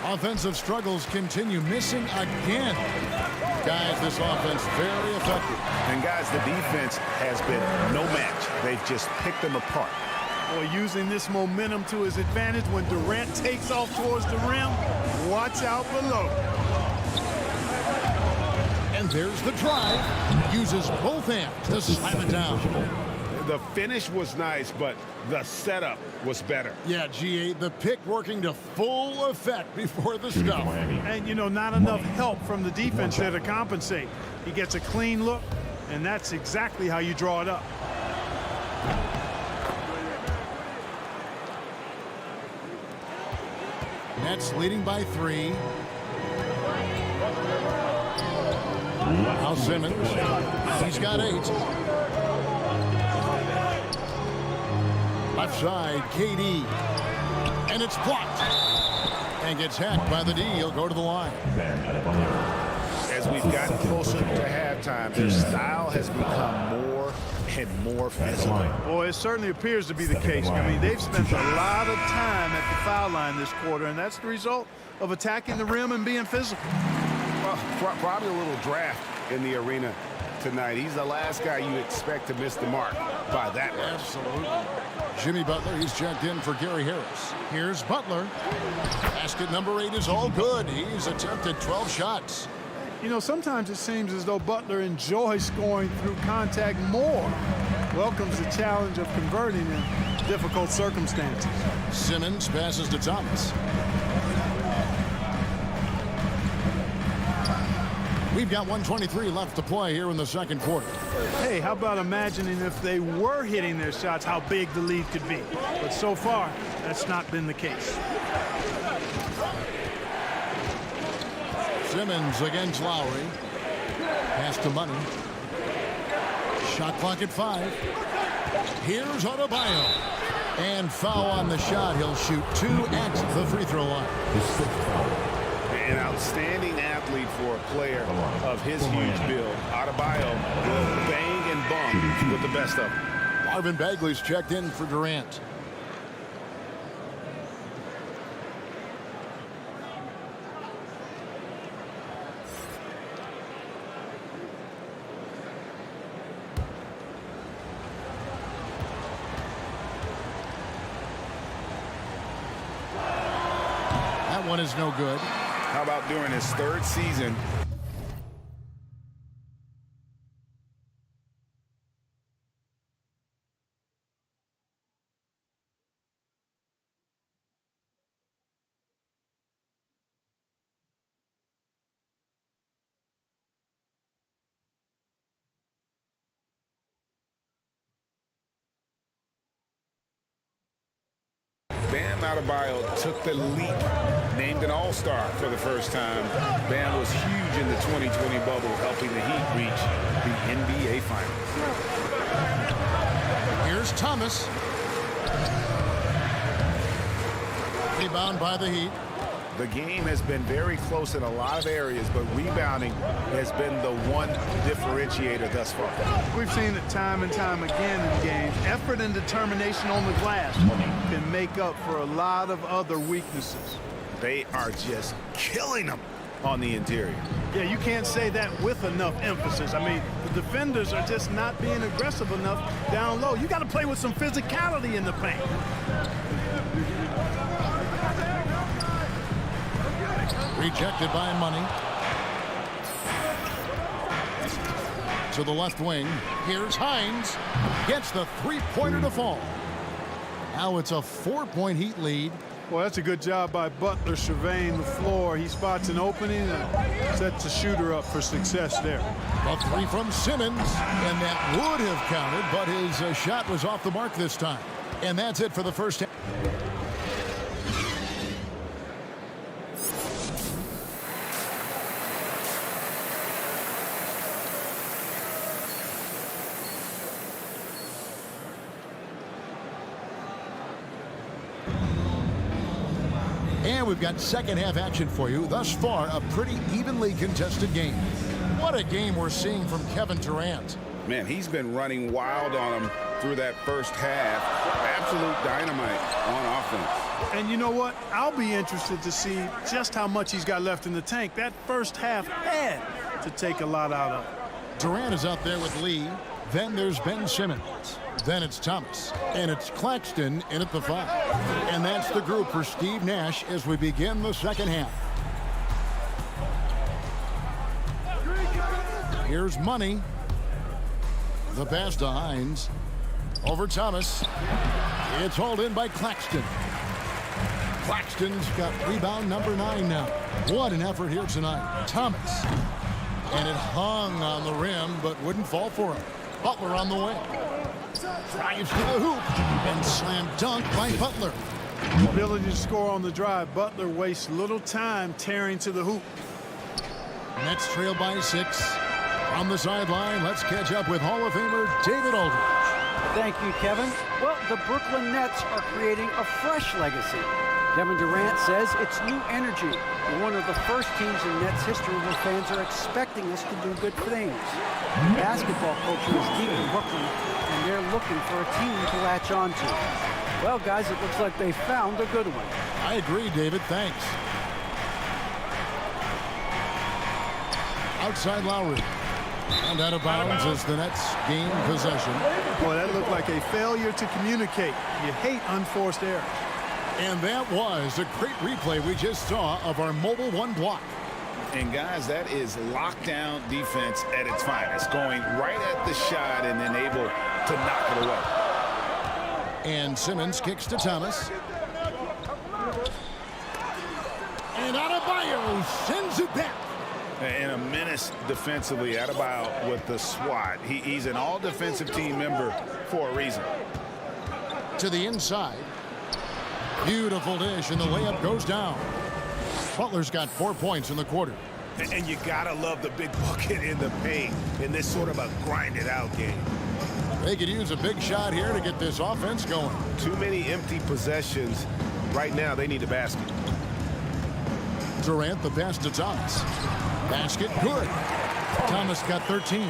Offensive struggles continue, missing again. Guys, this offense very effective. And guys, the defense has been no match. They've just picked them apart. Boy, using this momentum to his advantage when Durant takes off towards the rim, watch out below. And there's the drive. Uses both hands to slam it down. The finish was nice, but the setup was better. Yeah, GA, the pick working to full effect before the stuff. And, you know, not enough help from the defense there to compensate. He gets a clean look, and that's exactly how you draw it up. Nets leading by 3. Now Simmons. He's got 8. Left side, KD. And it's blocked. And gets hacked by the D. He'll go to the line. As we've gotten closer to halftime, their style has become more and more physical. Boy, it certainly appears to be the case. I mean, they've spent a lot of time at the foul line this quarter, and that's the result of attacking the rim and being physical. Well, probably a little draft in the arena tonight. He's the last guy you expect to miss the mark by that much. Absolutely. Jimmy Butler, he's checked in for Gary Harris. Here's Butler. Basket number 8 is all good. He's attempted 12 shots. You know, sometimes it seems as though Butler enjoys scoring through contact more. Welcomes the challenge of converting in difficult circumstances. Simmons passes to Thomas. We've got 1:23 left to play here in the second quarter. Hey, how about imagining if they were hitting their shots, how big the lead could be. But so far, that's not been the case. Simmons against Lowry. Pass to Money. Shot clock at 5. Here's Adebayo. And foul on the shot. He'll shoot 2 at the free throw line. An outstanding athlete for a player of his huge build. Adebayo will bang and bump with the best of them. Marvin Bagley's checked in for Durant. That one is no good. How about during his 3rd season? Bam Adebayo took the leap, named an all-star for the first time. Bam was huge in the 2020 bubble, helping the Heat reach the NBA Finals. Here's Thomas. Rebound by the Heat. The game has been very close in a lot of areas, but rebounding has been the one differentiator thus far. We've seen it time and time again in games. Effort and determination on the glass can make up for a lot of other weaknesses. They are just killing them on the interior. Yeah, you can't say that with enough emphasis. I mean, the defenders are just not being aggressive enough down low. You got to play with some physicality in the paint. Rejected by Money. To the left wing. Here's Hines. Gets the three-pointer to fall. Now it's a 4-point Heat lead. Well, that's a good job by Butler surveying the floor. He spots an opening and sets the shooter up for success there. A 3 from Simmons, and that would have counted, but his shot was off the mark this time. And that's it for the first half. And we've got second half action for you. Thus far, a pretty evenly contested game. What a game we're seeing from Kevin Durant. Man, he's been running wild on him through that first half. Absolute dynamite on offense. And you know what? I'll be interested to see just how much he's got left in the tank. That first half had to take a lot out of. Durant is out there with Lee. Then there's Ben Simmons. Then it's Thomas. And it's Claxton in at the 5. And that's the group for Steve Nash as we begin the second half. Here's Money. The pass to Hines. Over Thomas. It's hauled in by Claxton. Claxton's got rebound number 9 now. What an effort here tonight. Thomas. And it hung on the rim, but wouldn't fall for him. Butler on the way. Drives to the hoop. And slam dunk by Butler. Ability to score on the drive. Butler wastes little time tearing to the hoop. Nets trail by 6. On the sideline, let's catch up with Hall of Famer David Aldridge. Thank you, Kevin. Well, the Brooklyn Nets are creating a fresh legacy. Kevin Durant says it's new energy. We're one of the first teams in Nets history where fans are expecting us to do good things. Basketball culture is deep in Brooklyn, and they're looking for a team to latch on to. Well, guys, it looks like they found a good one. I agree, David. Thanks. Outside Lowry. And out of bounds as the Nets gain possession. Boy, that looked like a failure to communicate. You hate unforced errors. And that was a great replay we just saw of our Mobile One block. And guys, that is lockdown defense at its finest. Going right at the shot and then able to knock it away. And Simmons kicks to Thomas. And Adebayo sends it back. And a menace defensively. Adebayo with the swat. He's an all-defensive team member for a reason. To the inside. Beautiful dish, and the layup goes down. Butler's got 4 points in the quarter. And you gotta love the big bucket in the paint in this sort of a grind-it-out game. They could use a big shot here to get this offense going. Too many empty possessions. Right now, they need a basket. Durant, the pass to Thomas. Basket, good. Thomas got 13.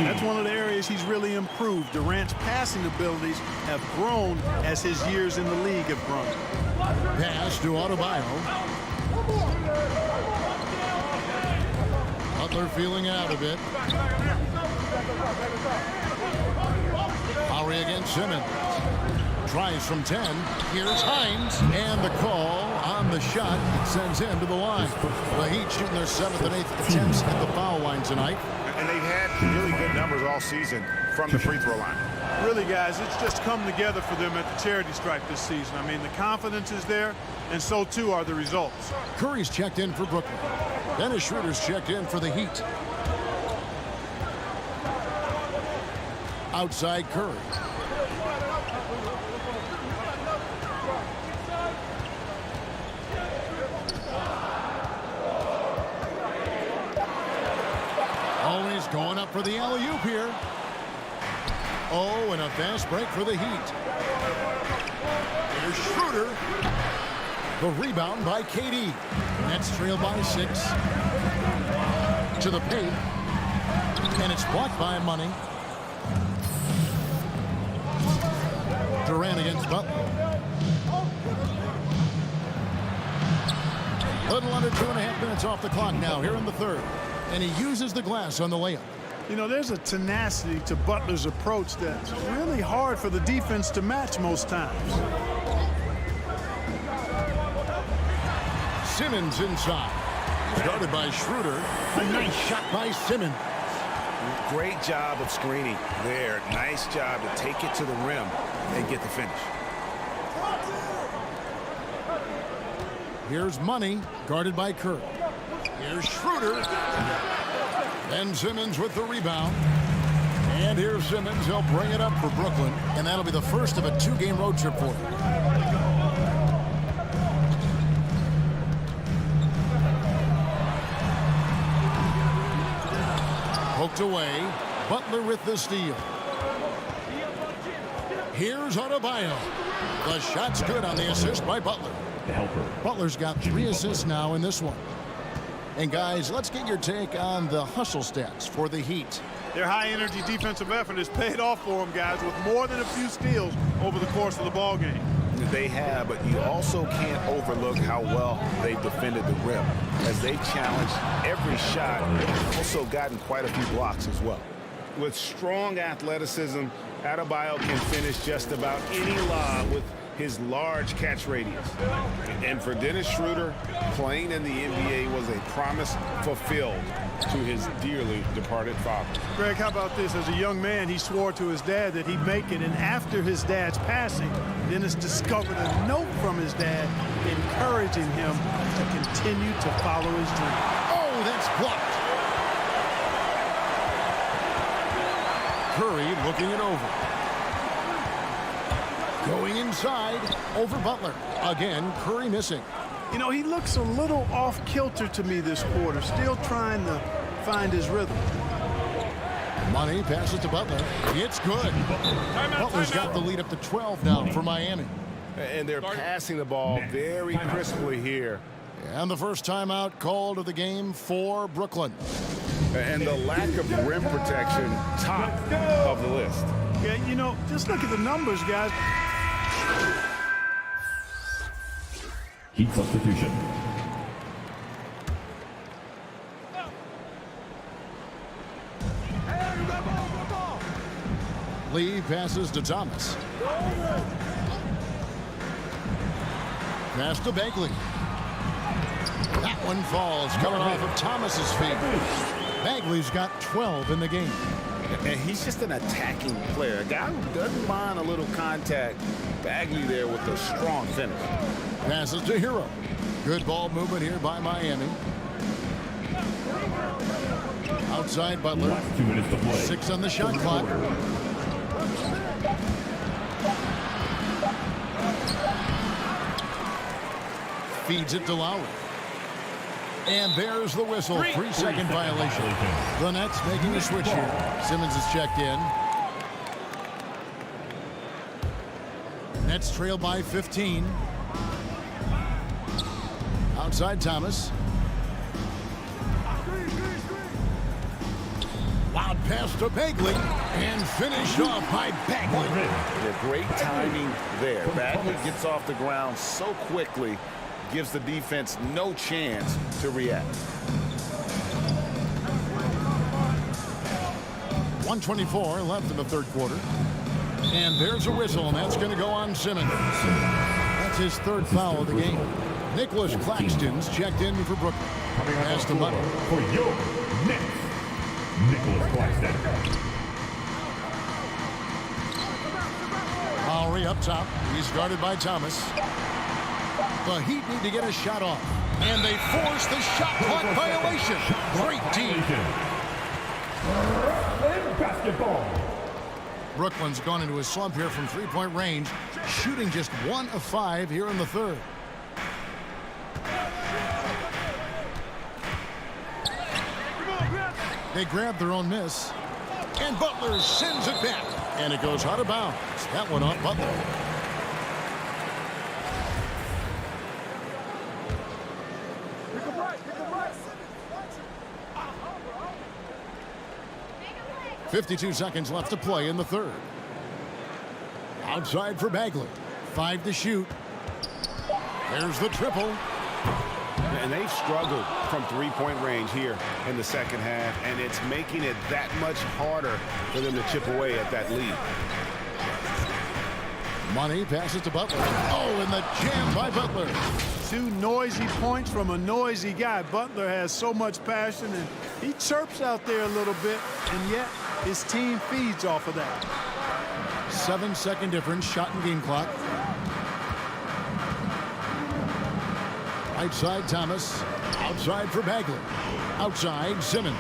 That's one of the areas he's really improved. Durant's passing abilities have grown as his years in the league have grown. Pass to Adebayo. Butler feeling out a bit. Lowry against Simmons. Tries from 10. Here's Hines. And the call on the shot sends him to the line. The Heat shooting their 7th and 8th attempts at the foul line tonight. And they've had really good numbers all season from the free throw line. Really, guys, it's just come together for them at the charity stripe this season. I mean, the confidence is there, and so too are the results. Curry's checked in for Brooklyn. Dennis Schroeder's checked in for the Heat. Outside Curry. Always going up for the alley-oop here. Oh, and a fast break for the Heat. Here's Schroeder. The rebound by KD. Nets trail by 6. To the paint. And it's blocked by Money. Durant against Butler. Little under 2.5 minutes off the clock now here in the third. And he uses the glass on the layup. You know, there's a tenacity to Butler's approach that's really hard for the defense to match most times. Simmons inside. Guarded by Schroeder. A nice shot by Simmons. Great job of screening there. Nice job to take it to the rim and get the finish. Here's Money, guarded by Curry. Here's Schroeder. Then Simmons with the rebound. And here's Simmons. He'll bring it up for Brooklyn. And that'll be the first of a 2-game road trip for him. Poked away. Butler with the steal. Here's Adebayo. The shot's good on the assist by Butler. Butler's got 3 assists now in this one. And guys, let's get your take on the hustle stats for the Heat. Their high-energy defensive effort has paid off for them, guys, with more than a few steals over the course of the ball game. They have, but you also can't overlook how well they've defended the rim. As they've challenged every shot, they've also gotten quite a few blocks as well. With strong athleticism, Adebayo can finish just about any lob with his large catch radius. And for Dennis Schroeder, playing in the NBA was a promise fulfilled to his dearly departed father. Greg, how about this? As a young man, he swore to his dad that he'd make it, and after his dad's passing, Dennis discovered a note from his dad encouraging him to continue to follow his dream. Oh, that's blocked. Curry looking it over. Going inside, over Butler. Again, Curry missing. You know, he looks a little off-kilter to me this quarter, still trying to find his rhythm. Money passes to Butler. It's good. Butler's got the lead up to 12 now for Miami. And they're passing the ball very crisply here. And the first timeout called of the game for Brooklyn. And the lack of rim protection, top of the list. Yeah, you know, just look at the numbers, guys. Heat substitution. Lee passes to Thomas. Pass to Bagley. That one falls, coming off of Thomas's feet. Bagley's got 12 in the game. And he's just an attacking player. A guy who doesn't mind a little contact. Bagley there with a strong finish. Passes to Hero. Good ball movement here by Miami. Outside Butler. Last 2 minutes to play. 6 on the shot clock. Feeds it to Lowry. And there's the whistle. 3-second violation. The Nets making a switch here. Simmons is checked in. Nets trail by 15. Outside Thomas. Wild pass to Bagley. And finished off by Bagley. Yeah, great timing there. Bagley gets off the ground so quickly, gives the defense no chance to react. 1:24 left in the third quarter. And there's a whistle, and that's going to go on Simmons. That's his third foul of the game. Nicholas Claxton's checked in for Brooklyn. Pass to Butler. For your Nets, Nicholas Claxton. Lowry up top. He's guarded by Thomas. The Heat need to get a shot off. And they force the shot clock violation. Great team. Basketball. Brooklyn's gone into a slump here from three-point range, shooting just 1 of 5 here in the third. They grab their own miss, and Butler sends it back, and it goes out of bounds. That one off Butler. .52 seconds left to play in the third. Outside for Bagley. 5 to shoot. There's the triple. And they've struggled from three-point range here in the second half, and it's making it that much harder for them to chip away at that lead. Money passes to Butler. Oh, and the jam by Butler. 2 noisy points from a noisy guy. Butler has so much passion, and he chirps out there a little bit, and yet his team feeds off of that. 7-second difference, shot and game clock. Right side, Thomas. Outside for Bagley. Outside, Simmons.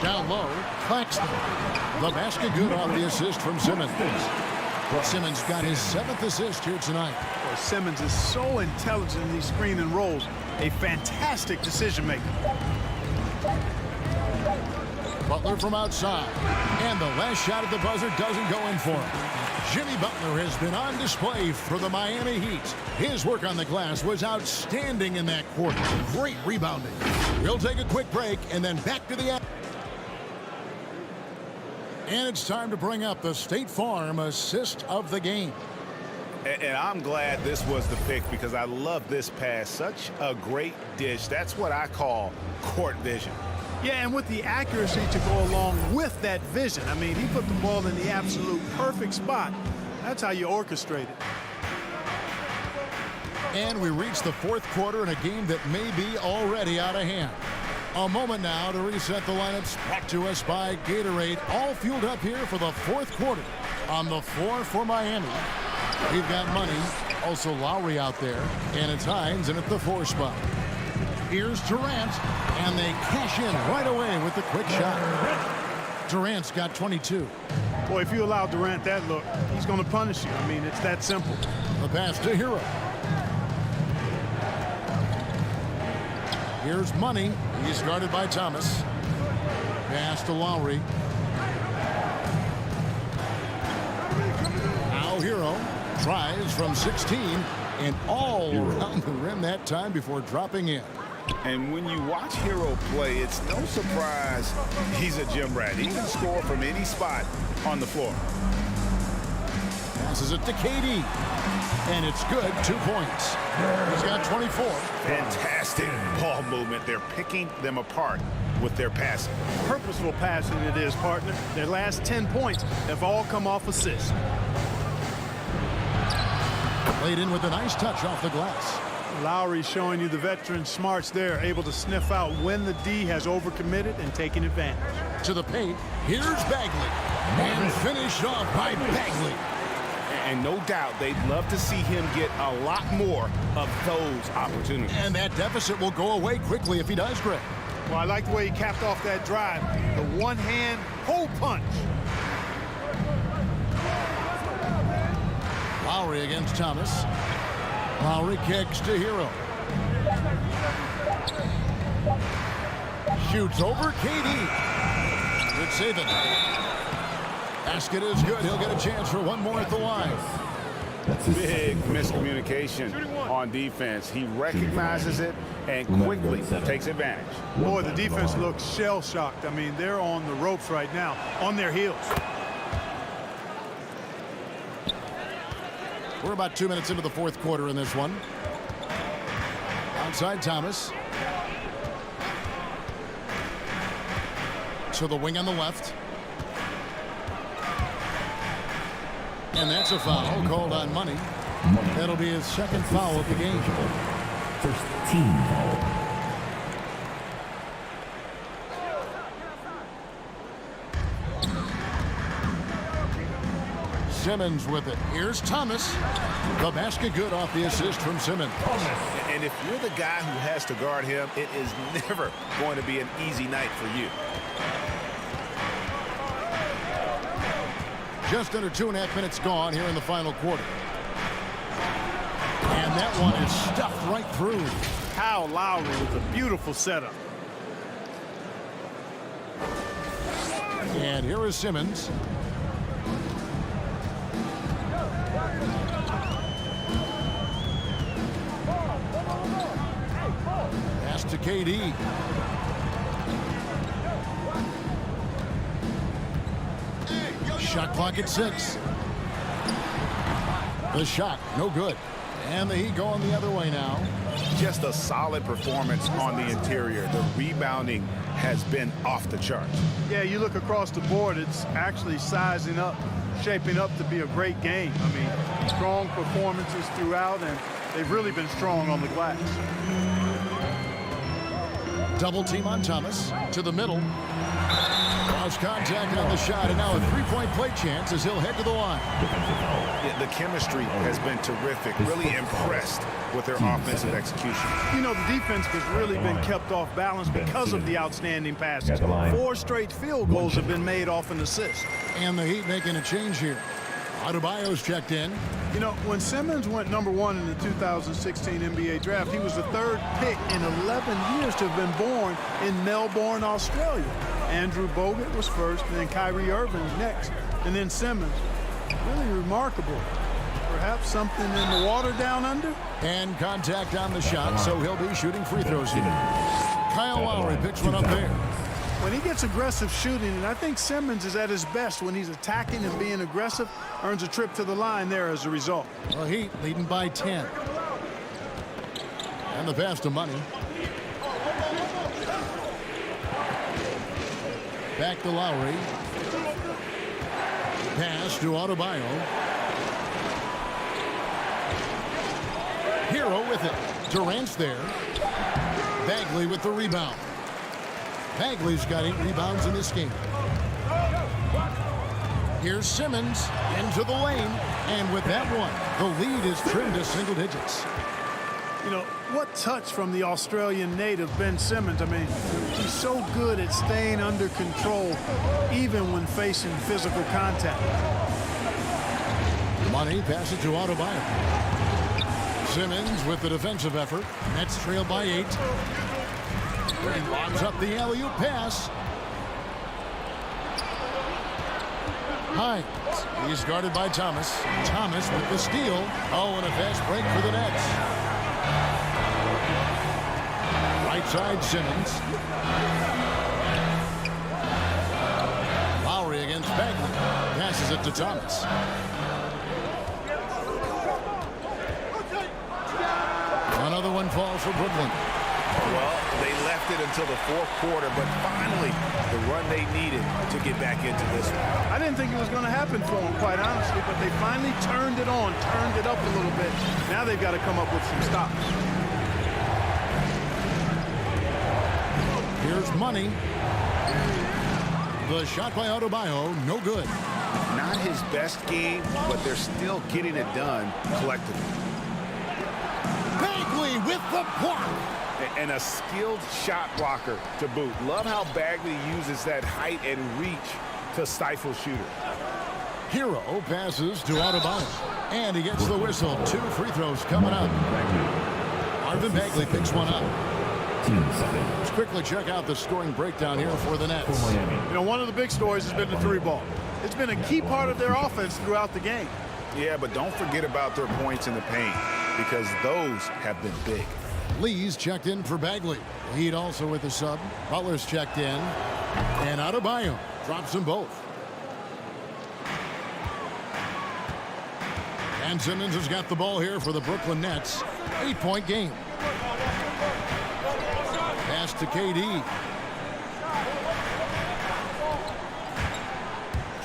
Down low, Claxton. The basket good off the assist from Simmons. Simmons got his 7th assist here tonight. Well, Simmons is so intelligent in these screen and rolls. A fantastic decision maker. Butler from outside. And the last shot at the buzzer doesn't go in for him. Jimmy Butler has been on display for the Miami Heat. His work on the glass was outstanding in that quarter. Great rebounding. We'll take a quick break and then back to the action. And it's time to bring up the State Farm assist of the game. And I'm glad this was the pick because I love this pass. Such a great dish. That's what I call court vision. Yeah, and with the accuracy to go along with that vision. I mean, he put the ball in the absolute perfect spot. That's how you orchestrate it. And we reach the fourth quarter in a game that may be already out of hand. A moment now to reset the lineups. Brought to us by Gatorade. All fueled up here for the fourth quarter. On the floor for Miami, we've got Money. Also Lowry out there. And it's Hines in at the 4 spot. Here's Durant. And they cash in right away with the quick shot. Durant's got 22. Boy, if you allow Durant that look, he's going to punish you. I mean, it's that simple. The pass to Hero. Here's Money. He's guarded by Thomas. Pass to Lowry. Now Hero tries from 16 and all around the rim that time before dropping in. And when you watch Hero play, it's no surprise he's a gym rat. He can score from any spot on the floor. Passes it to KD. And it's good. 2 points. He's got 24. Fantastic ball movement. They're picking them apart with their passing. Purposeful passing it is, partner. Their last 10 points have all come off assists. Played in with a nice touch off the glass. Lowry showing you the veteran smarts there, able to sniff out when the D has overcommitted and taking advantage. To the paint, here's Bagley. And finished off by Bagley. And no doubt they'd love to see him get a lot more of those opportunities. And that deficit will go away quickly if he does, Greg. Well, I like the way he capped off that drive. The one-hand hole punch. Lowry against Thomas. Lowry kicks to Hero. Shoots over KD. Good saving. Basket is good. He'll get a chance for one more at the line. Big miscommunication on defense. He recognizes it and quickly takes advantage. Boy, the defense looks shell-shocked. I mean, they're on the ropes right now, on their heels. We're about 2 minutes into the fourth quarter in this one. Outside Thomas. To the wing on the left. And that's a foul called on Money. That'll be his second foul of the game. First team foul. Simmons with it. Here's Thomas. The basket good off the assist from Simmons. And if you're the guy who has to guard him, it is never going to be an easy night for you. Just under 2.5 minutes gone here in the final quarter. And that one is stuffed right through. Kyle Lowry with a beautiful setup. And here is Simmons. Pass to KD. Shot clock at 6. The shot, no good. And the Heat going the other way now. Just a solid performance on the interior. The rebounding has been off the charts. Yeah, you look across the board, it's actually sizing up, shaping up to be a great game. I mean, strong performances throughout, and they've really been strong on the glass. Double team on Thomas. To the middle. Lost contact on the shot, and now a three-point play chance as he'll head to the line. Yeah, the chemistry has been terrific. Really impressed with their offensive execution. You know, the defense has really been kept off balance because of the outstanding passes. 4 straight field goals have been made off an assist. And the Heat making a change here. Adebayo's checked in. You know, when Simmons went #1 in the 2016 NBA draft, he was the 3rd pick in 11 years to have been born in Melbourne, Australia. Andrew Bogut was first, and then Kyrie Irving next, and then Simmons. Really remarkable. Perhaps something in the water down under? And contact on the shot, so he'll be shooting free throws here. Kyle Lowry picks one up there. When he gets aggressive shooting, and I think Simmons is at his best when he's attacking and being aggressive, earns a trip to the line there as a result. The Heat leading by 10. And the pass to Money. Back to Lowry. Pass to Adebayo. Hero with it. Durant's there. Bagley with the rebound. Bagley's got 8 rebounds in this game. Here's Simmons into the lane. And with that one, the lead is trimmed to single digits. You know, what touch from the Australian native, Ben Simmons. I mean, he's so good at staying under control, even when facing physical contact. Money passes to Adebayo. Simmons with the defensive effort. Nets trail by 8. And lobs up the alley-oop pass. Hines. He's guarded by Thomas. Thomas with the steal. Oh, and a fast break for the Nets. Right side Simmons. Lowry against Bagley. Passes it to Thomas. Another one falls for Brooklyn. Well, they left it until the fourth quarter, but finally the run they needed to get back into this one. I didn't think it was going to happen for them, quite honestly, but they finally turned it on, turned it up a little bit. Now they've got to come up with some stops. Here's Money. The shot by Adebayo, no good. Not his best game, but they're still getting it done collectively. Bagley with the block. And a skilled shot blocker to boot. Love how Bagley uses that height and reach to stifle shooters. Hero passes to Adebayo. And he gets the whistle. 2 free throws coming up. Marvin Bagley picks one up. Let's quickly check out the scoring breakdown here for the Nets. You know, one of the big stories has been the 3-ball. It's been a key part of their offense throughout the game. Yeah, but don't forget about their points in the paint, because those have been big. Lee's checked in for Bagley. Heat also with the sub. Butler's checked in. And Adebayo drops them both. And Simmons has got the ball here for the Brooklyn Nets. 8-point game. Pass to KD.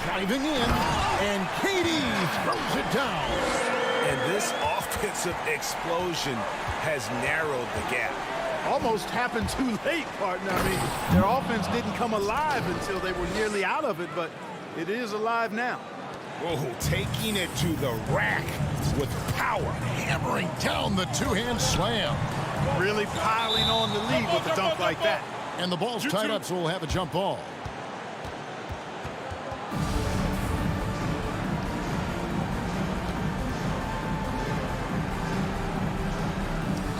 Driving in. And KD throws it down. And this offensive explosion has narrowed the gap. Almost happened too late, partner. I mean, their offense didn't come alive until they were nearly out of it, but it is alive now. Oh, taking it to the rack with power. Hammering down the two-hand slam. Really piling on the lead with a dunk like that. And the ball's tied up, so we'll have a jump ball.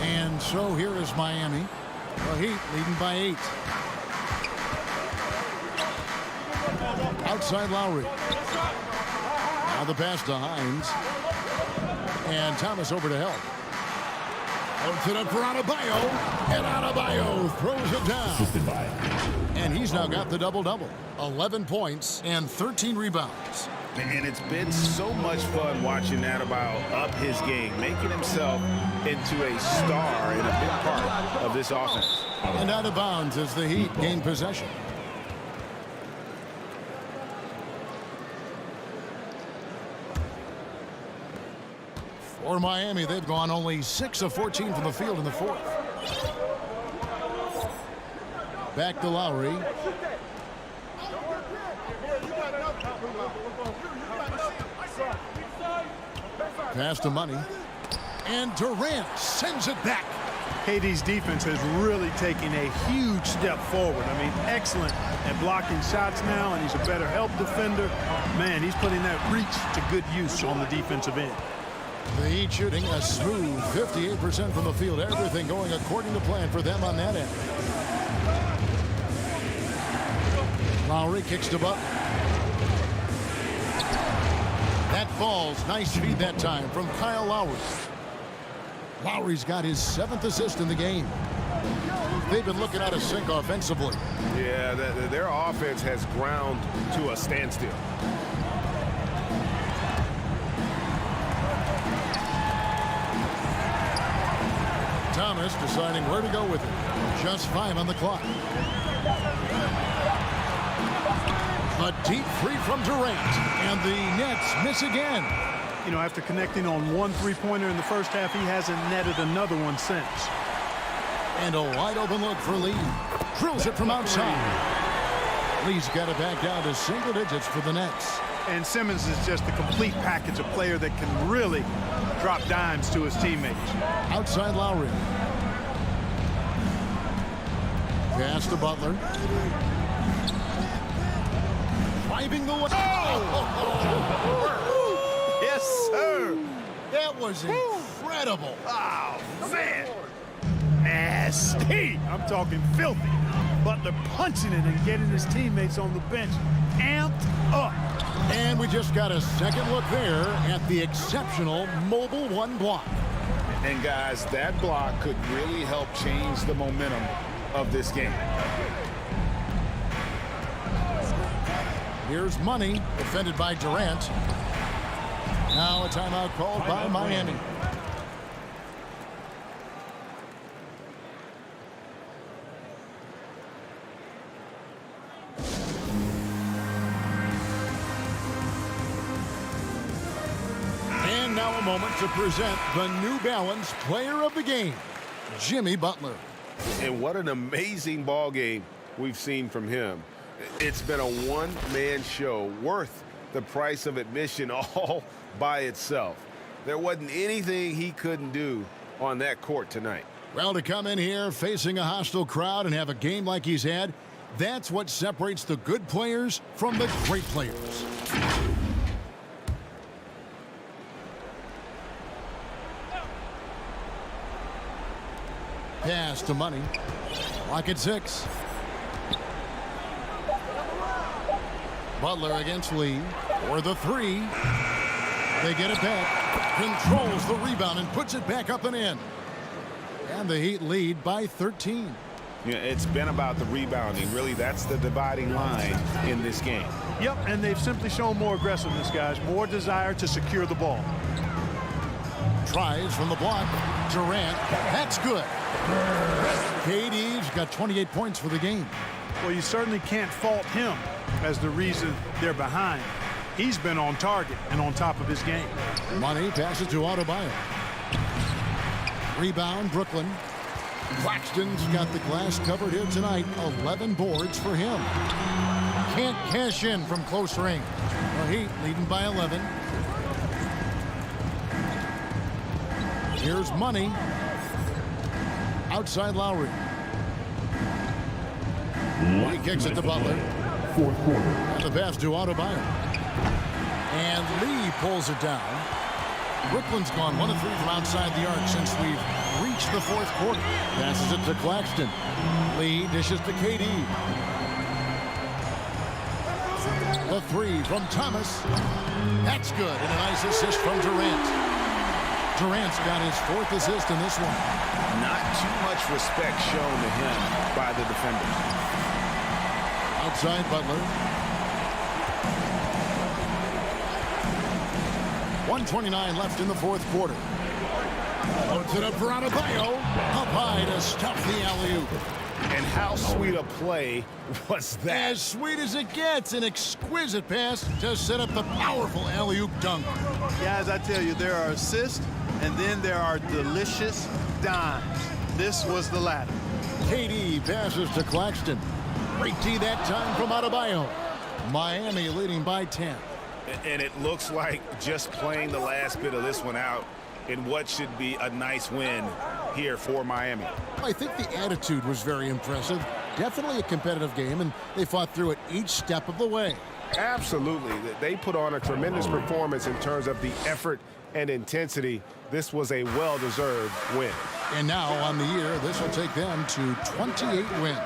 And so here is Miami. The Heat leading by 8. Outside Lowry. Now the pass to Hines. And Thomas over to help. Puts it up for Adebayo. And Adebayo throws it down. And he's now got the double-double. 11 points and 13 rebounds. And it's been so much fun watching Adebayo up his game, making himself into a star and a big part of this offense. And out of bounds as the Heat gain possession. For Miami, they've gone only 6 of 14 from the field in the fourth. Back to Lowry. Pass to Money. And Durant sends it back. KD's defense has really taken a huge step forward. I mean, excellent at blocking shots now, and he's a better help defender. Man, he's putting that reach to good use on the defensive end. The Heat shooting a smooth 58% from the field. Everything going according to plan for them on that end. Lowry kicks to Butler. That falls. Nice feed that time from Kyle Lowry. Lowry's got his 7th assist in the game. They've been looking out of sync offensively. Yeah, their offense has ground to a standstill. Thomas deciding where to go with it. Just 5 on the clock. A deep three from Durant. And the Nets miss again. You know, after connecting on one three-pointer in the first half, he hasn't netted another one since. And a wide open look for Lee. Drills it from outside. Lee's got it back down to single digits for the Nets. And Simmons is just a complete package, a player that can really drop dimes to his teammates. Outside Lowry. Pass to Butler. Driving the way. Oh! Yes, sir. That was incredible. Oh, man. Nasty. I'm talking filthy. Butler punching it and getting his teammates on the bench amped up. And we just got a second look there at the exceptional Mobile One block. And guys, that block could really help change the momentum of this game. Here's Money, defended by Durant. Now a timeout called by Miami. And now a moment to present the New Balance Player of the Game, Jimmy Butler. And what an amazing ball game we've seen from him. It's been a one-man show worth the price of admission all by itself. There wasn't anything he couldn't do on that court tonight. Well, to come in here facing a hostile crowd and have a game like he's had, that's what separates the good players from the great players. Pass to Money. Lock at 6. Butler against Lee. For the 3. They get it back. Controls the rebound and puts it back up and in. And the Heat lead by 13. Yeah, it's been about the rebounding. Really, that's the dividing line in this game. Yep, and they've simply shown more aggressiveness, guys. More desire to secure the ball. Tries from the block. Durant. That's good. KD's got 28 points for the game. Well, you certainly can't fault him as the reason they're behind. He's been on target and on top of his game. Money passes to Adebayo. Rebound, Brooklyn. Claxton's got the glass covered here tonight. 11 boards for him. Can't cash in from close range. The Heat leading by 11. Here's Money. Outside Lowry. He kicks it to Butler. Fourth quarter. And the pass to Adebayo. And Lee pulls it down. Brooklyn's gone 1 of 3 from outside the arc since we've reached the fourth quarter. Passes it to Claxton. Lee dishes to KD. The 3 from Thomas. That's good. And a nice assist from Durant. Durant's got his 4th assist in this one. Not too much respect shown to him by the defenders. Outside Butler. 1:29 left in the fourth quarter. Loads it up for Adebayo. Up high to stuff the alley-oop. And how sweet a play was that? As sweet as it gets. An exquisite pass to set up the powerful alley-oop dunk. Guys, I tell you, there are assists, and then there are delicious dimes. This was the latter. KD passes to Claxton. Great D that time from Adebayo. Miami leading by 10. And it looks like just playing the last bit of this one out in what should be a nice win here for Miami. I think the attitude was very impressive. Definitely a competitive game, and they fought through it each step of the way. Absolutely. They put on a tremendous performance in terms of the effort and intensity. This was a well-deserved win. And now on the year, this will take them to 28 wins.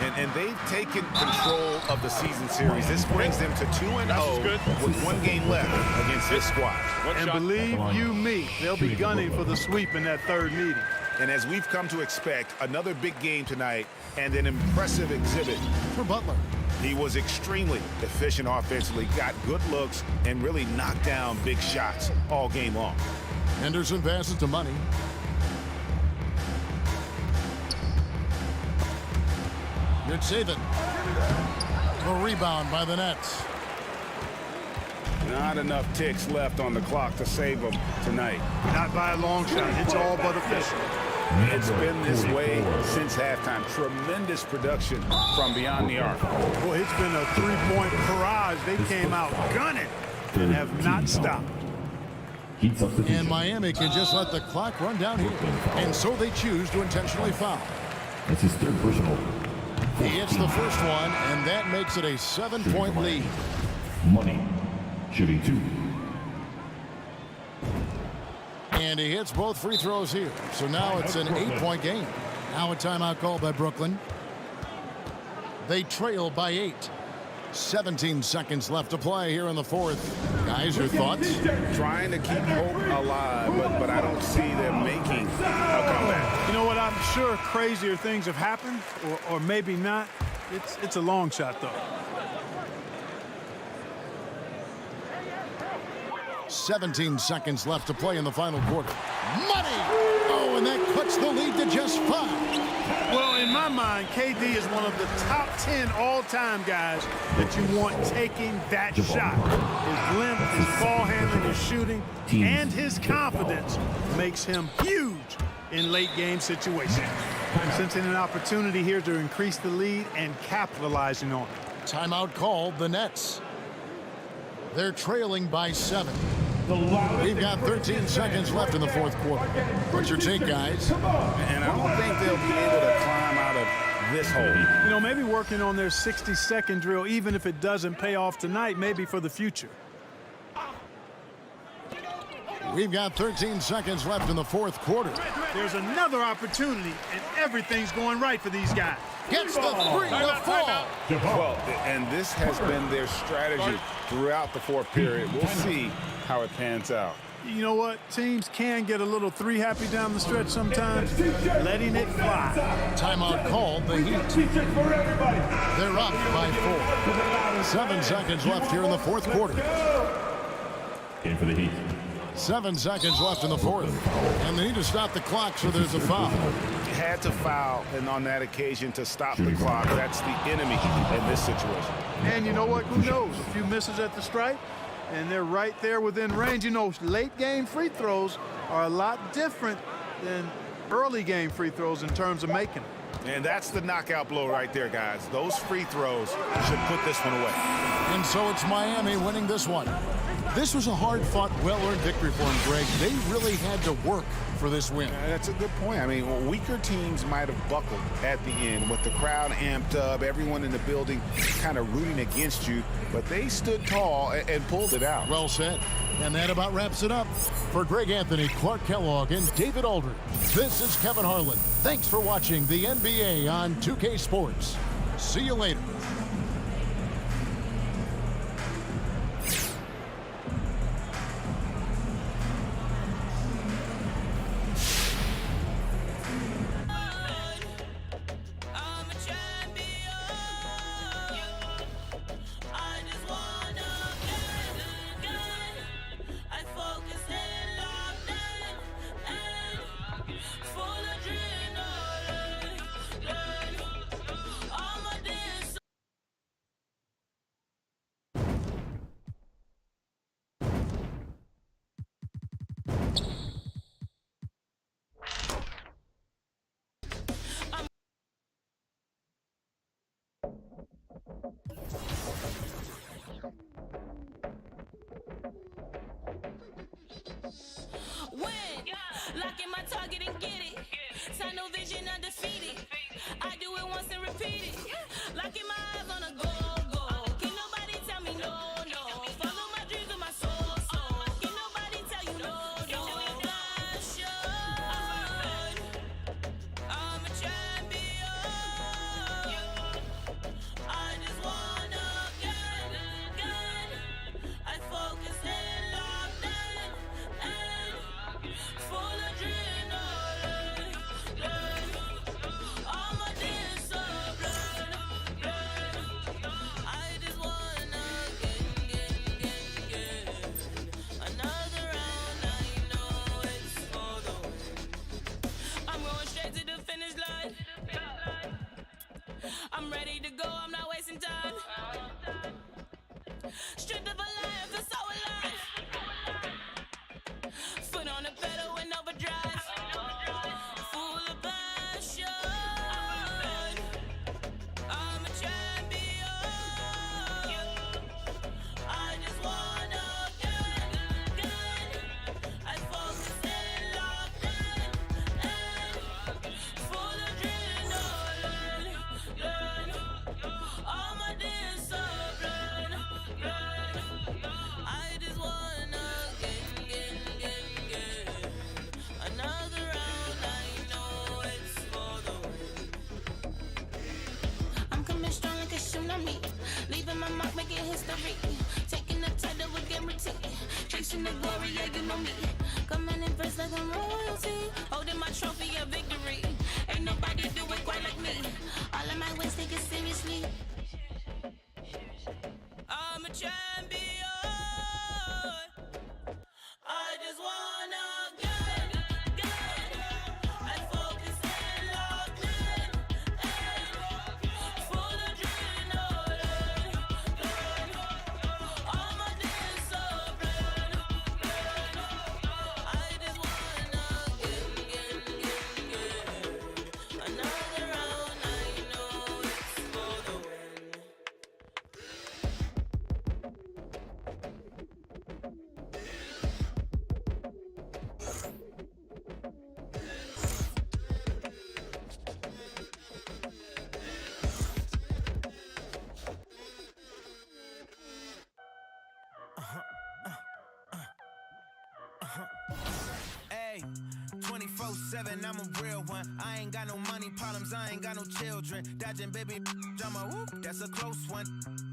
And they've taken control of the season series. This brings them to 2-0 with 1 game left against this squad. And believe you me, they'll be gunning for the sweep in that 3rd meeting. And as we've come to expect, another big game tonight and an impressive exhibit for Butler. He was extremely efficient offensively, got good looks, and really knocked down big shots all game long. Henderson passes to Money. Good save it. The rebound by the Nets. Not enough ticks left on the clock to save them tonight. Not by a long shot. It's all but official. It's been this way since halftime. Tremendous production from beyond the arc. Boy, it's been a 3-point barrage. They came out gunning and have not stopped. And Miami can just let the clock run down here. And so they choose to intentionally foul. That's his 3rd personal. He hits the first one, and that makes it a 7-point lead. Money. Shooting 2. And he hits both free throws here. So now it's an 8-point game. Now a timeout call by Brooklyn. They trail by 8. 17 seconds left to play here in the fourth. Guys, your thoughts? Trying to keep hope alive, but I don't see them making a comeback. You know what? I'm sure crazier things have happened, or maybe not. It's a long shot, though. 17 seconds left to play in the final quarter. Money! Oh, and that cuts the lead to just 5. Well, in my mind, KD is one of the top 10 all-time guys that you want taking that shot. His length, his ball handling, his shooting, and his confidence makes him huge in late-game situations. Sensing an opportunity here to increase the lead and capitalizing on it. Timeout called, the Nets. They're trailing by 7. We've got 13 seconds left in the fourth quarter. What's your take, guys? And I don't think they'll be able to climb out of this hole. You know, maybe working on their 60-second drill, even if it doesn't pay off tonight, maybe for the future. We've got 13 seconds left in the fourth quarter. There's another opportunity, and everything's going right for these guys. Gets the three to fall. Well, and this has been their strategy throughout the fourth period. We'll see how it pans out. You know what? Teams can get a little three happy down the stretch sometimes, letting it fly. Timeout called, the Heat. They're up by 4. 7 seconds left here in the fourth quarter. In for the Heat. 7 seconds left in the fourth. And they need to stop the clock, so there's a foul. Had to foul, and on that occasion to stop the clock. That's the enemy in this situation. And you know what? Who knows? A few misses at the stripe, and they're right there within range. You know, late game free throws are a lot different than early game free throws in terms of making them. And that's the knockout blow right there, guys. Those free throws should put this one away. And so it's Miami winning this one. This was a hard-fought, well-earned victory for them, Greg. They really had to work for this win. That's a good point. I mean, weaker teams might have buckled at the end with the crowd amped up, everyone in the building kind of rooting against you, but they stood tall and pulled it out. Well said. And that about wraps it up. For Greg Anthony, Clark Kellogg, and David Aldridge, this is Kevin Harlan. Thanks for watching the NBA on 2K Sports. See you later. Locking my target and get it. Tunnel vision undefeated. I do it once and repeat it. Locking my eyes on a goal. Can't nobody tell me no. Follow my dreams with my soul. Can't nobody tell you no. Passion. I'm a champion. I just wanna get. I focus and locked in. Full adrenaline, all my days so blood. I just wanna get another round. I know it's for the win. I'm going straight to the finish line. I'm ready to go. I'm not wasting time. Stripped of a lion, feel so alive. Foot on the pedal in overdrive. Full of passion. I'm a champion. I just wanna get. I focus and locked in. Full adrenaline. All my days so blood. I just wanna get. Another round, I know it's for the win. I'm coming strong like a tsunami. Leaving my mark, making history. Taking the title with guarantee. Chasing the glory, yeah, you know me. Coming in first like I'm royalty. Holding my trophy of victory. Ain't nobody do it quite like me. All of my wins, take it seriously. I'm a champion. I just wanna get. I focus and locked in. Full adrenaline. All my days so blood. 24/7, I'm a real one. I ain't got no money problems, I ain't got no children. Dodging baby drama, whoop, that's a close one.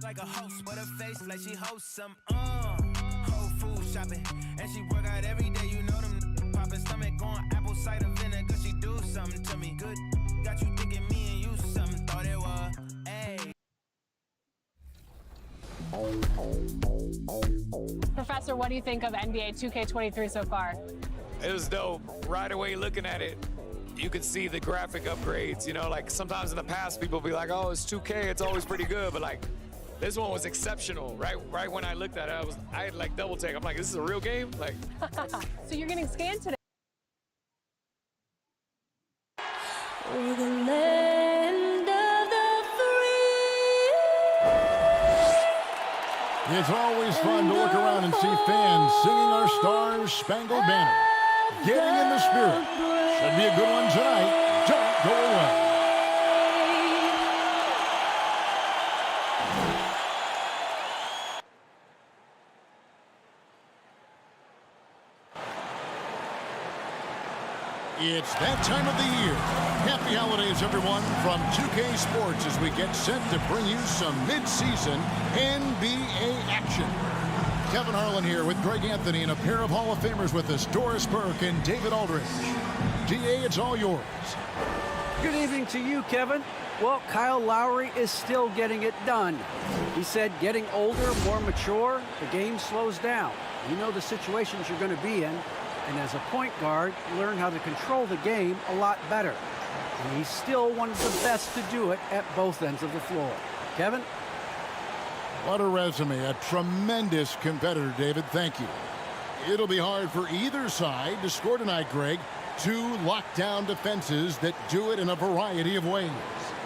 Like a host, but her face like she hosts some. Whole food shopping, and she work out every day. You know them popping stomach going apple cider vinegar. She do something to me good. Got you thinking me and you something. Thought it was, ayy. Professor, what do you think of NBA 2K23 so far? It was dope. Right away looking at it, you could see the graphic upgrades. You know, like sometimes in the past people be like, oh, it's 2K, it's always pretty good. But like, this one was exceptional. Right when I looked at it, I had like double take. I'm like, this is a real game? Like. So you're getting scanned today. We're the land of the free. It's always fun to look around and see fans singing our Stars Spangled Banner. Getting in the spirit. Should be a good one tonight. Don't go away. It's that time of the year. Happy holidays, everyone, from 2K Sports as we get set to bring you some mid-season NBA action. Kevin Harlan here with Greg Anthony and a pair of Hall of Famers with us, Doris Burke and David Aldridge. DA, it's all yours. Good evening to you, Kevin. Well, Kyle Lowry is still getting it done. He said getting older, more mature, the game slows down. You know the situations you're going to be in. And as a point guard, learn how to control the game a lot better. And he's still one of the best to do it at both ends of the floor. Kevin? What a resume. A tremendous competitor, David. Thank you. It'll be hard for either side to score tonight, Greg. Two lockdown defenses that do it in a variety of ways.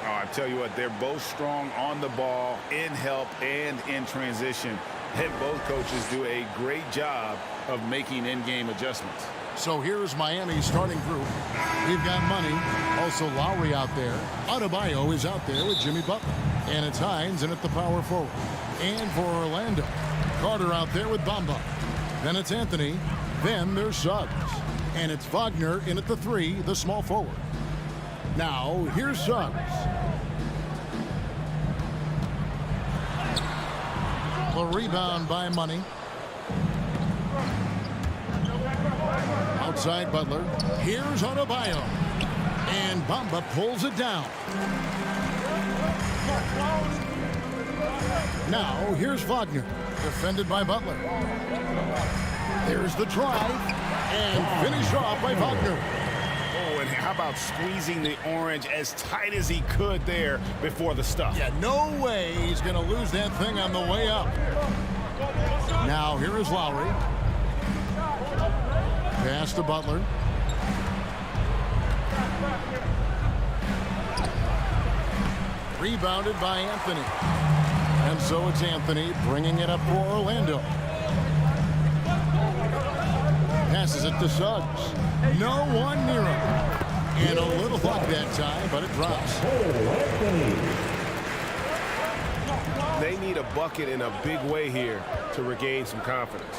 Oh, I tell you what, they're both strong on the ball, in help, and in transition. And both coaches do a great job of making in-game adjustments. So here's Miami's starting group. We've got Money, also Lowry out there. Adebayo is out there with Jimmy Butler. And it's Hines in at the power forward. And for Orlando, Carter out there with Bamba. Then it's Anthony. Then there's Suggs. And it's Wagner in at the 3, the small forward. Now, here's Suggs. The rebound by Money. Outside Butler. Here's Adebayo. And Bamba pulls it down. Now, here's Wagner. Defended by Butler. There's the drive. And finished off by Wagner. Oh, and how about squeezing the orange as tight as he could there before the stuff? Yeah, no way he's going to lose that thing on the way up. Now, here is Lowry. Pass to Butler. Rebounded by Anthony. And so it's Anthony bringing it up for Orlando. Passes it to Suggs. No one near him. And a little luck that time, but it drops. They need a bucket in a big way here to regain some confidence.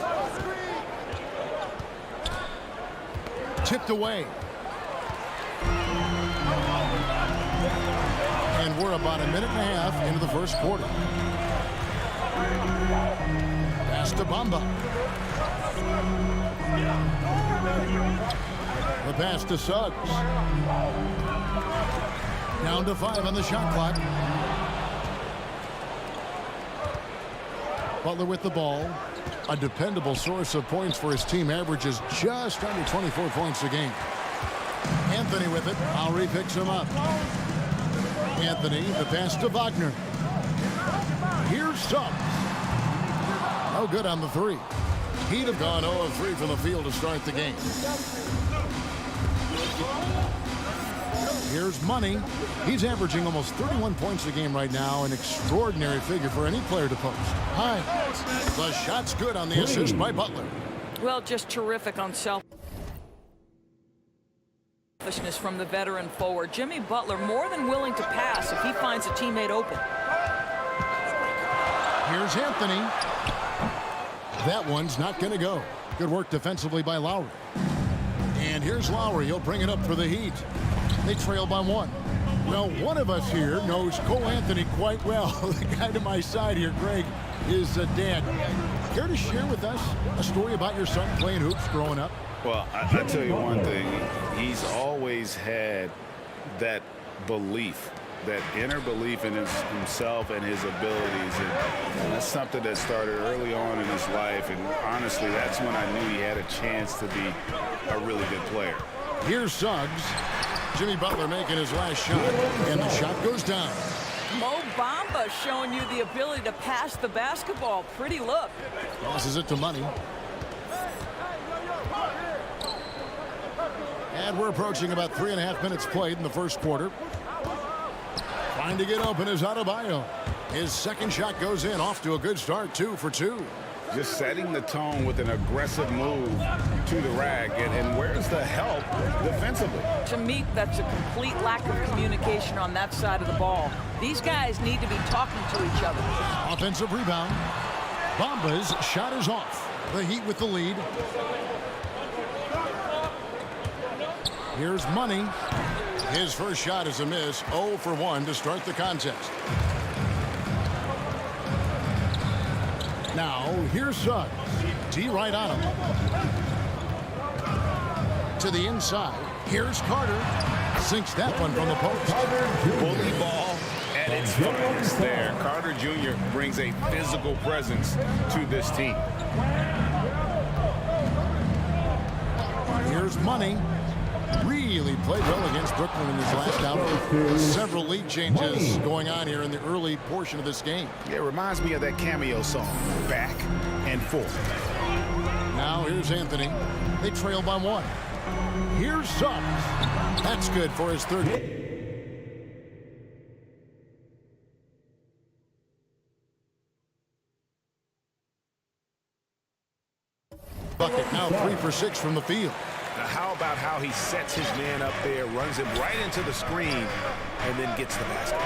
Tipped away. And we're about a minute and a half into the first quarter. Pass to Bamba. The pass to Suggs. Down to 5 on the shot clock. Butler with the ball. A dependable source of points for his team, averages just under 24 points a game. Anthony with it. Lowry picks him up. Anthony, the pass to Wagner. Here's Suggs. No good on the 3. He'd have gone 0 of 3 from the field to start the game. Here's Money. He's averaging almost 31 points a game right now, an extraordinary figure for any player to post. Hines. The shot's good on the assist by Butler. Well, just terrific on selfishness from the veteran forward. Jimmy Butler more than willing to pass if he finds a teammate open. Here's Anthony. That one's not going to go. Good work defensively by Lowry. And here's Lowry. He'll bring it up for the Heat. They trail by 1. Well, one of us here knows Cole Anthony quite well. The guy to my side here, Greg, is dad. Care to share with us a story about your son playing hoops growing up? Well, I tell you one thing. He's always had that belief, that inner belief in himself and his abilities. And that's something that started early on in his life. And honestly, that's when I knew he had a chance to be a really good player. Here's Suggs. Jimmy Butler making his last shot, and the shot goes down. Mo Bamba showing you the ability to pass the basketball. Pretty look. Passes it to Money. And we're approaching about 3.5 minutes played in the first quarter. Trying to get open is Adebayo. His second shot goes in, off to a good start, 2 for 2. Just setting the tone with an aggressive move to the rack. And where's the help defensively? To me, that's a complete lack of communication on that side of the ball. These guys need to be talking to each other. Offensive rebound. Bamba's shot is off. The Heat with the lead. Here's Money. His first shot is a miss. 0 for 1 to start the contest. Now, here's Suggs. D right on him. To the inside. Here's Carter. Sinks that one from the post. Bully ball at its finest there. Carter Jr. brings a physical presence to this team. Here's Money. Really played well against Brooklyn in his last outing. Several lead changes going on here in the early portion of this game. It reminds me of that cameo song, Back and Forth. Now here's Anthony. They trail by 1. Here's Suggs. That's good for his third. Bucket now 3 for 6 from the field. Now how about how he sets his man up there, runs him right into the screen, and then gets the basket.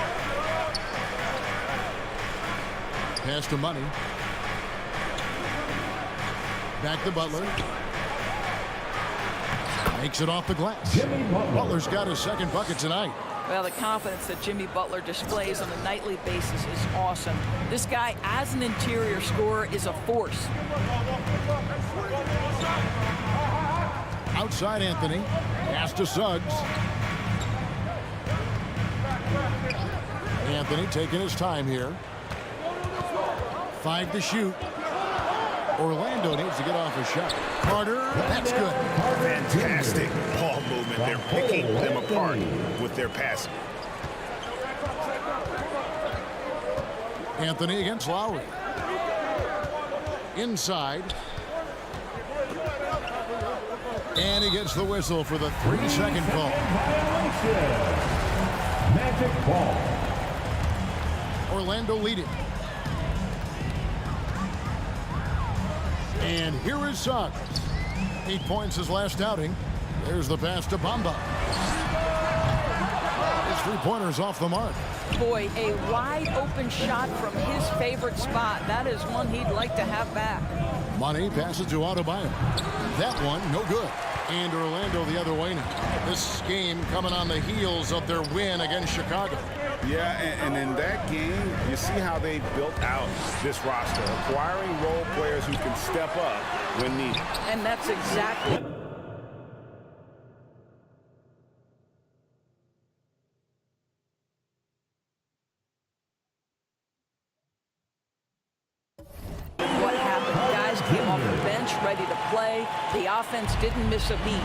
Pass to Money. Back to Butler. Makes it off the glass. Butler's got his second bucket tonight. Well, the confidence that Jimmy Butler displays on a nightly basis is awesome. This guy, as an interior scorer, is a force. Outside Anthony. Pass to Suggs. Anthony taking his time here. 5 to shoot. Orlando needs to get off a shot. Carter, that's good. Fantastic ball movement. They're picking them apart with their passing. Anthony against Lowry. Inside. And he gets the whistle for the 3-second call. Magic ball. Orlando leading. And here is Suggs. 8 points his last outing. There's the pass to Bamba. His 3-pointer's off the mark. Boy, a wide open shot from his favorite spot. That is one he'd like to have back. Money passes to Adebayo. That one, no good. And Orlando the other way now. This game coming on the heels of their win against Chicago. Yeah, and in that game, you see how they built out this roster, acquiring role players who can step up when needed. And that's exactly what happened. Guys came off the bench ready to play. The offense didn't miss a beat.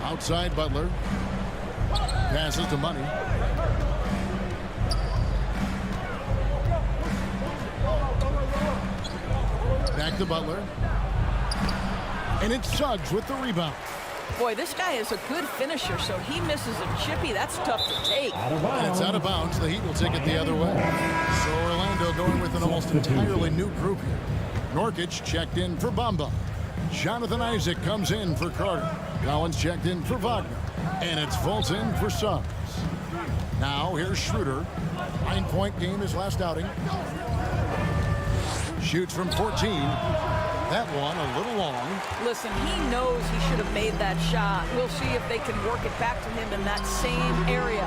Outside Butler. Passes to Money. Back to Butler. And it's Suggs with the rebound. Boy, this guy is a good finisher, so he misses a chippy. That's tough to take. And it's out of bounds. The Heat will take it the other way. So Orlando going with an almost entirely new group here. Nurkic checked in for Bamba. Jonathan Isaac comes in for Carter. Collins checked in for Wagner. And it's Fulton for Suggs. Now here's Schroeder. 9-point game his last outing. Shoots from 14. That one a little long. Listen, he knows he should have made that shot. We'll see if they can work it back to him in that same area.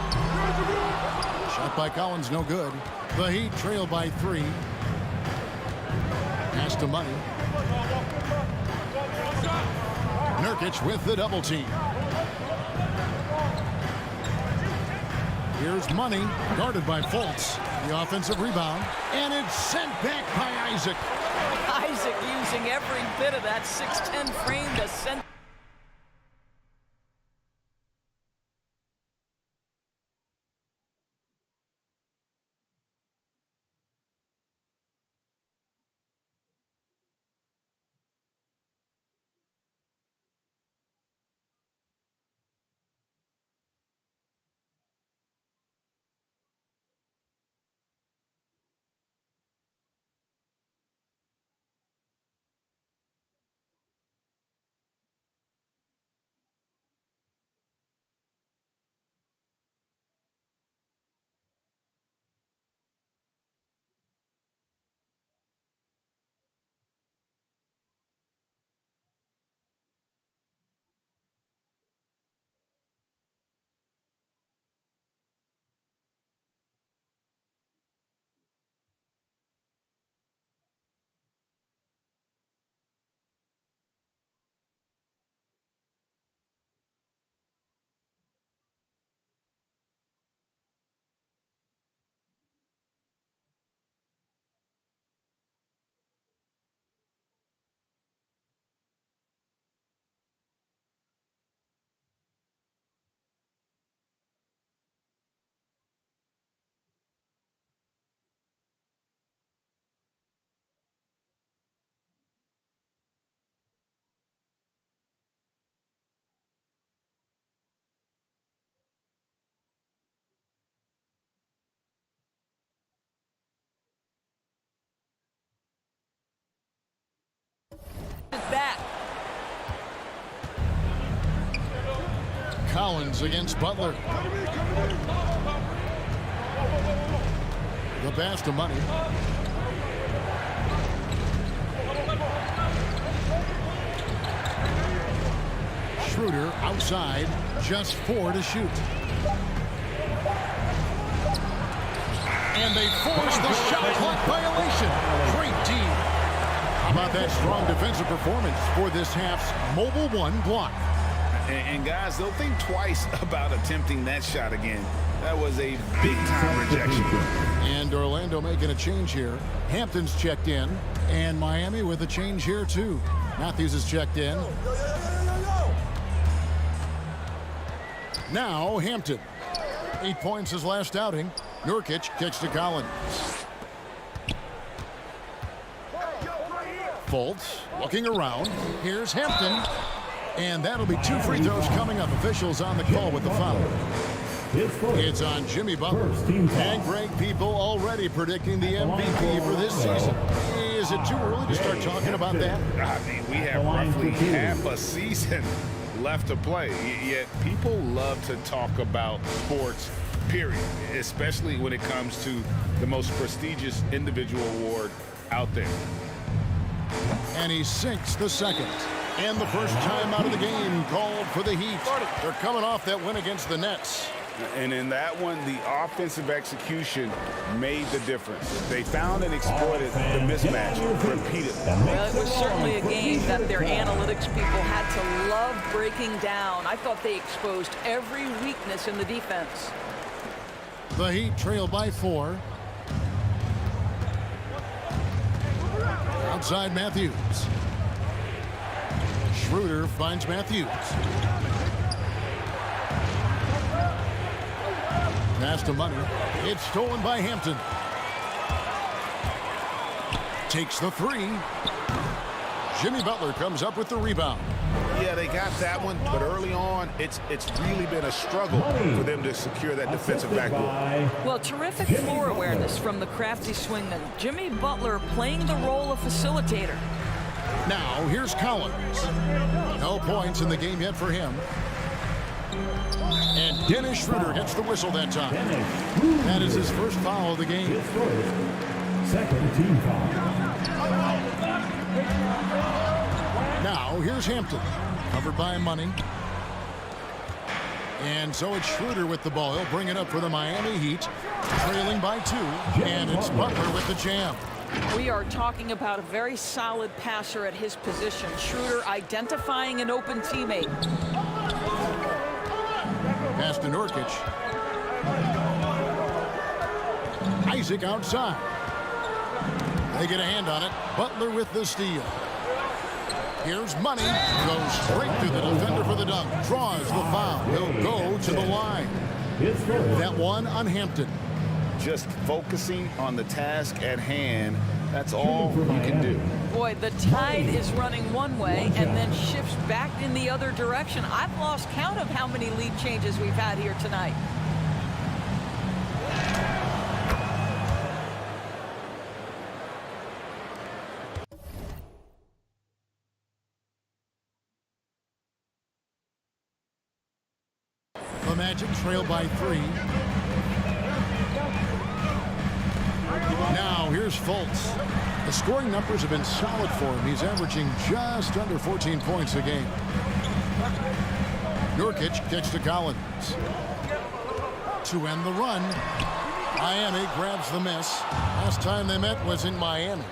Shot by Collins, no good. The Heat trail by 3. Pass to Money. Nurkic with the double team. Here's Money, guarded by Fultz. The offensive rebound, and it's sent back by Isaac. Isaac using every bit of that 6'10" frame to send. Back. Collins against Butler. The pass to Money. Schroeder outside, just 4 to shoot. And they force the shot clock violation. Great team. How about that strong defensive performance for this half's Mobile One block? And guys, they'll think twice about attempting that shot again. That was a big-time rejection. And Orlando making a change here. Hampton's checked in, and Miami with a change here too. Matthews is checked in. Now Hampton. 8 points his last outing. Nurkic kicks to Collins. Fultz looking around. Here's Hampton. And that'll be 2 free throws coming up. Officials on the call with the foul. It's on Jimmy Butler. And Greg, people already predicting the MVP for this season. Is it too early to start talking about that? I mean, we have roughly half a season left to play. Yet people love to talk about sports, period, especially when it comes to the most prestigious individual award out there. And he sinks the second. And the first time out of the game called for the Heat. They're coming off that win against the Nets. And in that one, the offensive execution made the difference. They found and exploited the mismatch repeatedly. Well, it was certainly a game that their analytics people had to love breaking down. I thought they exposed every weakness in the defense. The Heat trail by 4. Outside Matthews. Schroeder finds Matthews. Pass to Money. It's stolen by Hampton. Takes the 3. Jimmy Butler comes up with the rebound. Yeah, they got that one, but early on, it's really been a struggle for them to secure that defensive backboard. Well, terrific floor awareness from the crafty swingman. Jimmy Butler playing the role of facilitator. Now, here's Collins. No points in the game yet for him. And Dennis Schroeder gets the whistle that time. That is his first foul of the game. Second team foul. Now, here's Hampton. Covered by Money. And so it's Schroeder with the ball. He'll bring it up for the Miami Heat. Trailing by 2. And it's Butler with the jam. We are talking about a very solid passer at his position. Schroeder identifying an open teammate. Pass to Nurkic. Isaac outside. They get a hand on it. Butler with the steal. Here's Money. Goes straight through the defender for the dunk. Draws the foul. He'll go to the line. That one on Hampton. Just focusing on the task at hand. That's all you can do. Boy, the tide is running one way and then shifts back in the other direction. I've lost count of how many lead changes we've had here tonight. The Magic trail by 3. Now, here's Fultz. The scoring numbers have been solid for him. He's averaging just under 14 points a game. Nurkic kicks to Collins. To end the run, Miami grabs the miss. Last time they met was in Miami.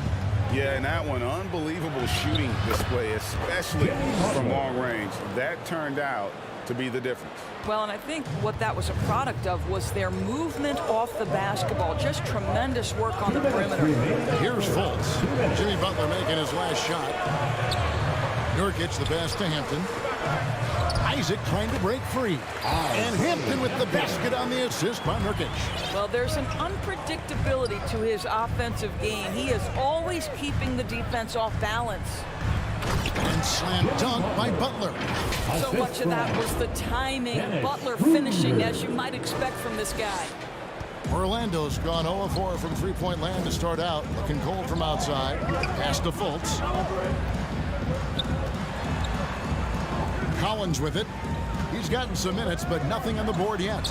Yeah, and that one, unbelievable shooting display, especially from long range. That turned out to be the difference. Well, and I think what that was a product of was their movement off the basketball. Just tremendous work on the perimeter. Here's Fultz. Jimmy Butler making his last shot. Nurkic the pass to Hampton. Isaac trying to break free. And Hampton with the basket on the assist by Nurkic. Well, there's an unpredictability to his offensive game. He is always keeping the defense off balance. And slam dunk by Butler. So much of that was the timing. Butler finishing, as you might expect from this guy. Orlando's gone 0-4 from three-point land to start out. Looking cold from outside. Pass to Fultz. Collins with it. He's gotten some minutes, but nothing on the board yet.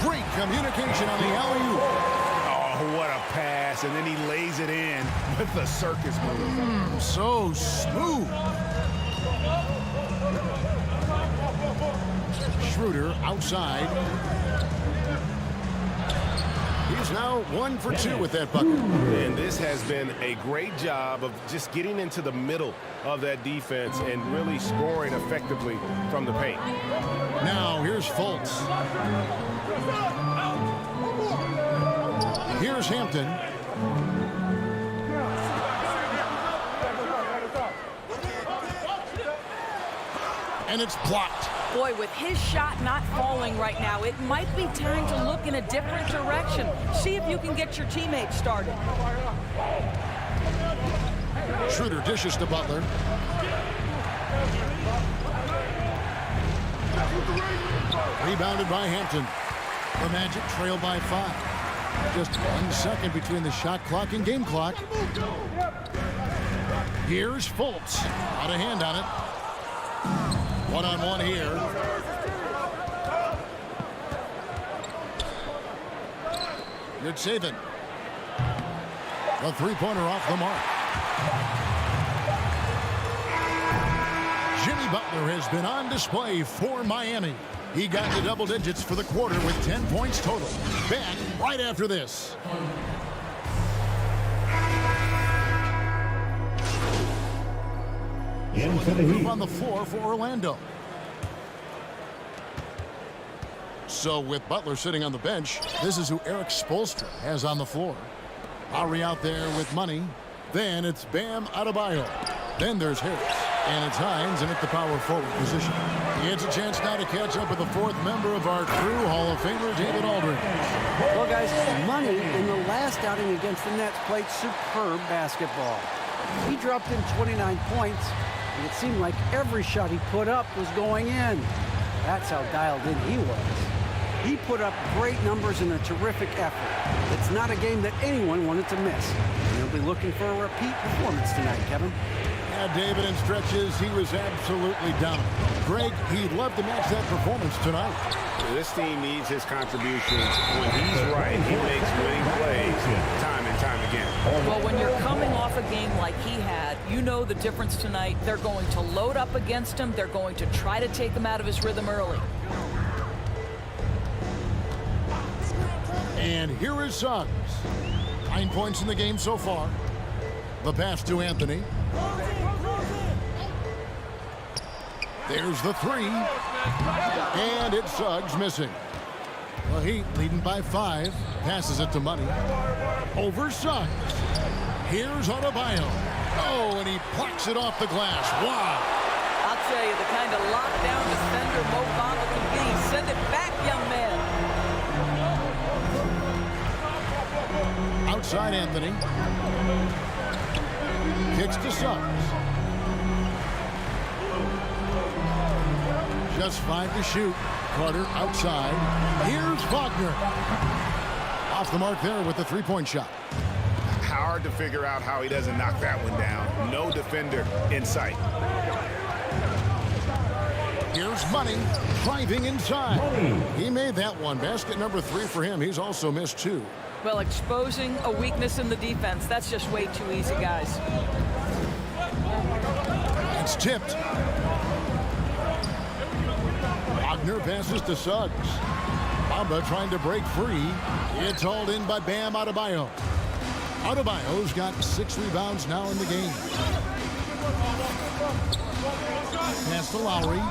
Great communication on the alley-oop. Oh, what a pass, and then he lays it in with the circus move. So smooth. Schroeder outside. He's now 1 for 2 with that bucket. And this has been a great job of just getting into the middle of that defense and really scoring effectively from the paint. Now here's Fultz. Here's Hampton. And it's blocked. Boy, with his shot not falling right now, it might be time to look in a different direction. See if you can get your teammates started. Schroeder dishes to Butler. Rebounded by Hampton. The Magic trail by 5. Just 1 second between the shot clock and game clock. Here's Fultz. Got a hand on it. One-on-one here. Good saving. The three-pointer off the mark. Jimmy Butler has been on display for Miami. He got to double digits for the quarter with 10 points total. Back right after this. On the floor for Orlando. So with Butler sitting on the bench, this is who Eric Spoelstra has on the floor. Lowry out there with Money. Then it's Bam Adebayo. Then there's Harris. And it's Hines in at the power forward position. He gets a chance now to catch up with the 4th member of our crew, Hall of Famer David Aldridge. Well, guys, Money in the last outing against the Nets played superb basketball. He dropped in 29 points, and it seemed like every shot he put up was going in. That's how dialed in he was. He put up great numbers in a terrific effort. It's not a game that anyone wanted to miss. And he'll be looking for a repeat performance tonight, Kevin. Yeah, David, in stretches, he was absolutely dominant. Greg, he'd love to match that performance tonight. This team needs his contributions. When he's right, he makes winning plays time and time again. Well, when you're coming off a game like he had, you know the difference tonight. They're going to load up against him. They're going to try to take him out of his rhythm early. And here is Suggs. 9 points in the game so far. The pass to Anthony. There's the three. And it's Suggs missing. The Heat leading by 5. Passes it to Money. Over Suggs. Here's Adebayo. Oh, and he plucks it off the glass. Wow. I'll tell you, the kind of lockdown defender Mo Bamba can be. Send it back, young man. Outside Anthony. Kicks to Suggs. Just 5 to shoot. Carter outside. Here's Wagner. Off the mark there with the three-point shot. Hard to figure out how he doesn't knock that one down. No defender in sight. Here's Money driving inside. He made that one. Basket number 3 for him. He's also missed 2. Well, exposing a weakness in the defense, that's just way too easy, guys. It's tipped. Wagner passes to Suggs. Bamba trying to break free. It's hauled in by Bam Adebayo. Adebayo's got 6 rebounds now in the game. Pass to Lowry.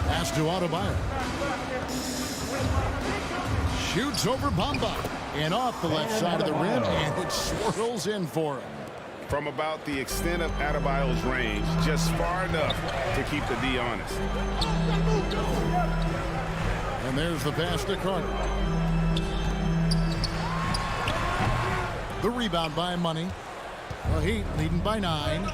Pass to Adebayo. Shoots over Bamba. And off the left side of the rim, and it swirls in for him. From about the extent of Adebayo's range, just far enough to keep the D honest. And there's the pass to Carter. The rebound by Money. The Heat leading by 9.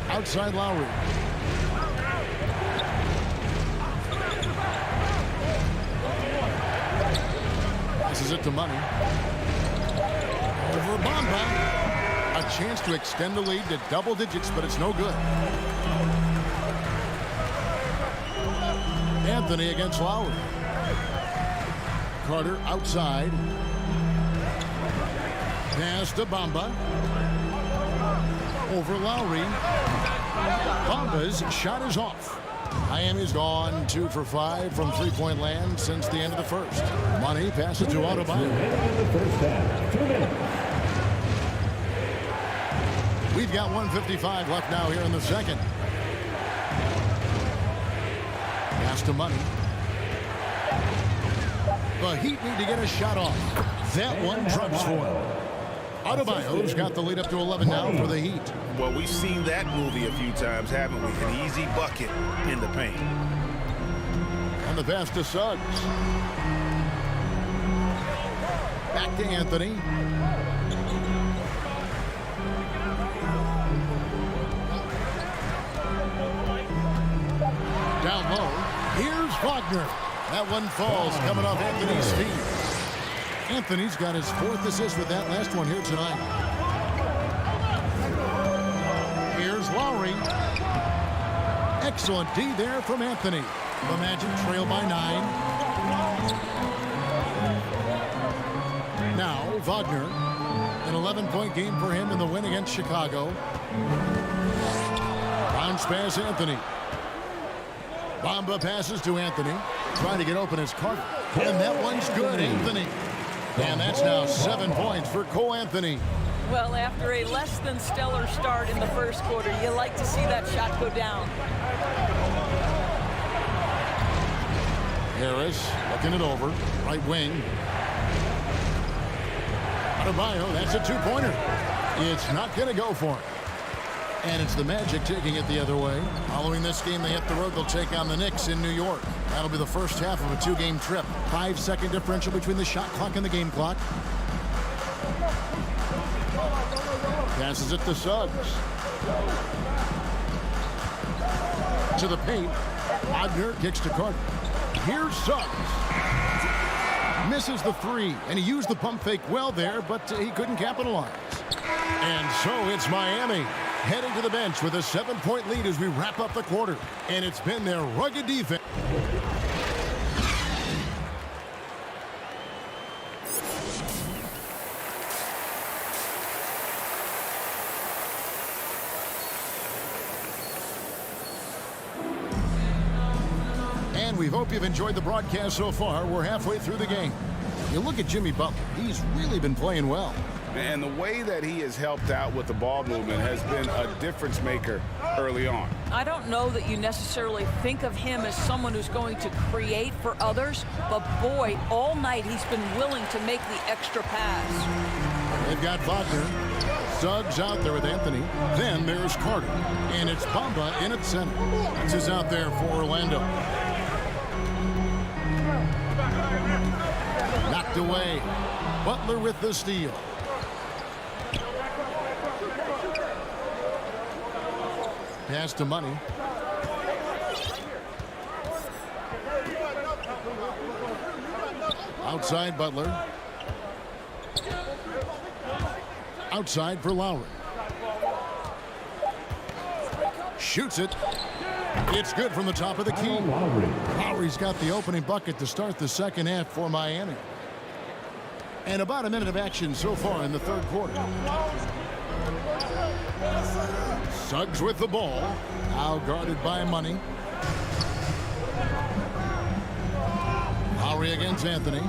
Outside Lowry. Passes it to Money. Over Bamba. A chance to extend the lead to double digits, but it's no good. Anthony against Lowry. Carter outside. Pass to Bamba. Over Lowry. Bamba's shot is off. Miami's gone 2 for 5 from three-point land since the end of the first. Money passes to Adebayo. We've got 1:55 left now here in the second. Pass to Money. The Heat need to get a shot off. That one drops for him. Adebayo's got the lead up to 11 now for the Heat. Well, we've seen that movie a few times, haven't we? An easy bucket in the paint. And the pass to Suggs. Back to Anthony. Down low. Here's Wagner. That one falls coming off Anthony's feet. Anthony's got his 4th assist with that last one here tonight. Here's Lowry. Excellent D there from Anthony. The Magic trail by 9. Now Wagner. An 11-point game for him in the win against Chicago. Bounce pass Anthony. Bamba passes to Anthony. Trying to get open as Carter. And that one's good, Anthony. And that's now 7 points for Cole Anthony. Well, after a less than stellar start in the first quarter, you like to see that shot go down. Harris looking it over. Right wing. Adebayo, that's a 2-pointer. It's not going to go for him. And it's the Magic taking it the other way. Following this game, they hit the road. They'll take on the Knicks in New York. That'll be the first half of a 2-game trip. 5-second differential between the shot clock and the game clock. Passes it to Suggs. To the paint. Wagner kicks to Carter. Here's Suggs. Misses the three, and he used the pump fake well there, but he couldn't capitalize. And so it's Miami heading to the bench with a 7-point lead as we wrap up the quarter. And it's been their rugged defense. And we hope you've enjoyed the broadcast so far. We're halfway through the game. You look at Jimmy Butler. He's really been playing well. And the way that he has helped out with the ball movement has been a difference maker early on. I don't know that you necessarily think of him as someone who's going to create for others, but boy, all night he's been willing to make the extra pass. They've got Wagner. Suggs out there with Anthony. Then there's Carter. And it's Bamba in at center. This is out there for Orlando. Knocked away. Butler with the steal. Pass to Money. Outside Butler. Outside for Lowry. Shoots it. It's good from the top of the key. Lowry's got the opening bucket to start the second half for Miami. And about a minute of action so far in the third quarter. Suggs with the ball. Now guarded by Money. Lowry against Anthony.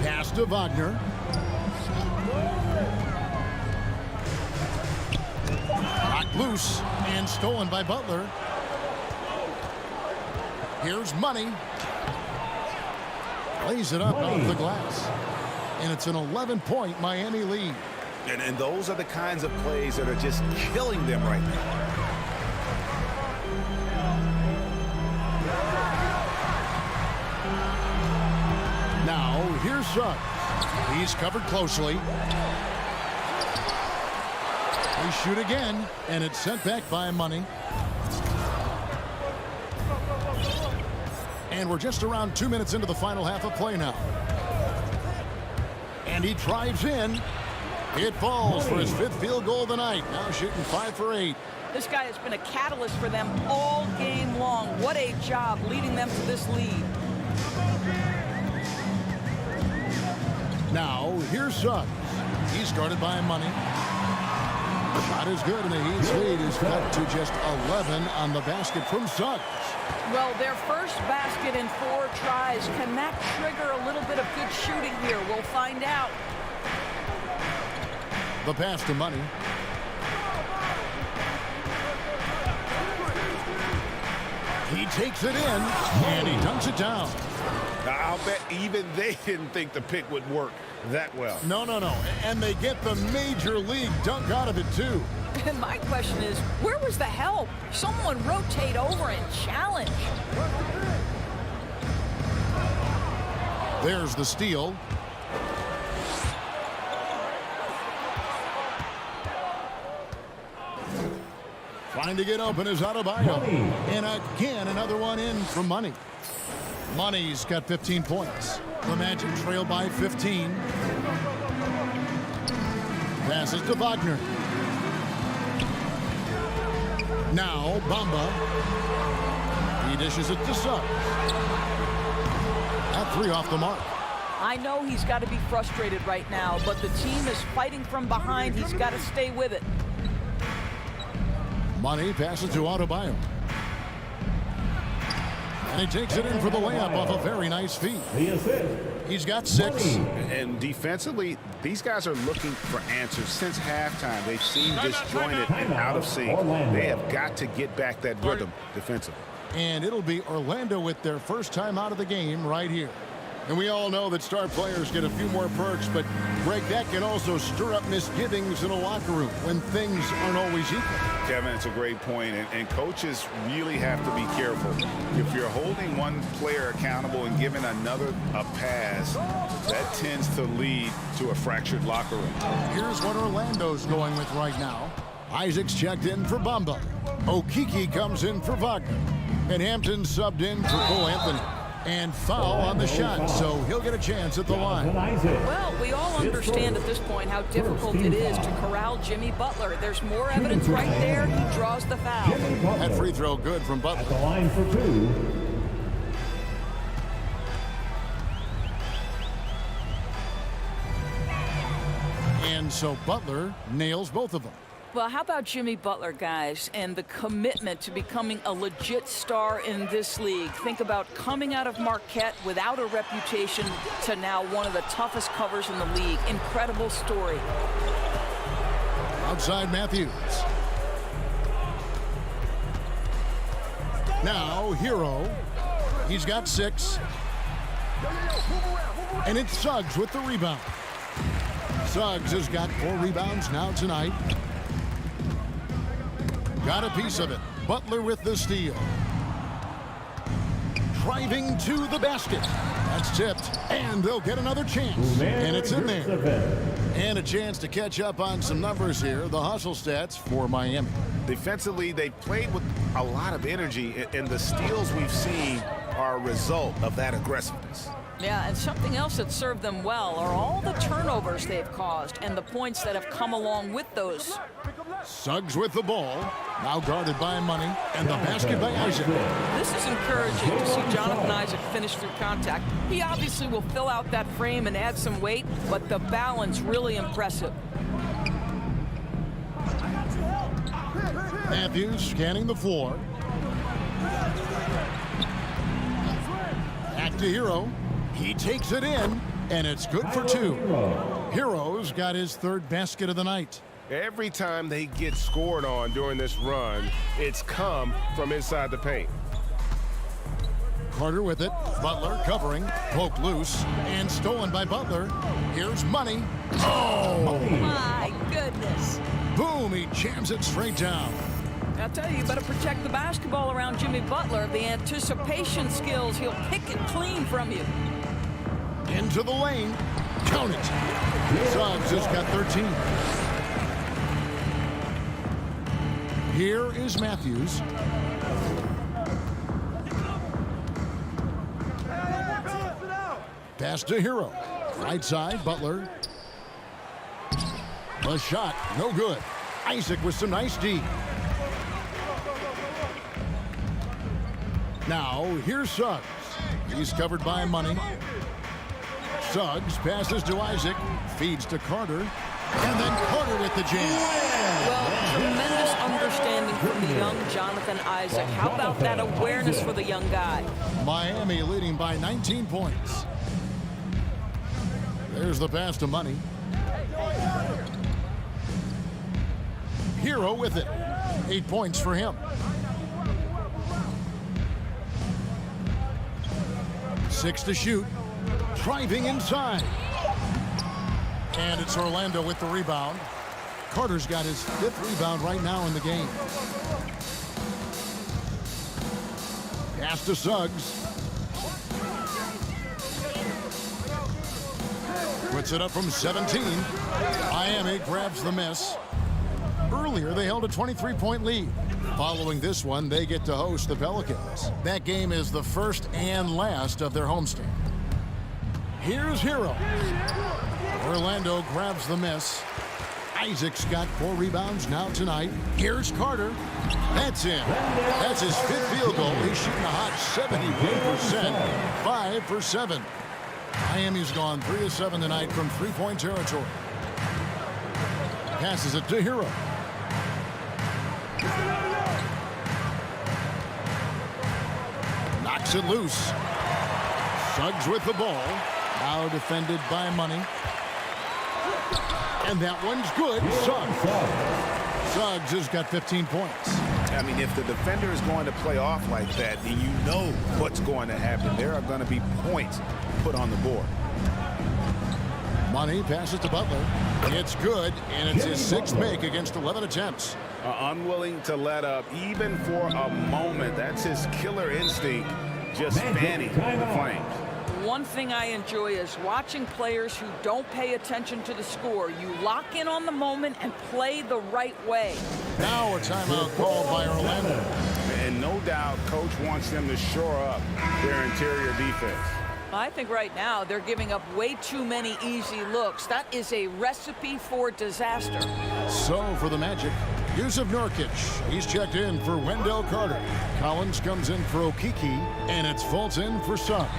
Pass to Wagner. Knocked loose and stolen by Butler. Here's Money. Lays it up off the glass. And it's an 11-point Miami lead. And those are the kinds of plays that are just killing them right now. Now, here's Suggs. He's covered closely. They shoot again, and it's sent back by Money. And we're just around 2 minutes into the final half of play now. And he drives in. It falls for his 5th field goal of the night. Now shooting 5 for 8. This guy has been a catalyst for them all game long. What a job leading them to this lead. Now, here's Suggs. He's guarded by Money. Shot is good, and the Heat's lead is cut to just 11 on the basket from Suggs. Well, their first basket in 4 tries. Can that trigger a little bit of good shooting here? We'll find out. The pass to Money. He takes it in, and he dunks it down. I'll bet even they didn't think the pick would work that well. No. And they get the major league dunk out of it, too. And my question is, where was the help? Someone rotate over and challenge. There's the steal. Trying to get open is Adebayo. And again, another one in from Money. Money's got 15 points. The Magic trail by 15. Passes to Wagner. Now, Bamba. He dishes it to Suggs. That 3 off the mark. I know he's got to be frustrated right now, but the team is fighting from behind. He's got to stay with it. Money passes to Adebayo. And he takes it in for the layup off a very nice feed. He's got 6. And defensively, these guys are looking for answers since halftime. They've seemed disjointed and out of sync. They have got to get back that rhythm defensively. And it'll be Orlando with their first time out of the game right here. And we all know that star players get a few more perks, but Greg, that can also stir up misgivings in a locker room when things aren't always equal. Kevin, it's a great point, and coaches really have to be careful. If you're holding one player accountable and giving another a pass, that tends to lead to a fractured locker room. Here's what Orlando's going with right now. Isaac's checked in for Bamba. Okeke comes in for Wagner. And Hampton subbed in for Cole Anthony. And foul on the shot, so he'll get a chance at the line. Well, we all understand at this point how difficult it is to corral Jimmy Butler. There's more evidence right there. He draws the foul. That free throw good from Butler. At the line for 2. And so Butler nails both of them. Well, how about Jimmy Butler, guys, and the commitment to becoming a legit star in this league? Think about coming out of Marquette without a reputation to now one of the toughest covers in the league. Incredible story. Outside Matthews. Now Hero. He's got 6. And it's Suggs with the rebound. Suggs has got 4 rebounds now tonight. Got a piece of it. Butler with the steal. Driving to the basket. That's tipped. And they'll get another chance. And it's in there. And a chance to catch up on some numbers here. The hustle stats for Miami. Defensively, they played with a lot of energy, and the steals we've seen are a result of that aggressiveness. Yeah, and something else that served them well are all the turnovers they've caused and the points that have come along with those. Suggs with the ball. Now guarded by Money. And the basket by Isaac. This is encouraging to see Jonathan Isaac finish through contact. He obviously will fill out that frame and add some weight, but the balance really impressive. Matthews scanning the floor. Back to Hero. He takes it in, and it's good for 2. Hero's got his 3rd basket of the night. Every time they get scored on during this run, it's come from inside the paint. Carter with it. Butler covering. Poke loose. And stolen by Butler. Here's Money. Oh! My goodness. Boom! He jams it straight down. I'll tell you, you better protect the basketball around Jimmy Butler. The anticipation skills, he'll pick it clean from you. Into the lane. Count it. Suggs has got 13. Here is Matthews. Pass to Hero. Right side, Butler. A shot, no good. Isaac with some nice D. Now, here's Suggs. He's covered by Money. Suggs passes to Isaac, feeds to Carter, and then Carter with the jam. Well, tremendous understanding from the young Jonathan Isaac. How about that awareness for the young guy? Miami leading by 19 points. There's the pass to Money. Hero with it. 8 points for him. 6 to shoot. Driving inside. And it's Orlando with the rebound. Carter's got his 5th rebound right now in the game. Pass to Suggs. Puts it up from 17. Miami grabs the miss. Earlier, they held a 23-point lead. Following this one, they get to host the Pelicans. That game is the first and last of their homestand. Here's Hero. Orlando grabs the miss. Isaac's got 4 rebounds now tonight. Here's Carter. That's in. That's his 5th field goal. He's shooting a hot 71%. 5 for 7. Miami's gone 3 of 7 tonight from 3-point territory. Passes it to Hero. Knocks it loose. Suggs with the ball. Now defended by Money. And that one's good. Suggs has got 15 points. I mean, if the defender is going to play off like that, then you know what's going to happen. There are going to be points put on the board. Money passes to Butler. It's good, and it's his 6th make against 11 attempts. Unwilling to let up, even for a moment. That's his killer instinct, just fanning the flames. One thing I enjoy is watching players who don't pay attention to the score. You lock in on the moment and play the right way. Now a timeout called by Orlando. And no doubt, Coach wants them to shore up their interior defense. I think right now they're giving up way too many easy looks. That is a recipe for disaster. So for the Magic, Yusuf Nurkic. He's checked in for Wendell Carter. Collins comes in for Okeke, and it's Fultz in for Suggs.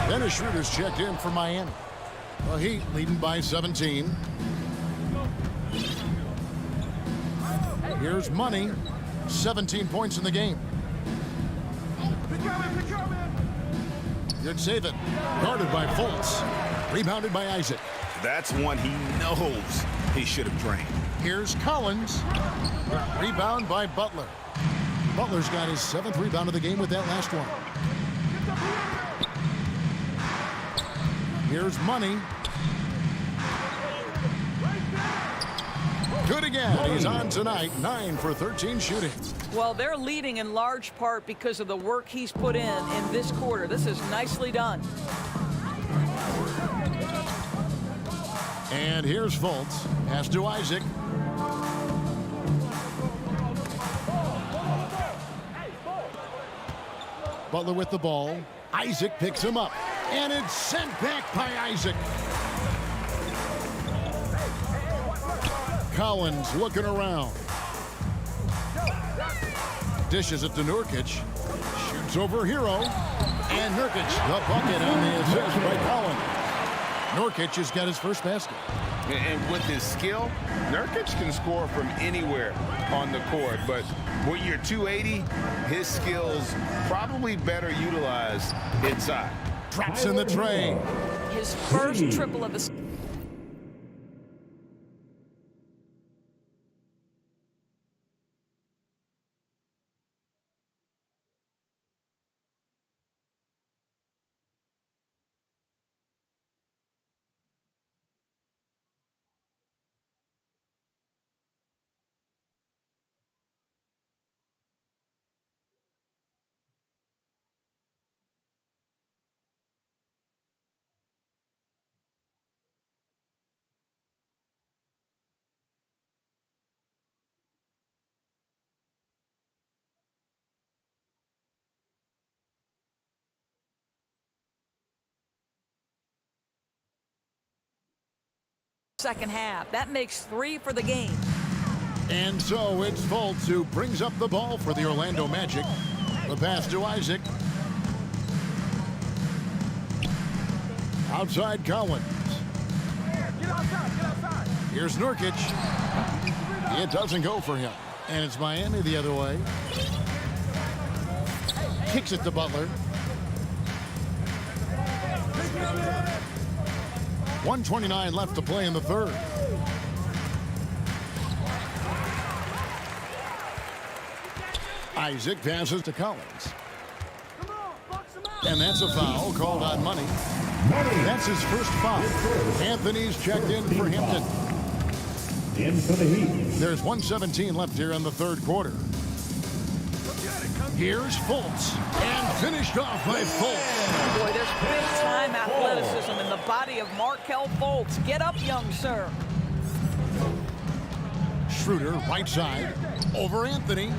Dennis Schroeder's checked in for Miami. The Heat leading by 17. Here's Money. 17 points in the game. Good save it. Guarded by Fultz. Rebounded by Isaac. That's one he knows he should have drained. Here's Collins. Rebound by Butler. Butler's got his 7th rebound of the game with that last one. Here's Money. Good again. He's on tonight. 9 for 13 shooting. Well, they're leading in large part because of the work he's put in this quarter. This is nicely done. And here's Fultz. Pass to Isaac. Butler with the ball. Isaac picks him up. And it's sent back by Isaac. Collins looking around. Dishes it to Nurkic. Shoots over Hero. And Nurkic, the bucket on the assist by Collins. Nurkic has got his first basket. And with his skill, Nurkic can score from anywhere on the court. But when you're 280, his skills probably better utilized inside. Drops in the tray. His first triple of the... second half. That makes 3 for the game. And so it's Fultz who brings up the ball for the Orlando Magic. The pass to Isaac. Outside Collins. Here's Nurkic. It doesn't go for him. And it's Miami the other way. Kicks it to Butler. 1:29 left to play in the third. Isaac passes to Collins. And that's a foul called on Money. That's his first foul. Anthony's checked in for Hampton. In for the Heat. There's 1:17 left here in the third quarter. Here's Fultz. And finished off by Fultz. Boy, there's big-time athleticism in the body of Markelle Fultz. Get up, young sir. Schroeder, right side. Over Anthony.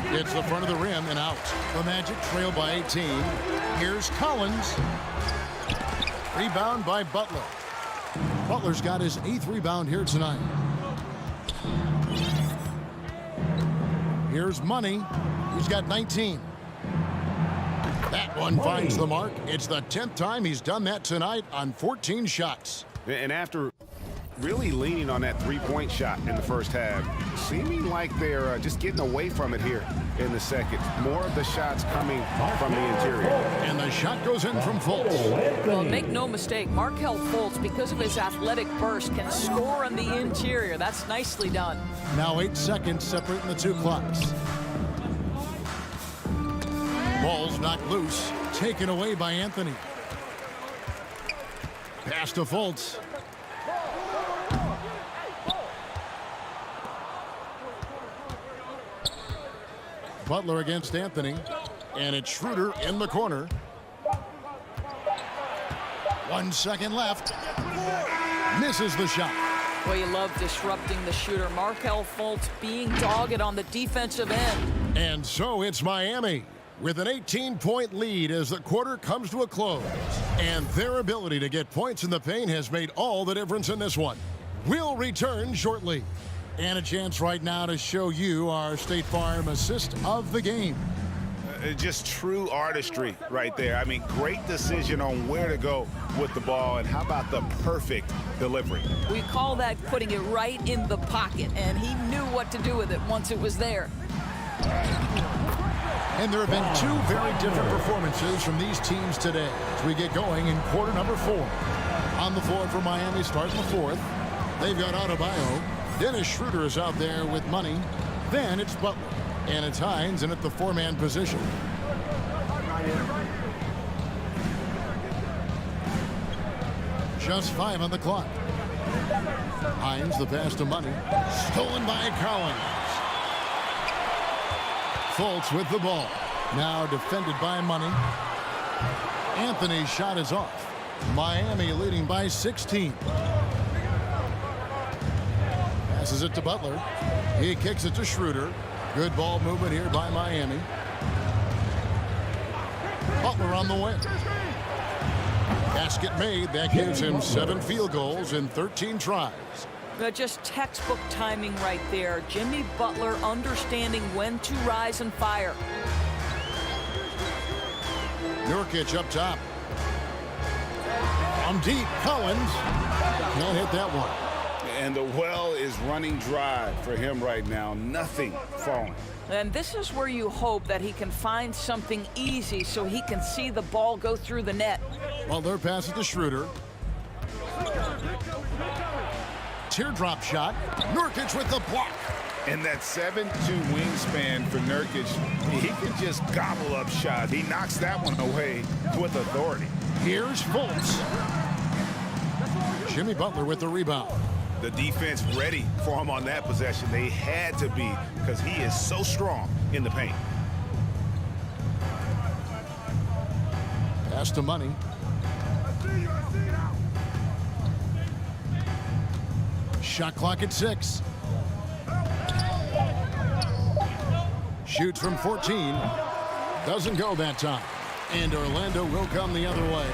It's the front of the rim and out. The Magic trail by 18. Here's Collins. Rebound by Butler. Butler's got his 8th rebound here tonight. Here's Money. He's got 19. That one finds the mark. It's the 10th time he's done that tonight on 14 shots. And after really leaning on that three-point shot in the first half, seeming like they're just getting away from it here in the second. More of the shots coming from the interior. And the shot goes in from Fultz. Well, make no mistake, Markelle Fultz, because of his athletic burst, can score on the interior. That's nicely done. Now 8 seconds separating the two clocks. Ball's knocked loose, taken away by Anthony. Pass to Fultz. Butler against Anthony, and it's Schroeder in the corner. 1 second left. Misses the shot. Well, you love disrupting the shooter. Markelle Fultz being dogged on the defensive end. And so it's Miami with an 18-point lead as the quarter comes to a close. And their ability to get points in the paint has made all the difference in this one. We'll return shortly. And a chance right now to show you our State Farm assist of the game. Just true artistry right there. I mean, great decision on where to go with the ball, and how about the perfect delivery? We call that putting it right in the pocket, and he knew what to do with it once it was there. And there have been two very different performances from these teams today as we get going in quarter number 4. On the floor for Miami starting the fourth. They've got Adebayo. Dennis Schroeder is out there with money. Then it's Butler. And it's Hines in at the 4-man position. Just 5 on the clock. Hines, the pass to Money. Stolen by Collins. Fultz with the ball. Now defended by Money. Anthony's shot is off. Miami leading by 16. Passes it to Butler. He kicks it to Schroeder. Good ball movement here by Miami. Butler on the wing. Basket made. That gives him 7 field goals in 13 tries. Just textbook timing right there. Jimmy Butler understanding when to rise and fire. Nurkic up top. From deep, Collins. Can't hit that one. And the well is running dry for him right now. Nothing falling. And this is where you hope that he can find something easy so he can see the ball go through the net. Butler passes to Schroeder. Teardrop shot. Nurkic with the block. And that 7'2" wingspan for Nurkic, he can just gobble up shots. He knocks that one away with authority. Here's Fultz. Jimmy Butler with the rebound. The defense ready for him on that possession. They had to be, because he is so strong in the paint. Pass to Money. Shot clock at 6. Shoots from 14. Doesn't go that time. And Orlando will come the other way.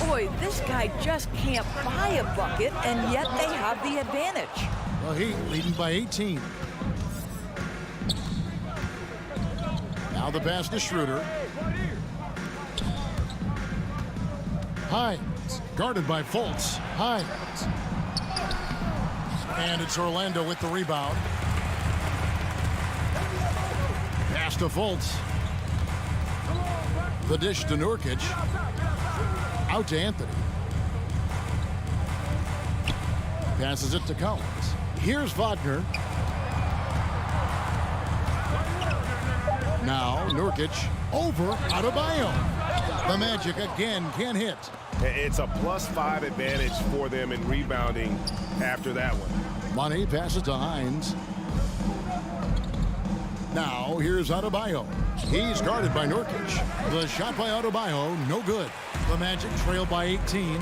Boy, this guy just can't buy a bucket, and yet they have the advantage. Well, Heat leading by 18. Now the pass to Schroeder. Hines, guarded by Fultz. Hines. And it's Orlando with the rebound. Pass to Fultz. The dish to Nurkic. Out to Anthony. Passes it to Collins. Here's Wagner. Now Nurkic over Adebayo. The Magic again can't hit. It's a +5 advantage for them in rebounding after that one. Money passes to Hines. Now here's Adebayo. He's guarded by Nurkic. The shot by Adebayo, no good. The Magic trail by 18.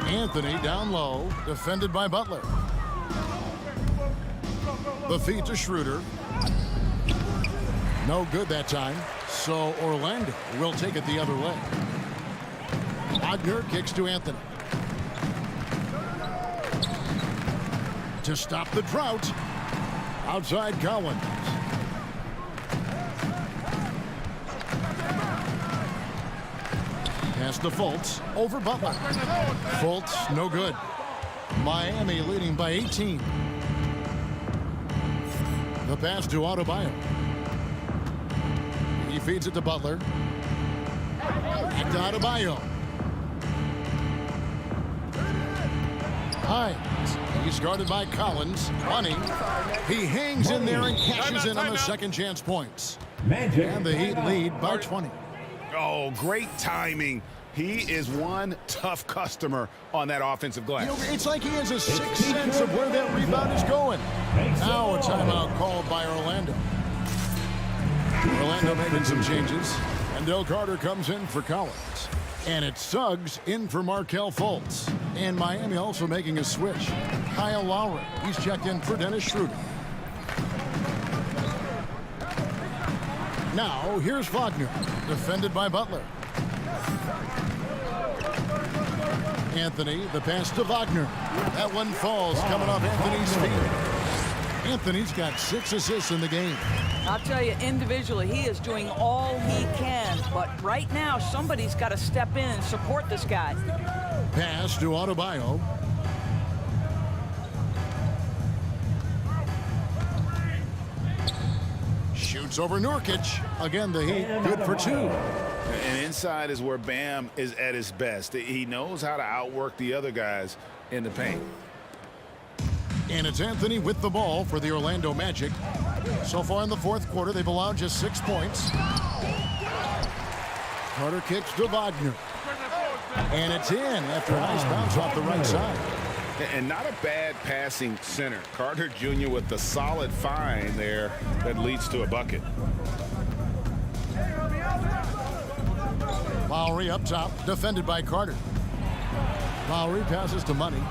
Anthony down low, defended by Butler. The feed to Schroeder. No good that time. So Orlando will take it the other way. Wagner kicks to Anthony. To stop the drought. Outside Collins. Pass to Fultz. Over Butler. Fultz, no good. Miami leading by 18. The pass to Adebayo. He feeds it to Butler. Back to Adebayo. Hines. He's guarded by Collins. Money. He hangs in there and cashes in on the second chance points. And the Heat lead by 20. Oh, great timing. He is one tough customer on that offensive glass. You know, it's like he has a sixth sense of where that rebound is going. Now a timeout called by Orlando. Orlando making some changes. And Del Carter comes in for Collins. And it's Suggs in for Markelle Fultz. And Miami also making a switch. Kyle Lowry, he's checked in for Dennis Schroeder. Now, here's Wagner, defended by Butler. Anthony, the pass to Wagner. That one falls, coming off Anthony's feet. Anthony's got 6 assists in the game. I'll tell you, individually, he is doing all he can. But right now, somebody's got to step in and support this guy. Pass to Adebayo. Shoots over Nurkic. Again, the Heat, good for 2. And inside is where Bam is at his best. He knows how to outwork the other guys in the paint. And it's Anthony with the ball for the Orlando Magic. So far in the fourth quarter, they've allowed just 6 points. Carter kicks to Wagner. And it's in after a nice bounce off the right side. And not a bad passing center. Carter Jr. with the solid find there that leads to a bucket. Lowry up top, defended by Carter. Lowry passes to Money.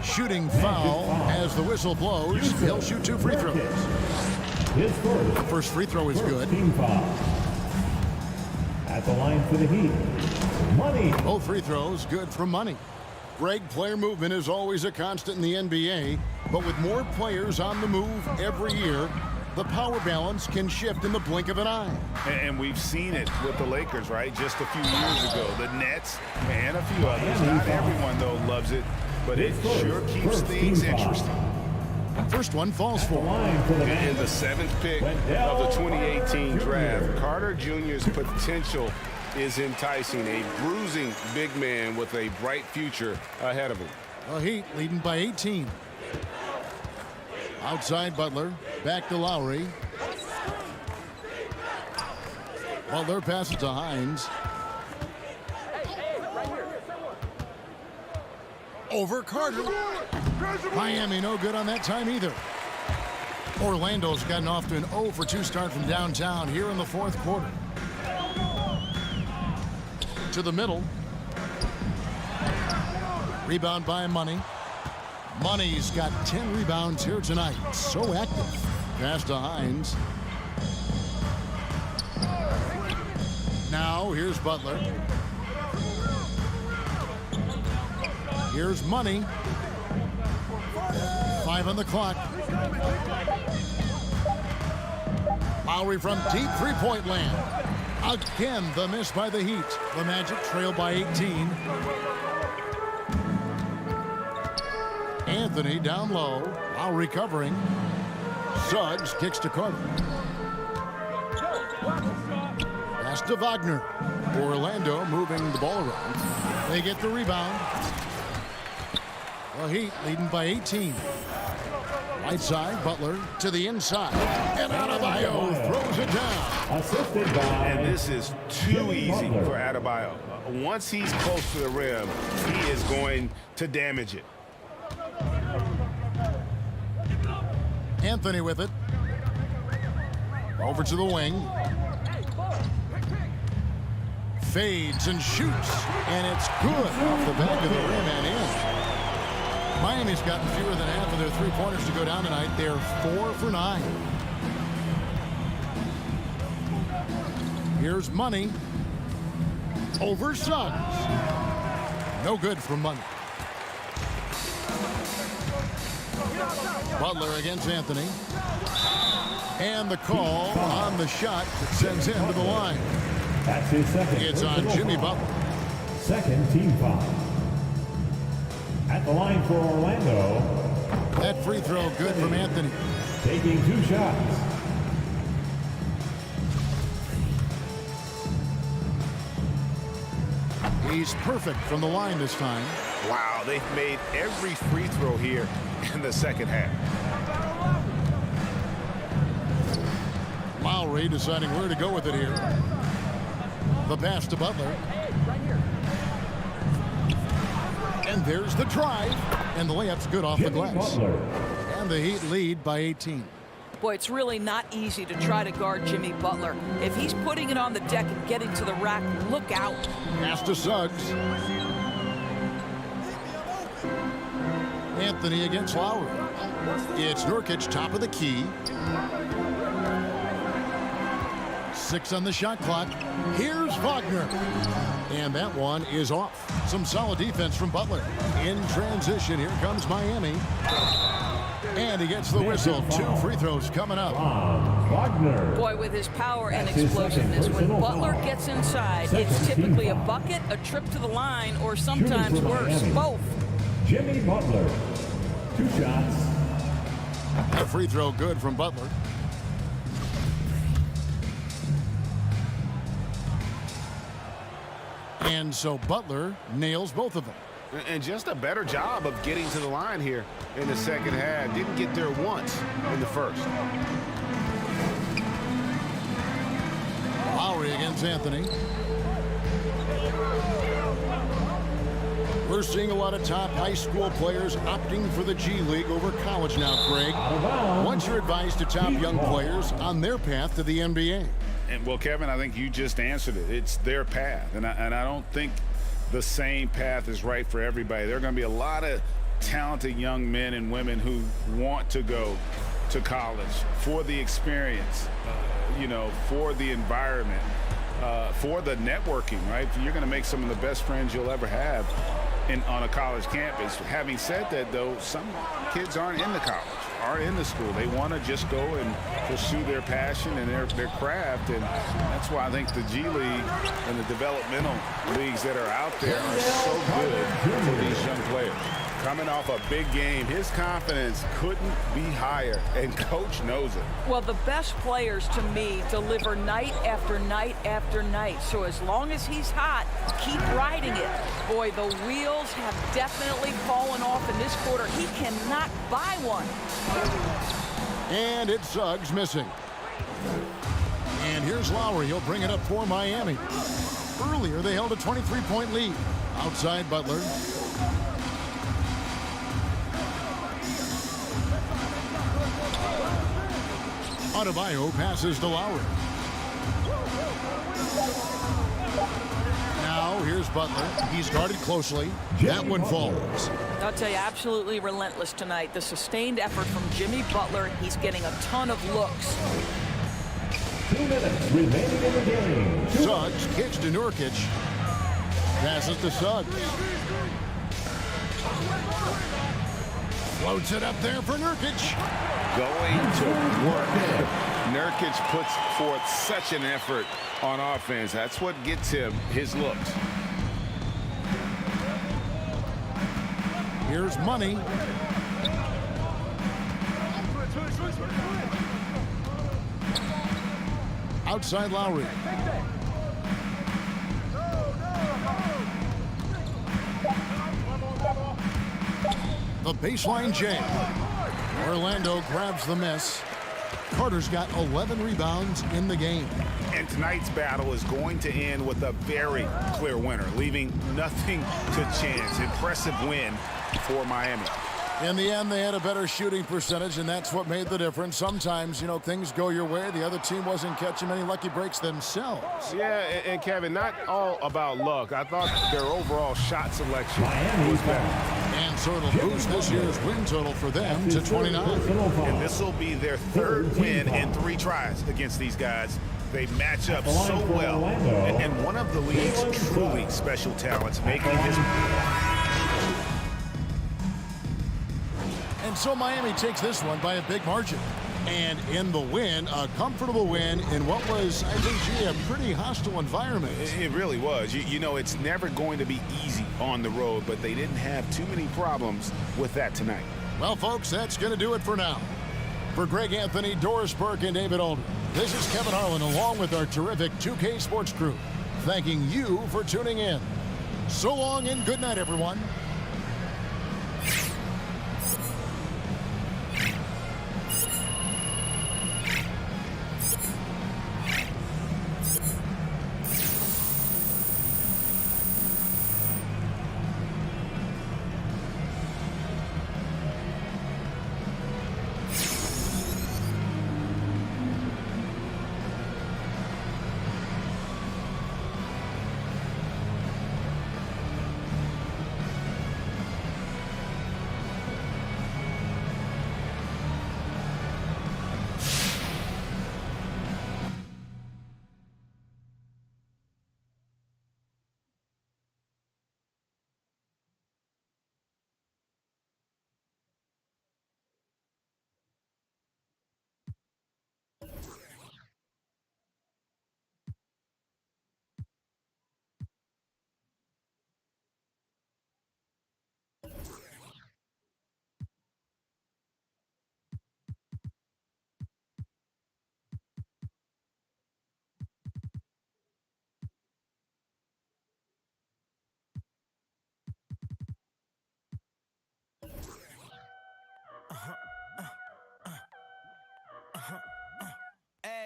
Shooting foul as the whistle blows. He'll shoot 2 free throws. The first free throw is good. At the line for the Heat, Money. Both free throws good from Money. Greg, player movement is always a constant in the NBA, but with more players on the move every year, the power balance can shift in the blink of an eye. And we've seen it with the Lakers, right? Just a few years ago. The Nets and a few others. Not everyone, though, loves it, but it sure keeps things interesting. First one falls for. In the 7th pick of the 2018 draft, Carter Jr.'s potential is enticing. A bruising big man with a bright future ahead of him. The Heat leading by 18. Outside Butler, back to Lowry. Butler passes to Hines. Over Carter. Miami no good on that time either. Orlando's gotten off to an 0 for 2 start from downtown here in the fourth quarter. To the middle. Rebound by Money. Money's got 10 rebounds here tonight. So active. Pass to Hines. Now here's Butler. Here's Money. 5 on the clock. Lowry from deep three-point land. Again, the miss by the Heat. The Magic trail by 18. Anthony down low. Lowry covering. Suggs kicks to Carter. Pass to Wagner. Orlando moving the ball around. They get the rebound. The Heat leading by 18. Right side, Butler to the inside. And Adebayo throws it down. Assisted by. And this is too easy for Adebayo. Once he's close to the rim, he is going to damage it. Anthony with it. Over to the wing. Fades and shoots. And it's good off the back of the rim and in. Miami's gotten fewer than half of their three-pointers to go down tonight. They're 4 for 9. Here's Money. Over Suggs. No good from Money. Butler against Anthony. And the call on the shot that sends him to the line. That's his second. It's on Jimmy Butler. Second team foul. At the line for Orlando. That free throw good from Anthony. Taking 2 shots. He's perfect from the line this time. Wow, they've made every free throw here in the second half. Lowry deciding where to go with it here. The pass to Butler. And there's the drive. And the layup's good off the glass. And the Heat lead by 18. Boy, it's really not easy to try to guard Jimmy Butler. If he's putting it on the deck and getting to the rack, look out. Pass to Suggs. Anthony against Lowry. It's Nurkic, top of the key. 6 on the shot clock. Here's Wagner. And that one is off. Some solid defense from Butler. In transition, here comes Miami. And he gets the whistle. 2 free throws coming up. Wagner. Boy, with his power and explosiveness, when Butler gets inside, it's typically a bucket, a trip to the line, or sometimes worse, both. Jimmy Butler. 2 shots. A free throw good from Butler. And so Butler nails both of them. And just a better job of getting to the line here in the second half. Didn't get there once in the first. Lowry against Anthony. We're seeing a lot of top high school players opting for the G League over college now, Greg. What's your advice to top young players on their path to the NBA? And well, Kevin, I think you just answered it. It's their path. And I don't think the same path is right for everybody. There are going to be a lot of talented young men and women who want to go to college for the experience, for the environment, for the networking, right? You're going to make some of the best friends you'll ever have on a college campus. Having said that, though, some kids aren't in the college, aren't in the school. They want to just go and pursue their passion and their craft, and that's why I think the G League and the developmental leagues that are out there are so good for these young players. Coming off a big game, his confidence couldn't be higher, and Coach knows it. Well, the best players, to me, deliver night after night after night. So as long as he's hot, keep riding it. Boy, the wheels have definitely fallen off in this quarter. He cannot buy one. And it's Suggs missing. And here's Lowry. He'll bring it up for Miami. Earlier, they held a 23-point lead. Outside Butler. Adebayo passes to Lowry. Now here's Butler. He's guarded closely. That one falls. I'll tell you, absolutely relentless tonight. The sustained effort from Jimmy Butler. He's getting a ton of looks. 2 minutes remaining in the game. Suggs kicks to Nurkic. Passes to Suggs. Floats it up there for Nurkic. Going to work. Nurkic puts forth such an effort on offense. That's what gets him his looks. Here's Money. Outside Lowry. The baseline jam. Orlando grabs the miss. Carter's got 11 rebounds in the game. And tonight's battle is going to end with a very clear winner, leaving nothing to chance. Impressive win for Miami. In the end, they had a better shooting percentage, and that's what made the difference. Sometimes, things go your way. The other team wasn't catching many lucky breaks themselves. Yeah, and Kevin, not all about luck. I thought their overall shot selection was better. And so it'll boost this year's win total for them to 29. And this will be their 3rd win in 3 tries against these guys. They match up so well. And one of the league's truly special talents making his... And so Miami takes this one by a big margin. And in the win, a comfortable win in what was, I think, a pretty hostile environment. It really was. It's never going to be easy on the road, but they didn't have too many problems with that tonight. Well, folks, that's going to do it for now. For Greg Anthony, Doris Burke, and David Aldridge, this is Kevin Harlan along with our terrific 2K Sports crew, thanking you for tuning in. So long and good night, everyone.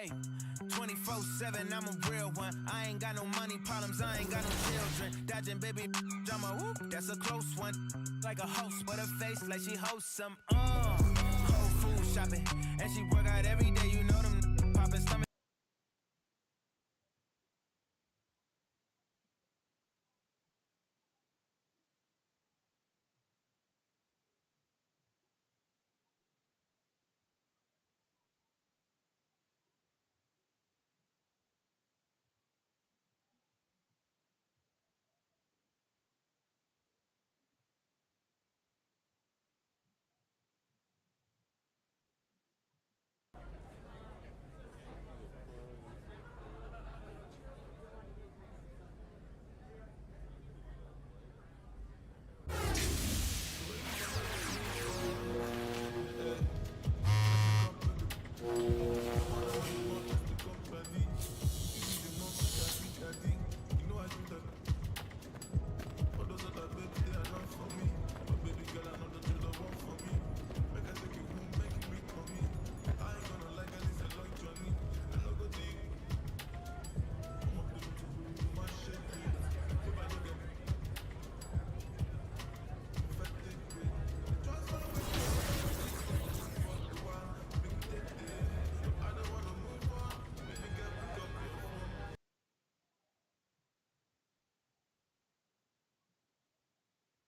Hey, 24/7, I'm a real one. I ain't got no money problems, I ain't got no children. Dodging baby, I'm a whoop, that's a close one. Like a host, but her face like she hosts some. Whole food shopping, and she work out every day, you know them